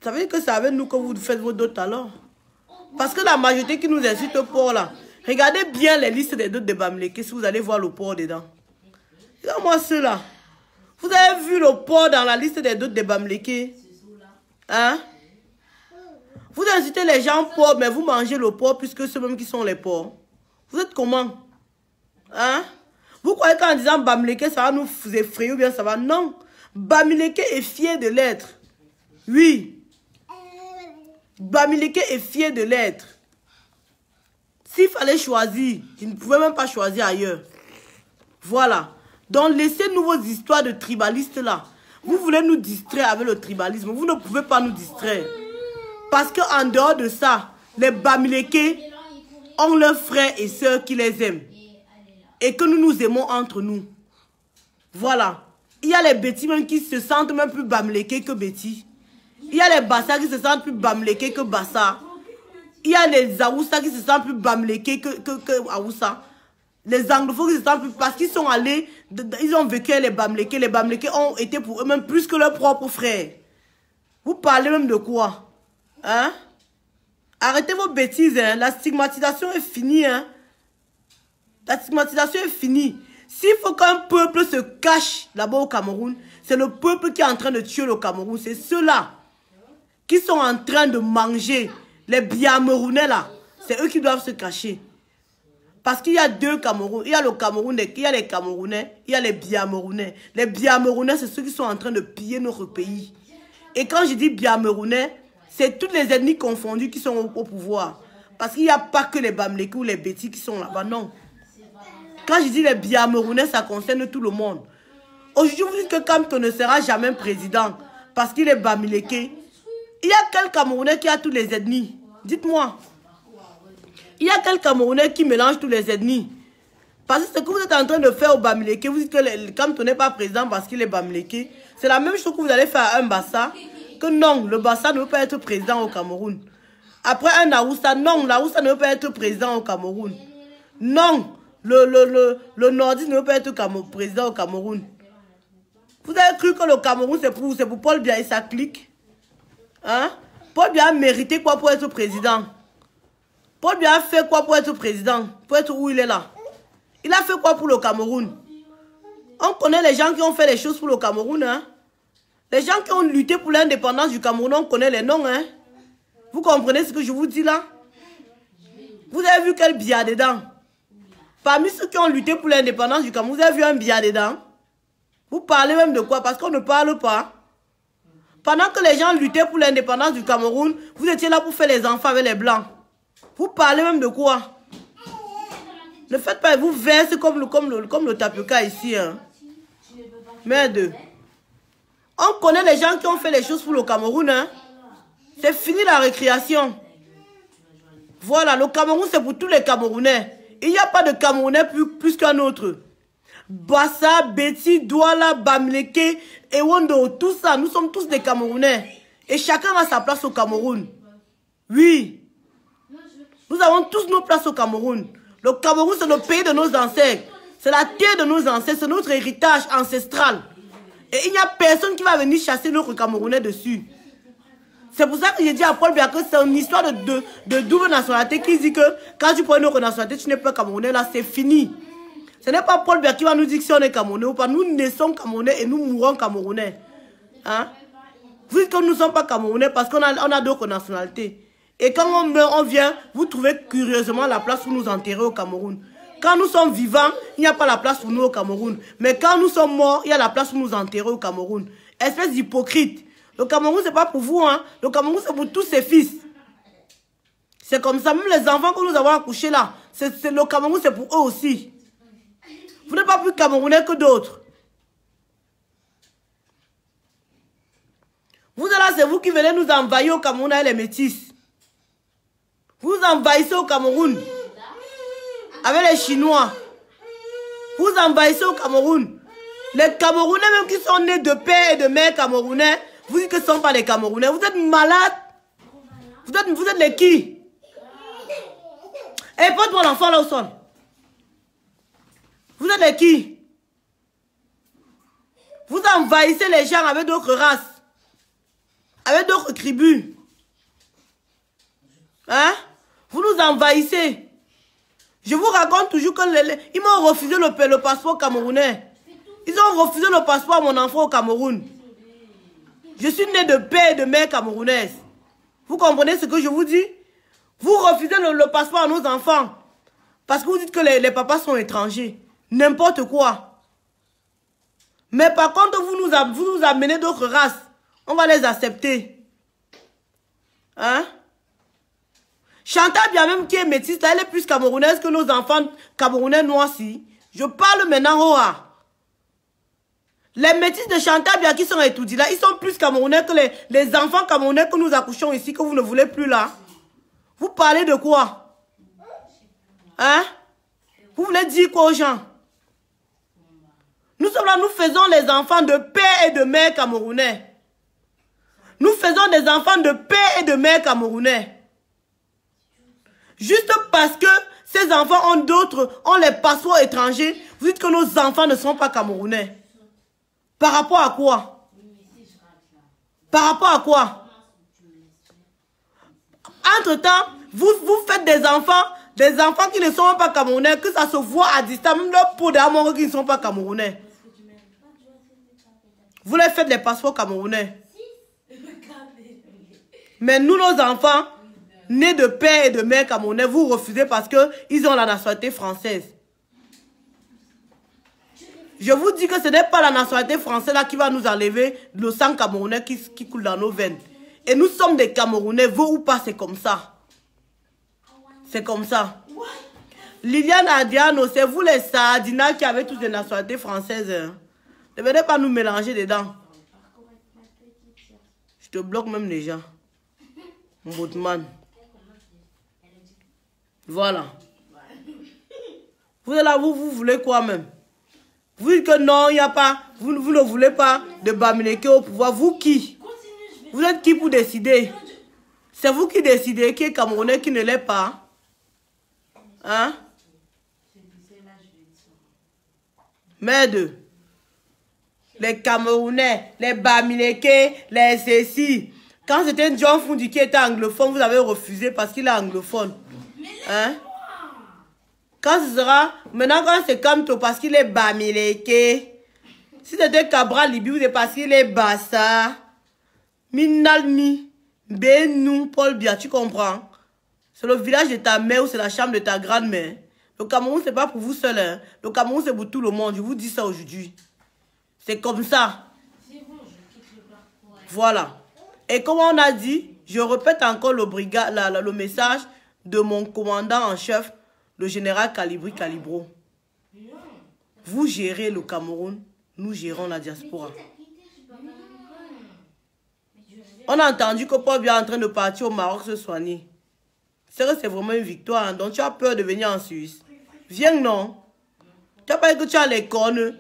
Ça veut dire que c'est avec nous que vous faites vos doutes alors. Parce que la majorité qui nous insulte au porc là, regardez bien les listes des doutes de Bamileke si vous allez voir le porc dedans. Regarde-moi ceux-là. Vous avez vu le porc dans la liste des doutes de Bamileke? Hein? Vous insultez les gens pauvres, mais vous mangez le porc plus que ceux-mêmes qui sont les porcs. Vous êtes comment? Hein? Vous croyez qu'en disant Bamileke, ça va nous effrayer ou bien ça va? Non. Bamileke est fier de l'être. Oui. Bamileke est fier de l'être. S'il fallait choisir, il ne pouvait même pas choisir ailleurs. Voilà. Donc laissez-nous vos histoires de tribalistes là. Vous voulez nous distraire avec le tribalisme. Vous ne pouvez pas nous distraire. Parce qu'en dehors de ça, les Bamileke ont leurs frères et sœurs qui les aiment. Et que nous nous aimons entre nous. Voilà. Il y a les Betty même qui se sentent même plus Bamileke que Betty. Il y a les Bassa qui se sentent plus Bamileke que Bassa. Il y a les Aoussa qui se sentent plus Bamileke que Aoussa. Les anglophones qui se sentent plus... Parce qu'ils sont allés... Ils ont vécu les Bamileke. Les Bamileke ont été pour eux-mêmes plus que leurs propres frères. Vous parlez même de quoi? Hein? Arrêtez vos bêtises, hein? La stigmatisation est finie, hein? La stigmatisation est finie. S'il faut qu'un peuple se cache là-bas au Cameroun, c'est le peuple qui est en train de tuer le Cameroun. C'est ceux-là qui sont en train de manger les Biamerounais là. C'est eux qui doivent se cacher. Parce qu'il y a deux Cameroun. Il y a le Cameroun, il y a les Camerounais, il y a les Biamerounais. Les Biamerounais, c'est ceux qui sont en train de piller notre pays. Et quand je dis Biamerounais, c'est toutes les ethnies confondues qui sont au pouvoir. Parce qu'il n'y a pas que les Bamileke ou les Betty qui sont là-bas, non. Quand je dis les Biamerounais, ça concerne tout le monde. Aujourd'hui, vous dites que Kamto ne sera jamais président parce qu'il est Bamileke. Il y a quel Camerounais qui a toutes les ethnies? Dites-moi. Il y a quel Camerounais qui mélange toutes les ethnies? Parce que ce que vous êtes en train de faire au Bamileke, vous dites que le Kamto n'est pas président parce qu'il est Bamileke. C'est la même chose que vous allez faire à un Bassa. Que non, le Bassa ne veut pas être président au Cameroun. Après un Aoussa, non, l'Aoussa ne veut pas être président au Cameroun. Non, le Nordiste ne veut pas être président au Cameroun. Vous avez cru que le Cameroun c'est pour Paul Biya et sa clique? Hein? Paul Biya a mérité quoi pour être président? Paul Biya a fait quoi pour être président? Pour être où il est là? Il a fait quoi pour le Cameroun? On connaît les gens qui ont fait les choses pour le Cameroun, hein? Les gens qui ont lutté pour l'indépendance du Cameroun, on connaît les noms, hein? Vous comprenez ce que je vous dis là? Vous avez vu quel Biya dedans? Parmi ceux qui ont lutté pour l'indépendance du Cameroun, vous avez vu un Biya dedans? Vous parlez même de quoi? Parce qu'on ne parle pas. Pendant que les gens luttaient pour l'indépendance du Cameroun, vous étiez là pour faire les enfants avec les Blancs. Vous parlez même de quoi? Ne faites pas, vous versez comme le tapioca ici. Hein. Merde. On connaît les gens qui ont fait les choses pour le Cameroun. Hein. C'est fini la récréation. Voilà, le Cameroun, c'est pour tous les Camerounais. Il n'y a pas de Camerounais plus qu'un autre. Bassa, Betty, Douala, Bamileke, Ewondo, tout ça, nous sommes tous des Camerounais. Et chacun a sa place au Cameroun. Oui. Nous avons tous nos places au Cameroun. Le Cameroun, c'est le pays de nos ancêtres. C'est la terre de nos ancêtres, c'est notre héritage ancestral. Et il n'y a personne qui va venir chasser notre Camerounais dessus. C'est pour ça que j'ai dit à Paul Biya que c'est une histoire de double nationalité qui dit que quand tu prends une autre nationalité, tu n'es pas Camerounais, là c'est fini. Ce n'est pas Paul Biya qui va nous dire si on est Camerounais ou pas. Nous naissons Camerounais et nous mourrons Camerounais. Hein? Vous dites que nous ne sommes pas Camerounais parce qu'on a d'autres nationalités. Et quand on meurt, on vient, vous trouvez curieusement la place pour nous enterrer au Cameroun. Quand nous sommes vivants, il n'y a pas la place pour nous au Cameroun. Mais quand nous sommes morts, il y a la place pour nous enterrer au Cameroun. Espèce d'hypocrite. Le Cameroun, ce n'est pas pour vous, hein. Le Cameroun, c'est pour tous ses fils. C'est comme ça. Même les enfants que nous avons accouchés là, le Cameroun, c'est pour eux aussi. Vous n'êtes pas plus Camerounais que d'autres. Vous êtes là, c'est vous qui venez nous envahir au Cameroun avec les métis. Vous envahissez au Cameroun avec les Chinois. Vous envahissez au Cameroun. Les Camerounais même qui sont nés de père et de mère camerounais, vous dites que ce ne sont pas les Camerounais. Vous êtes malades. Vous êtes les qui? Eh, porte-moi l'enfant là au sol. Vous êtes les qui? Vous envahissez les gens avec d'autres races. Avec d'autres tribus. Hein? Vous nous envahissez. Je vous raconte toujours que ils m'ont refusé le passeport camerounais. Ils ont refusé le passeport à mon enfant au Cameroun. Je suis né de père et de mère camerounaise. Vous comprenez ce que je vous dis? Vous refusez le passeport à nos enfants. Parce que vous dites que les papas sont étrangers. N'importe quoi. Mais par contre, vous nous amenez d'autres races. On va les accepter. Hein? Chantal Biya même qui est métisse, elle est plus camerounaise que nos enfants camerounais noirs-ci. Je parle maintenant au A. Les métisses de Chantal Biya qui sont étudiés là, ils sont plus camerounais que les enfants camerounais que nous accouchons ici, que vous ne voulez plus là. Vous parlez de quoi? Hein? Vous voulez dire quoi aux gens? Nous sommes là, nous faisons les enfants de père et de mère camerounais. Nous faisons des enfants de père et de mère camerounais. Juste parce que ces enfants ont les passeports étrangers, vous dites que nos enfants ne sont pas camerounais. Par rapport à quoi? Par rapport à quoi? Entre-temps, vous faites des enfants qui ne sont pas camerounais, que ça se voit à distance, même leur peau d'amour qui ne sont pas camerounais. Vous les faites les passeports camerounais. Mais nous, nos enfants, nés de père et de mère camerounais, vous refusez parce qu'ils ont la nationalité française. Je vous dis que ce n'est pas la nationalité française là qui va nous enlever le sang camerounais qui coule dans nos veines. Et nous sommes des Camerounais, vous ou pas, c'est comme ça. C'est comme ça. Liliane Adiano, c'est vous les Sardina qui avez toutes des nationalités françaises. Hein. Ne venez pas nous mélanger dedans. Je te bloque même déjà. Moutman. Voilà. Vous êtes là, vous voulez quoi même? Vous dites que non, il n'y a pas, vous ne voulez pas de Bamileke au pouvoir. Vous qui? Vous êtes qui pour décider? C'est vous qui décidez qui est Camerounais, qui ne l'est pas. Hein? Merde. Les Camerounais, les Bamileke, les ceci. Quand c'était John Fundi qui était anglophone, vous avez refusé parce qu'il est anglophone. Hein? Quand ce sera, maintenant quand c'est Kamto parce qu'il est Bamileke. Si c'était Cabral Libi, c'est parce qu'il est Bassa. Minalmi, Benou, Paul Biya, tu comprends? C'est le village de ta mère ou c'est la chambre de ta grand-mère. Le Cameroun, c'est pas pour vous seul. Hein. Le Cameroun, c'est pour tout le monde. Je vous dis ça aujourd'hui. C'est comme ça. Voilà. Et comme on a dit, je répète encore le message de mon commandant en chef, le général Calibri Calibro. Vous gérez le Cameroun, nous gérons la diaspora. On a entendu que Paul Biya est en train de partir au Maroc se soigner. C'est vraiment une victoire. Hein? Donc tu as peur de venir en Suisse. Viens, non. Tu n'as pas dit que tu as les cornes.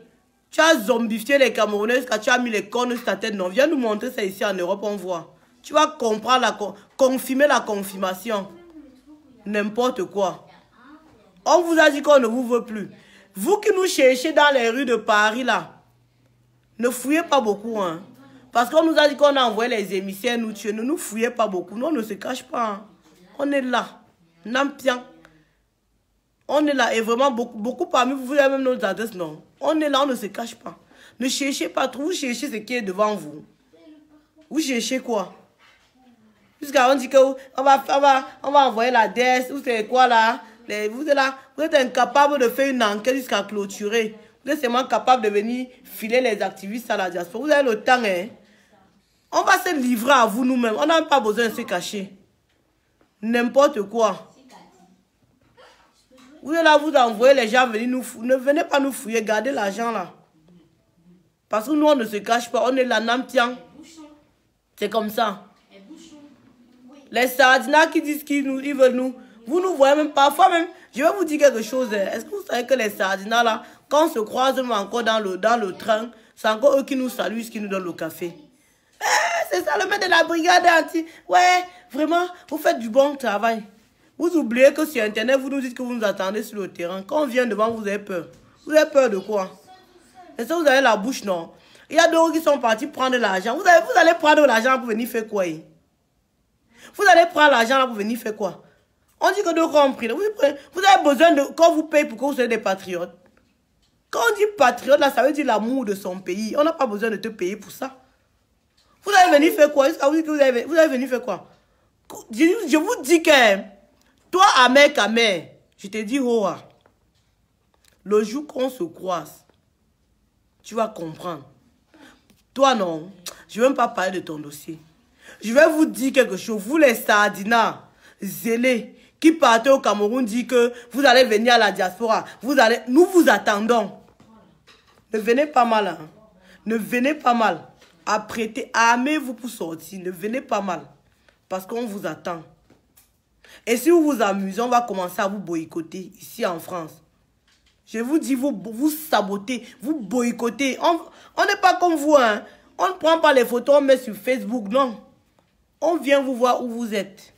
Tu as zombifié les Camerounais quand tu as mis les cornes sur ta tête. Non, viens nous montrer ça ici en Europe, on voit. Tu vas comprendre, confirmer la confirmation. N'importe quoi. On vous a dit qu'on ne vous veut plus. Vous qui nous cherchez dans les rues de Paris, là, ne fouillez pas beaucoup, hein. Parce qu'on nous a dit qu'on a envoyé les émissaires nous tuer. Ne nous fouillez pas beaucoup. Nous, on ne se cache pas. Hein. On est là. Nampian. On est là. Et vraiment, beaucoup parmi vous, vous avez même nos adresses, non. On est là, on ne se cache pas. Ne cherchez pas trop. Vous cherchez ce qui est devant vous. Vous cherchez quoi? Jusqu'à on dit qu'on va envoyer la DES. Vous savez quoi là? Vous êtes là. Vous êtes incapable de faire une enquête jusqu'à clôturer. Vous êtes seulement capable de venir filer les activistes à la diaspora. Vous avez le temps, hein? On va se livrer à vous nous-mêmes. On n'a même pas besoin de se cacher. N'importe quoi. Vous êtes là, vous envoyez les gens venir nous fouiller. Ne venez pas nous fouiller. Gardez l'argent là. Parce que nous, on ne se cache pas. On est là, Namtian. C'est comme ça. Les Sardinas qui disent qu'ils veulent nous. Vous nous voyez même parfois même. Je vais vous dire quelque chose. Est-ce que vous savez que les Sardinas là, quand on se croise même encore dans le train, c'est encore eux qui nous saluent, qui nous donnent le café. C'est ça le maître de la brigade anti. Ouais, vraiment, vous faites du bon travail. Vous oubliez que sur Internet, vous nous dites que vous nous attendez sur le terrain. Quand on vient devant, vous avez peur. Vous avez peur de quoi? Est-ce que vous avez la bouche, non? Il y a d'autres qui sont partis prendre l'argent. Vous allez prendre l'argent pour venir faire quoi? Vous allez prendre l'argent pour venir faire quoi? On dit que d'autres ont pris. Vous avez besoin de... Quand vous payez pour que vous soyez des patriotes. Quand on dit patriote, là, ça veut dire l'amour de son pays. On n'a pas besoin de te payer pour ça. Vous allez venir faire quoi? Vous allez venir faire quoi? Je vous dis que... Toi, Amer Kamer, je te dis, Hoa, le jour qu'on se croise, tu vas comprendre. Toi, non, je ne vais même pas parler de ton dossier. Je vais vous dire quelque chose. Vous, les Sardinas, zélés, qui partez au Cameroun, dit que vous allez venir à la diaspora. Nous vous attendons. Ne venez pas mal. Hein. Ne venez pas mal. Apprêtez, armez-vous pour sortir. Ne venez pas mal. Parce qu'on vous attend. Et si vous vous amusez, on va commencer à vous boycotter ici en France. Je vous dis, vous sabotez, vous boycottez. On n'est pas comme vous. Hein. On ne prend pas les photos, on met sur Facebook. Non. On vient vous voir où vous êtes.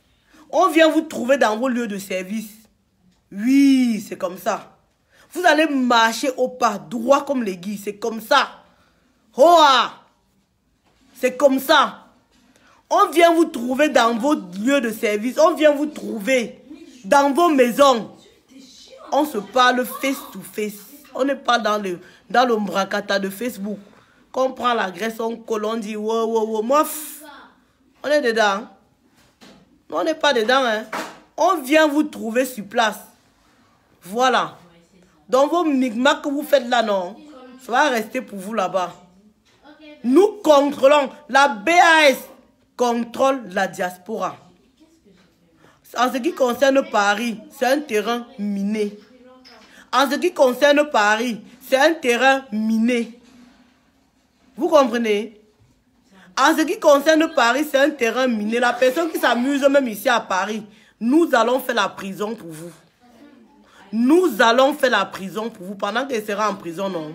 On vient vous trouver dans vos lieux de service. Oui, c'est comme ça. Vous allez marcher au pas, droit comme l'aiguille. C'est comme ça. Hoa! C'est comme ça. On vient vous trouver dans vos lieux de service. On vient vous trouver dans vos maisons. On se parle face to face. On n'est pas dans le bracata de Facebook. Quand on prend la graisse, on colle, on dit wow, wow, wow. Moi, on est dedans. On n'est pas dedans. Hein. On vient vous trouver sur place. Voilà. Dans vos micmacs que vous faites là, non. Ça va rester pour vous là-bas. Nous contrôlons. La BAS contrôle la diaspora. En ce qui concerne Paris, c'est un terrain miné. En ce qui concerne Paris, c'est un terrain miné. Vous comprenez? En ce qui concerne Paris, c'est un terrain miné. La personne qui s'amuse même ici à Paris, nous allons faire la prison pour vous. Nous allons faire la prison pour vous. Pendant qu'elle sera en prison, non.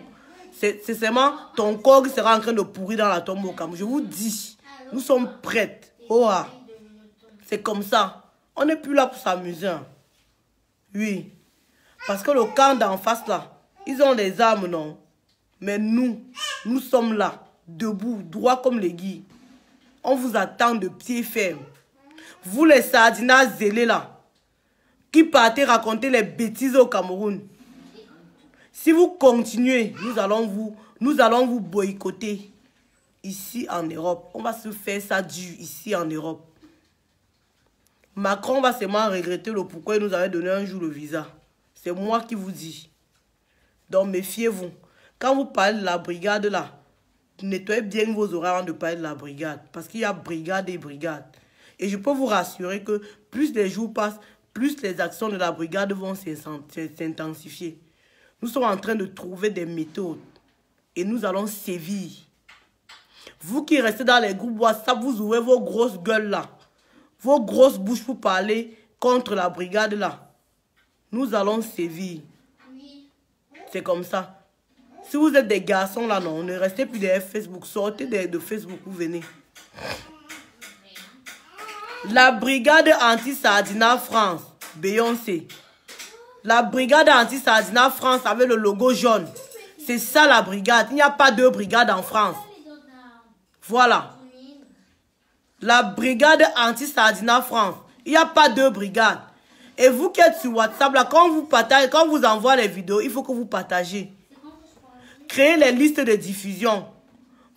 C'est seulement ton corps qui sera en train de pourrir dans la tombe au Cameroun. Je vous dis, nous sommes prêtes. Oh, c'est comme ça. On n'est plus là pour s'amuser. Oui. Parce que le camp d'en face là, ils ont des armes, non. Mais nous sommes là, debout, droit comme l'aiguille. On vous attend de pied ferme. Vous les Sardinas zélés là, qui partez raconter les bêtises au Cameroun. Si vous continuez, nous allons vous boycotter ici en Europe. On va se faire ça dur ici en Europe. Macron va seulement regretter le pourquoi il nous avait donné un jour le visa. C'est moi qui vous dis. Donc méfiez-vous. Quand vous parlez de la brigade là, nettoyez bien vos oreilles avant de parler de la brigade. Parce qu'il y a brigade et brigade. Et je peux vous rassurer que plus les jours passent, plus les actions de la brigade vont s'intensifier. Nous sommes en train de trouver des méthodes. Et nous allons sévir. Vous qui restez dans les groupes WhatsApp, vous ouvrez vos grosses gueules là. Vos grosses bouches pour parler contre la brigade là. Nous allons sévir. C'est comme ça. Si vous êtes des garçons là, non, ne restez plus derrière Facebook. Sortez de Facebook, vous venez. La brigade anti-Sardina France, Beyoncé. La brigade anti-Sardina France avec le logo jaune. C'est ça la brigade. Il n'y a pas deux brigades en France. Voilà. La brigade anti-Sardina France. Il n'y a pas deux brigades. Et vous qui êtes sur WhatsApp, là, quand vous partagez, quand vous envoie les vidéos, il faut que vous partagez. Créez les listes de diffusion.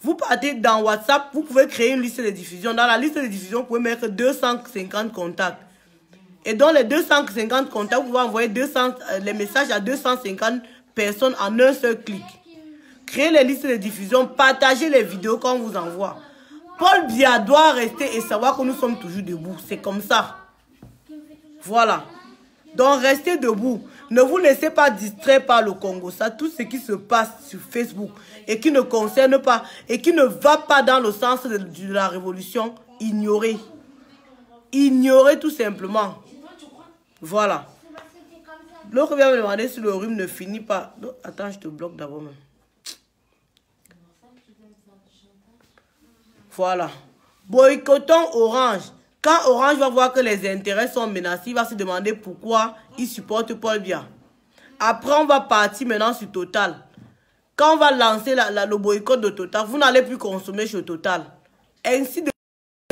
Vous partez dans WhatsApp, vous pouvez créer une liste de diffusion. Dans la liste de diffusion, vous pouvez mettre 250 contacts. Et dans les 250 contacts, vous pouvez envoyer les messages à 250 personnes en un seul clic. Créez les listes de diffusion, partagez les vidéos qu'on vous envoie. Paul Biya doit rester et savoir que nous sommes toujours debout. C'est comme ça. Voilà. Donc restez debout. Ne vous laissez pas distraire par le Congo. Ça, tout ce qui se passe sur Facebook et qui ne concerne pas et qui ne va pas dans le sens de la révolution, ignorez. Ignorez tout simplement. Voilà. L'autre vient me demander si le rhume ne finit pas. Attends, je te bloque d'abord même. Voilà. Boycottons Orange. Quand Orange va voir que les intérêts sont menacés, il va se demander pourquoi il supporte Paul Biya. Après, on va partir maintenant sur Total. Quand on va lancer le boycott de Total, vous n'allez plus consommer chez Total. Ainsi de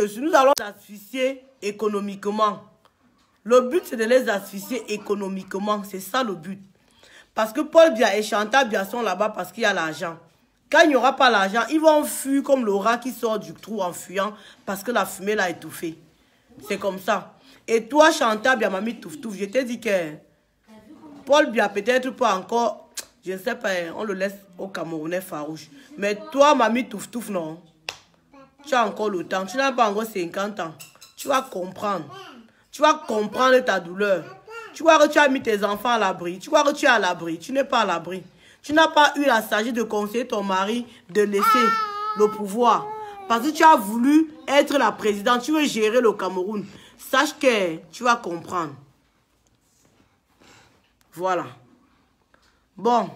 suite, nous allons les asphyxier économiquement. Le but, c'est de les asphyxier économiquement. C'est ça le but. Parce que Paul Biya et Chantal Biya sont là-bas parce qu'il y a l'argent. Quand il n'y aura pas l'argent, ils vont fuir comme le rat qui sort du trou en fuyant parce que la fumée l'a étouffé. C'est comme ça. Et toi, Chantal Biya, Mamie Touf Touf, je t'ai dit que Paul Biya peut-être pas encore, je ne sais pas, on le laisse au Camerounais farouche. Mais toi, Mamie Touf Touf, non. Tu as encore le temps. Tu n'as pas encore 50 ans. Tu vas comprendre. Tu vas comprendre ta douleur. Tu vois que tu as mis tes enfants à l'abri. Tu vois que tu es à l'abri. Tu n'es pas à l'abri. Tu n'as pas eu la sagesse de conseiller ton mari de laisser le pouvoir. Parce que tu as voulu être la présidente. Tu veux gérer le Cameroun. Sache que tu vas comprendre. Voilà. Bon.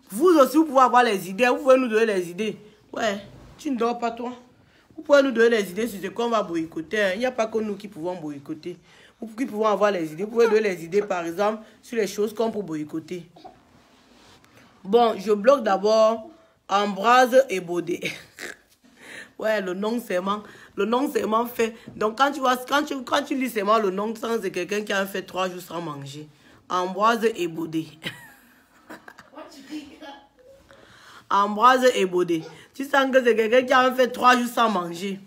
Vous aussi, vous pouvez avoir les idées. Vous pouvez nous donner les idées. Ouais. Tu ne dors pas, toi. Vous pouvez nous donner les idées sur ce qu'on va boycotter. Il n'y a pas que nous qui pouvons boycotter. Vous qui pouvons avoir les idées. Vous pouvez donner les idées, par exemple, sur les choses qu'on peut boycotter. Bon, je bloque d'abord Ambroise et Baudet. Ouais, le nom seulement fait. Donc quand tu vois, quand tu lis seulement le nom, c'est quelqu'un qui a fait 3 jours sans manger. Ambroise et Baudet. Ambroise et Baudet. Tu sens que c'est quelqu'un qui a fait 3 jours sans manger.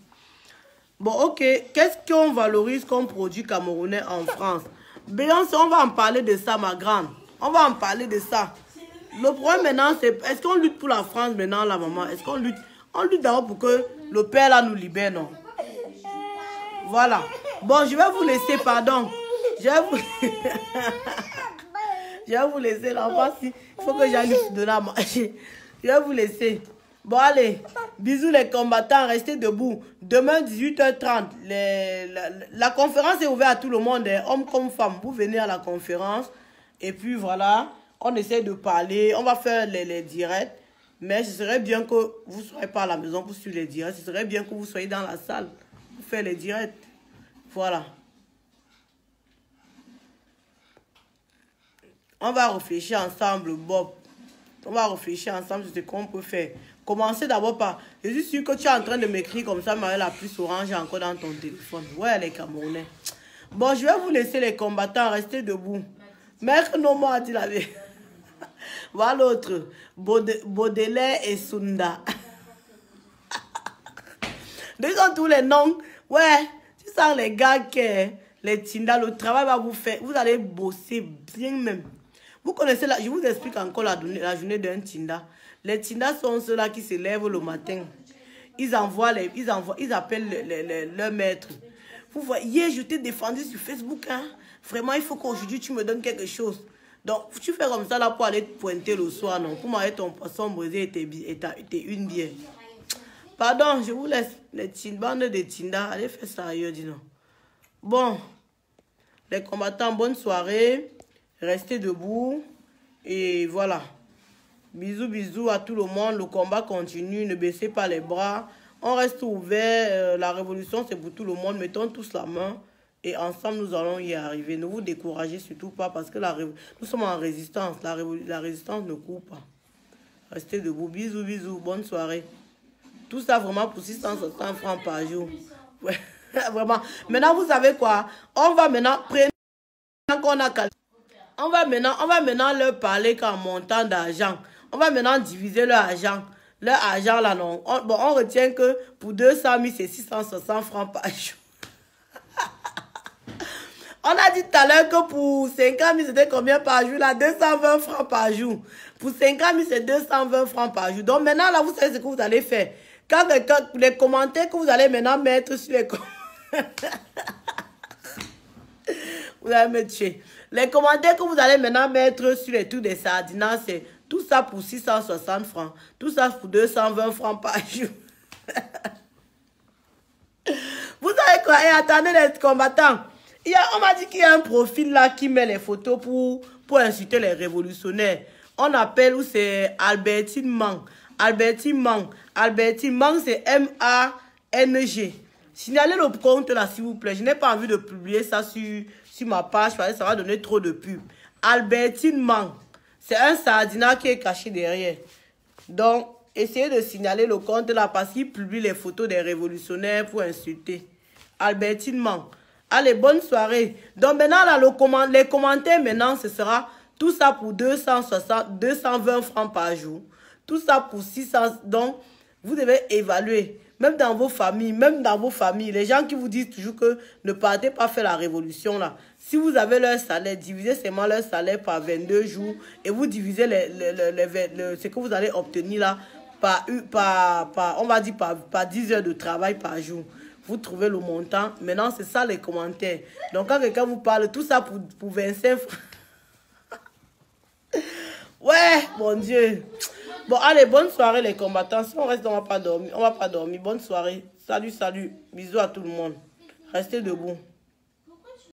Bon, ok. Qu'est-ce qu'on valorise comme produit camerounais en France? Beyoncé, on va en parler de ça, ma grande. On va en parler de ça. Le problème maintenant, c'est est-ce qu'on lutte pour la France maintenant, la maman? Est-ce qu'on lutte? On lutte d'abord pour que le père là nous libère, non? Voilà. Bon, je vais vous laisser, pardon. Je vais vous laisser l'enfant. Il faut que j'aille lui donner à manger. Je vais vous laisser. Bon, allez. Bisous les combattants. Restez debout. Demain, 18h30. La conférence est ouverte à tout le monde. Hommes comme femmes. Vous venez à la conférence. Et puis, voilà. On essaie de parler. On va faire les directs. Mais ce serait bien que vous ne soyez pas à la maison pour suivre les directs. Ce serait bien que vous soyez dans la salle pour faire les directs. Voilà. On va réfléchir ensemble, Bob. On va réfléchir ensemble sur ce qu'on peut faire. Commencez d'abord par... Je suis sûr que tu es en train de m'écrire comme ça, mais la puce orange encore dans ton téléphone. Ouais, les Camerounais. Bon, je vais vous laisser les combattants. Restez debout. Maître Nomo a dit la vérité. Voilà l'autre. Baudelaire et Sunda. Ils ont tous les noms. Ouais, tu sens les gars que les Tinda, le travail va vous faire. Vous allez bosser bien même. Vous connaissez, je vous explique encore la journée d'un Tinda. Les Tinda sont ceux-là qui se lèvent le matin. Ils appellent leur maître. Vous voyez, hier, je t'ai défendu sur Facebook. Hein? Vraiment, il faut qu'aujourd'hui, tu me donnes quelque chose. Donc, tu fais comme ça là pour aller te pointer le soir, non? Pour m'aller ton poisson brisé et tes une bière. Pardon, je vous laisse. Les bandes de Tinda, allez faire ça ailleurs, dis non. Bon, les combattants, bonne soirée. Restez debout. Et voilà. Bisous, bisous à tout le monde. Le combat continue. Ne baissez pas les bras. On reste ouvert. La révolution, c'est pour tout le monde. Mettons tous la main. Et ensemble, nous allons y arriver. Ne vous découragez surtout pas parce que nous sommes en résistance. La résistance ne court pas. Restez debout. Bisous, bisous. Bonne soirée. Tout ça vraiment pour 660 francs par jour. Ouais, vraiment. Maintenant, vous savez quoi? On va maintenant prendre qu'on a calculé. On va maintenant leur parler qu'en montant d'argent. On va maintenant diviser leur argent. Leur argent là, non. On retient que pour 200 000, c'est 660 francs par jour. On a dit tout à l'heure que pour 50 000, c'était combien par jour là? 220 francs par jour. Pour 50 000, c'est 220 francs par jour. Donc maintenant, là, vous savez ce que vous allez faire. Quand les commentaires que vous allez maintenant mettre sur les vous allez me tuer. Les commentaires que vous allez maintenant mettre sur les trucs des sardines, c'est tout ça pour 660 francs. Tout ça pour 220 francs par jour. Vous savez quoi? Et attendez les combattants. On m'a dit qu'il y a un profil là qui met les photos pour insulter les révolutionnaires. On appelle où c'est Albertine Mang. Albertine Mang. Albertine Mang, c'est M-A-N-G. Signalez le compte là, s'il vous plaît. Je n'ai pas envie de publier ça sur ma page parce que ça va donner trop de pub. Albertine Mang. C'est un sardinat qui est caché derrière. Donc, essayez de signaler le compte là parce qu'il publie les photos des révolutionnaires pour insulter. Albertine Mang. Allez, bonne soirée. Donc maintenant, là, les commentaires, maintenant, ce sera tout ça pour 220 francs par jour. Tout ça pour 600. Donc, vous devez évaluer. Même dans vos familles, les gens qui vous disent toujours que ne partez pas faire la révolution, là. Si vous avez leur salaire, divisez seulement leur salaire par 22 jours et vous divisez ce que vous allez obtenir là on va dire par 10 heures de travail par jour. Vous trouvez le montant. Maintenant, c'est ça les commentaires. Donc, quand quelqu'un vous parle, tout ça pour 25 francs. Ouais, mon Dieu. Bon, allez, bonne soirée les combattants. Si on reste, on va pas dormir. Bonne soirée. Salut, salut. Bisous à tout le monde. Restez debout.